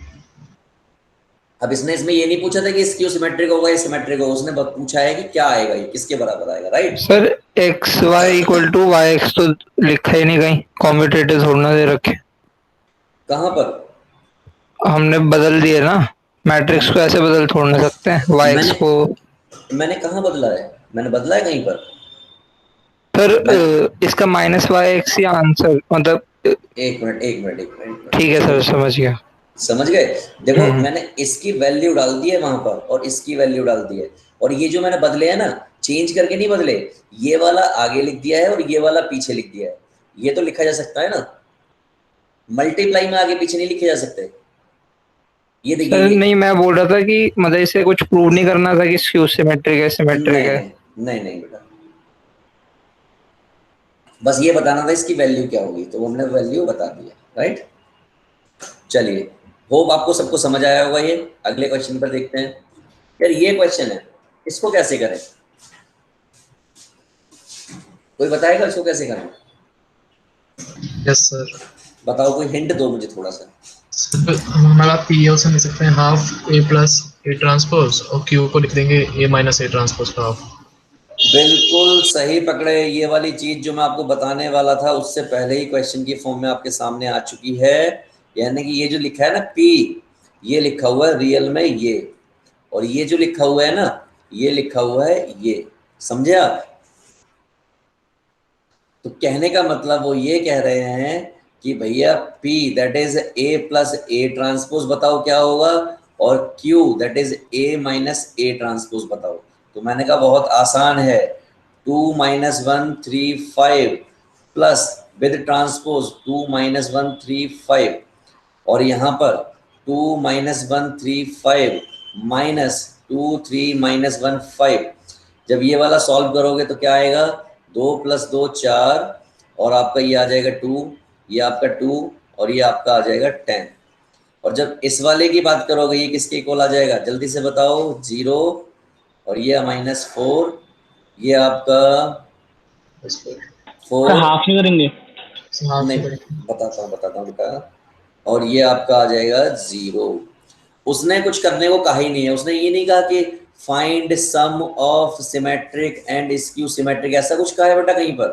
अब इसने इसमें ये नहीं पूछा था कि स्क्यू सिमेट्रिक होगा या सिमेट्रिक होगा, उसने बस पूछा है कि क्या आएगा, ये किसके बराबर आएगा, right? Sir X Y equal to Y X तो लिखा ही नहीं कहीं, कॉम्पिटेटिव थोड़ा दे रखे। कहाँ पर? हमने बदल दिए ना, मैट्रिक्स को ऐसे बदल थोड़ नहीं सकते हैं वाई एक्स मैंने को। मैंने कहाँ बदला है? मैंने बदला है कहीं पर? सर मैं इसका माइनस वाई एक्स ही आंसर, मतलब एक मिनट एक मिनट एक मिनट एक मिनट, ठीक है सर, समझ गया। समझ गए? देखो हम्म। मैंने इसकी वैल्यू डाल दी है वहां पर और इसकी वैल्यू डाल दी है, और ये जो मैंने बदले हैं ना, चेंज करके नहीं बदले, ये वाला आगे लिख दिया है और ये वाला पीछे लिख दिया है। ये तो लिखा जा सकता है ना, मल्टीप्लाई में आगे पीछे नहीं लिखे जा सकते। ये देखिए सर ये, नहीं, मैं बोल रहा था कि मतलब इसे कुछ प्रूव नहीं करना था कि स्क्यू सिमेट्रिक है सिमेट्रिक नहीं है। नहीं नहीं नहीं बेटा, बस ये बताना था इसकी वैल्यू क्या होगी, तो हमने वैल्यू बता दिया, राइट? चलिए, होप आपको सबको समझ आया होगा। ये अगले क्वेश्चन पर देखते हैं। यार ये क्वेश्चन है, इसको कैसे करें? कोई बताएगा इसको कैसे करें? Yes sir. बताओ, कोई हिंट दो मुझे थोड़ा सा। हमारा पी ऑप्शन लिख सकते हैं half A plus A transpose, और क्यू को लिख देंगे ए माइनस ए ट्रांसपोज का हाफ। बिल्कुल सही पकड़े। ये वाली चीज जो मैं आपको बताने वाला था उससे पहले ही क्वेश्चन की फॉर्म में आपके सामने आ चुकी है। यानी कि ये जो लिखा है ना पी, ये लिखा हुआ है रियल में ये, और ये जो लिखा हुआ है ना, ये लिखा हुआ है ये। समझे आप? तो कहने का मतलब वो ये कह रहे हैं कि भैया P that is A plus A transpose बताओ क्या होगा, और Q that is A minus A transpose बताओ। तो मैंने कहा बहुत आसान है, 2 minus 1 3 5 plus with transpose 2 minus 1 3 5, और यहाँ पर 2 माइनस 1 3 5 माइनस 2 3 माइनस 1 5। जब ये वाला सॉल्व करोगे तो क्या आएगा, 2 प्लस 2 4, और आपका ये आ जाएगा 2, ये आपका 2, और ये आपका आ जाएगा 10। और जब इस वाले की बात करोगे ये किसके इक्वल आ जाएगा, जल्दी से बताओ, 0, और ये -4, ये आपका सर 4, हाफ नहीं करेंगे? नहीं बताता हूँ बेटा, और ये आपका आ जाएगा 0। उसने कुछ करने को कहा ही नहीं है, उसने ये नहीं कहा कि find sum of symmetric and skew symmetric, ऐसा कुछ कहा है बेटा कहीं पर?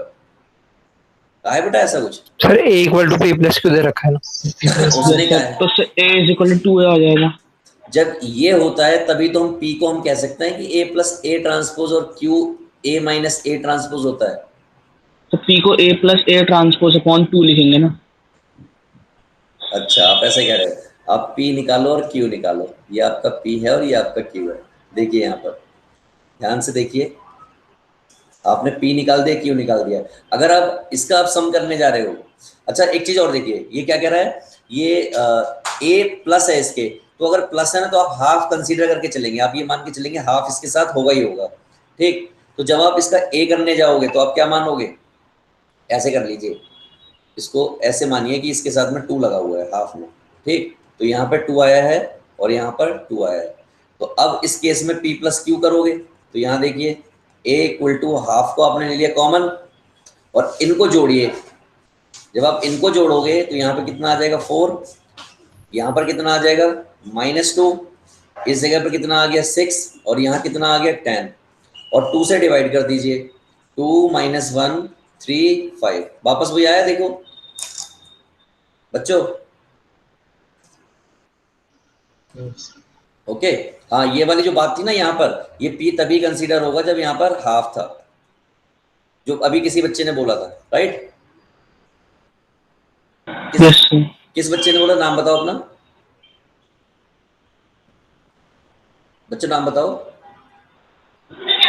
कहा है बेटा ऐसा कुछ? Sir A equal to P plus Q दे रखा है ना। उसने कहा है तो ए इज इक्वल टू आ जाएगा। जब ये होता है तभी तो हम P को हम कह सकते हैं कि A प्लस ए ट्रांसपोज और Q A minus A transpose होता है। तो पी को ए प्लस ए ट्रांसपोज अपॉन 2 लिखेंगे ना। अच्छा, आप ऐसे कह रहे हो, आप P निकालो और Q निकालो, ये आपका P है और ये आपका Q है। देखिए यहाँ पर ध्यान से देखिए, आपने P निकाल दिया, Q निकाल दिया। अगर आप इसका आप सम करने जा रहे हो, अच्छा एक चीज और देखिए, ये क्या कह रहा है, ये A प्लस है इसके, तो अगर प्लस है ना तो आप हाफ कंसीडर करके चलेंगे, आप ये मान के चलेंगे हाफ इसके साथ होगा ही होगा, ठीक? तो जब आप इसका A करने जाओगे तो आप क्या मानोगे, ऐसे कर लीजिए, इसको ऐसे मानिए कि इसके साथ में 2 लगा हुआ है हाफ में, ठीक? तो यहाँ पर 2 आया है और यहाँ पर 2 आया है। तो अब इस केस में P प्लस क्यू करोगे तो यहाँ देखिए A इक्वल टू हाफ को आपने ले लिया कॉमन, और इनको जोड़िए। जब आप इनको जोड़ोगे तो यहाँ पे कितना आ जाएगा 4, यहाँ पर कितना आ जाएगा -2, इस जगह पर कितना आ गया 6, और यहाँ कितना आ गया 10, और 2 से डिवाइड कर दीजिए, 2 - 1 3 5, वापस वही आया देखो बच्चों। ओके, हाँ ये वाली जो बात थी ना यहाँ पर, ये P तभी कंसीडर होगा जब यहाँ पर हाफ था, जो अभी किसी बच्चे ने बोला था, राइट? किस बच्चे ने बोला, नाम बताओ अपना, बच्चों नाम बताओ।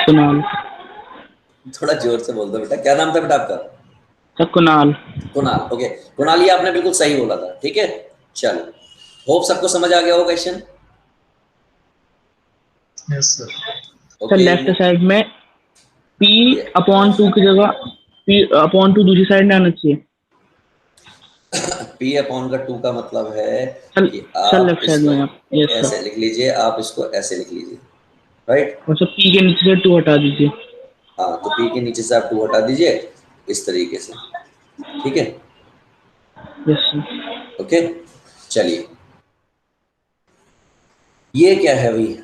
कुणाल। थोड़ा जोर से बोल दो बेटा, क्या नाम था बेटा आपका? सर कुणाल। कुणाल, ओके कुणाल, ये आपने बिल्कुल सही बोला था, ठीक है। चलो, होप सबको समझ आ गया हो question. Yes sir. Sir left side में P/2 की जगह P/2 दूसरी साइड में आना चाहिए। P अपॉन का 2 का मतलब है सर कि सर आप लेफ्ट साइड में इसको आप, यस ऐसे सर। लिख लीजिए, आप इसको ऐसे लिख लीजिए, राइट। और सर पी के नीचे से 2 हटा दीजिए। हाँ, तो P के नीचे से आप 2 हटा दीजिए इस तरीके से, ठीक है, यस सर। ओके। चलिए, ये क्या है भाई,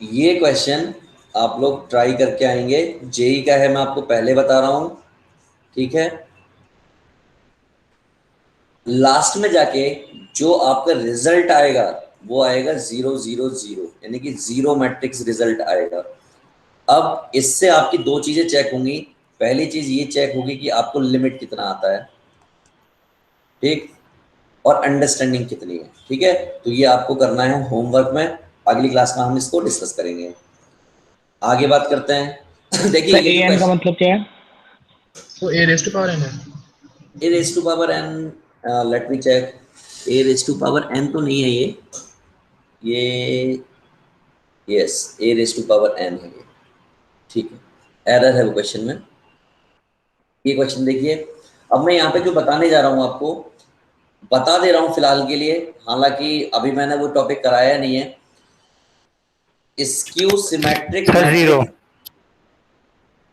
ये क्वेश्चन आप लोग ट्राई करके आएंगे, जेई का है, मैं आपको पहले बता रहा हूं, ठीक है। लास्ट में जाके जो आपका रिजल्ट आएगा वो आएगा 0 0 0, यानी कि जीरो मैट्रिक्स रिजल्ट आएगा। अब इससे आपकी दो चीजें चेक होंगी। पहली चीज ये चेक होगी कि आपको लिमिट कितना आता है, ठीक, और अंडरस्टैंडिंग कितनी है, ठीक है। तो ये आपको करना है होमवर्क में, अगली क्लास में हम इसको डिस्कस करेंगे। आगे बात करते हैं। देखिए सर ये ए जो एन का मतलब क्या है? तो A raised to power N है। A raise to power N, let me check, A raise to power N तो नहीं है ये yes, A raise to power N है ये, ठीक है। एरर है वो क्वेश्चन में। ये क्वेश्चन देखिए, अब मैं यहाँ पे जो बताने जा रहा हूँ आपको बता दे रहा हूँ फिलहाल के लिए, हालांकि अभी मैंने वो टॉपिक कराया नहीं है। Skew symmetric sir 0। Matrix,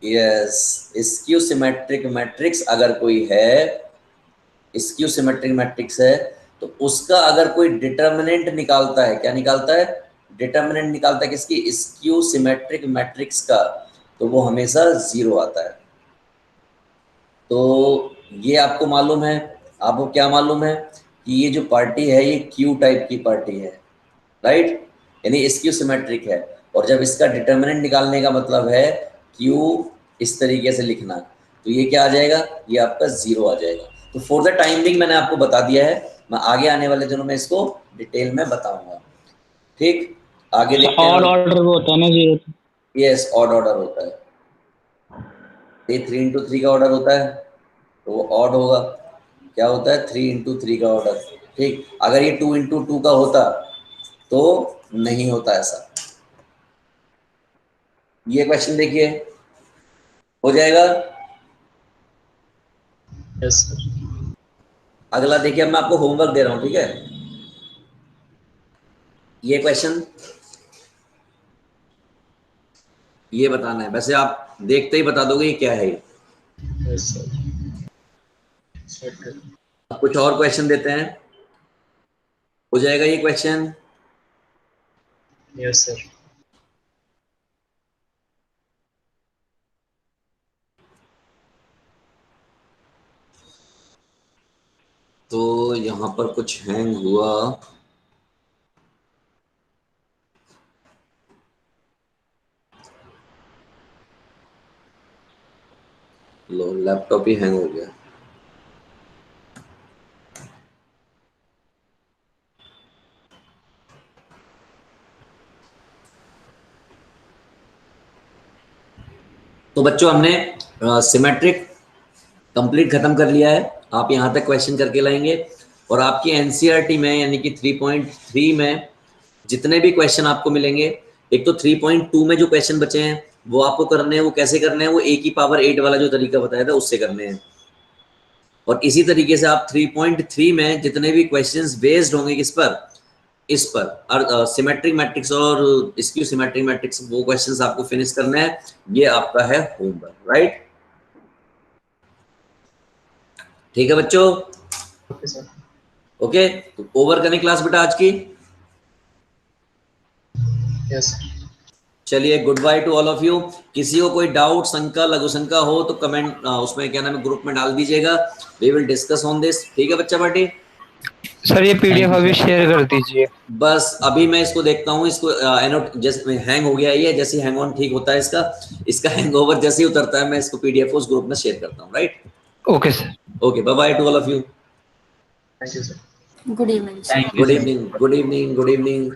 yes, skew symmetric matrix अगर कोई है, स्क्यू सिमेट्रिक मैट्रिक्स है, तो उसका अगर कोई डिटर्मिनेंट निकालता है, क्या निकालता है, डिटर्मिनेंट निकालता है किसकी, स्क्यू सिमेट्रिक मैट्रिक्स का, तो वो हमेशा 0 आता है। तो ये आपको मालूम है, आपको क्या मालूम है कि ये जो पार्टी है ये क्यू टाइप की पार्टी है, राइट, यानी स्क्यू सिमेट्रिक है। और जब इसका डिटर्मिनेंट निकालने का मतलब है क्यू इस तरीके से लिखना, तो ये क्या आ जाएगा, ये आपका 0 आ जाएगा। तो फॉर द टाइम बिंग मैंने आपको बता दिया है, मैं आगे आने वाले दिनों में इसको डिटेल में बताऊंगा, ठीक। आगे देखते ऑड हैं। ऑर्डर वो होता है ना 0। यस, ऑड ऑर्डर होता है, ये 3 into 3 का ऑर्डर होता है, तो वो ऑड होगा। क्या होता है, 3 into 3 का ऑर्डर, ठीक। अगर ये 2 into 2 का होता तो नहीं होता ऐसा। ये क्वेश्चन देखिए, हो जाएगा। Yes sir. अगला देखिए, अब मैं आपको होमवर्क दे रहा हूं, ठीक है। ये क्वेश्चन ये बताना है, वैसे आप देखते ही बता दोगे ये क्या है ये। Yes sir. अब कुछ और क्वेश्चन देते हैं, हो जाएगा ये क्वेश्चन। Yes sir. तो यहां पर कुछ हैंग हुआ, लो लैपटॉप ही हैंग हो गया। तो बच्चों हमने सिमेट्रिक कंप्लीट खत्म कर लिया है। आप यहाँ तक क्वेश्चन करके लाएंगे और आपकी एनसीईआरटी में यानी कि 3.3 में जितने भी क्वेश्चन आपको मिलेंगे, एक तो 3.2 में जो क्वेश्चन बचे हैं वो आपको करने हैं। वो कैसे करने हैं, वो ए की पावर 8 वाला जो तरीका बताया था उससे करने हैं। और इसी तरीके से आप 3.3 में जितने भी क्वेश्चंस बेस्ड होंगे किस पर, इस पर सिमेट्रिक मैट्रिक्स और स्क्यू सिमेट्रिक मैट्रिक्स, वो क्वेश्चंस आपको फिनिश करना है। ये आपका है होमवर्क, राइट। ठीक है बच्चों, ओके सर। ओके। तो ओवर करें क्लास बेटा आज की। यस। चलिए, good bye to all of you. किसी को कोई डाउट, शंका, लघु शंका हो तो कमेंट उसमें क्या नाम है ग्रुप में डाल दीजिएगा। We will discuss on this, ठीक है बच्चा पार्टी। सर ये पीडीएफ अभी शेयर कर दीजिए। बस अभी मैं इसको देखता हूँ, इसको एनोट जैसे हैंग हो गया ये, जैसे हैंग ऑन ठीक होता है इसका हैंगओवर जैसे ही उतरता है मैं इसको पीडीएफ उस ग्रुप में शेयर करता हूँ, right. Okay sir. Okay, bye bye to all of you. Thank you sir. Good evening, sir. Thank you good sir. Evening, good evening, good evening.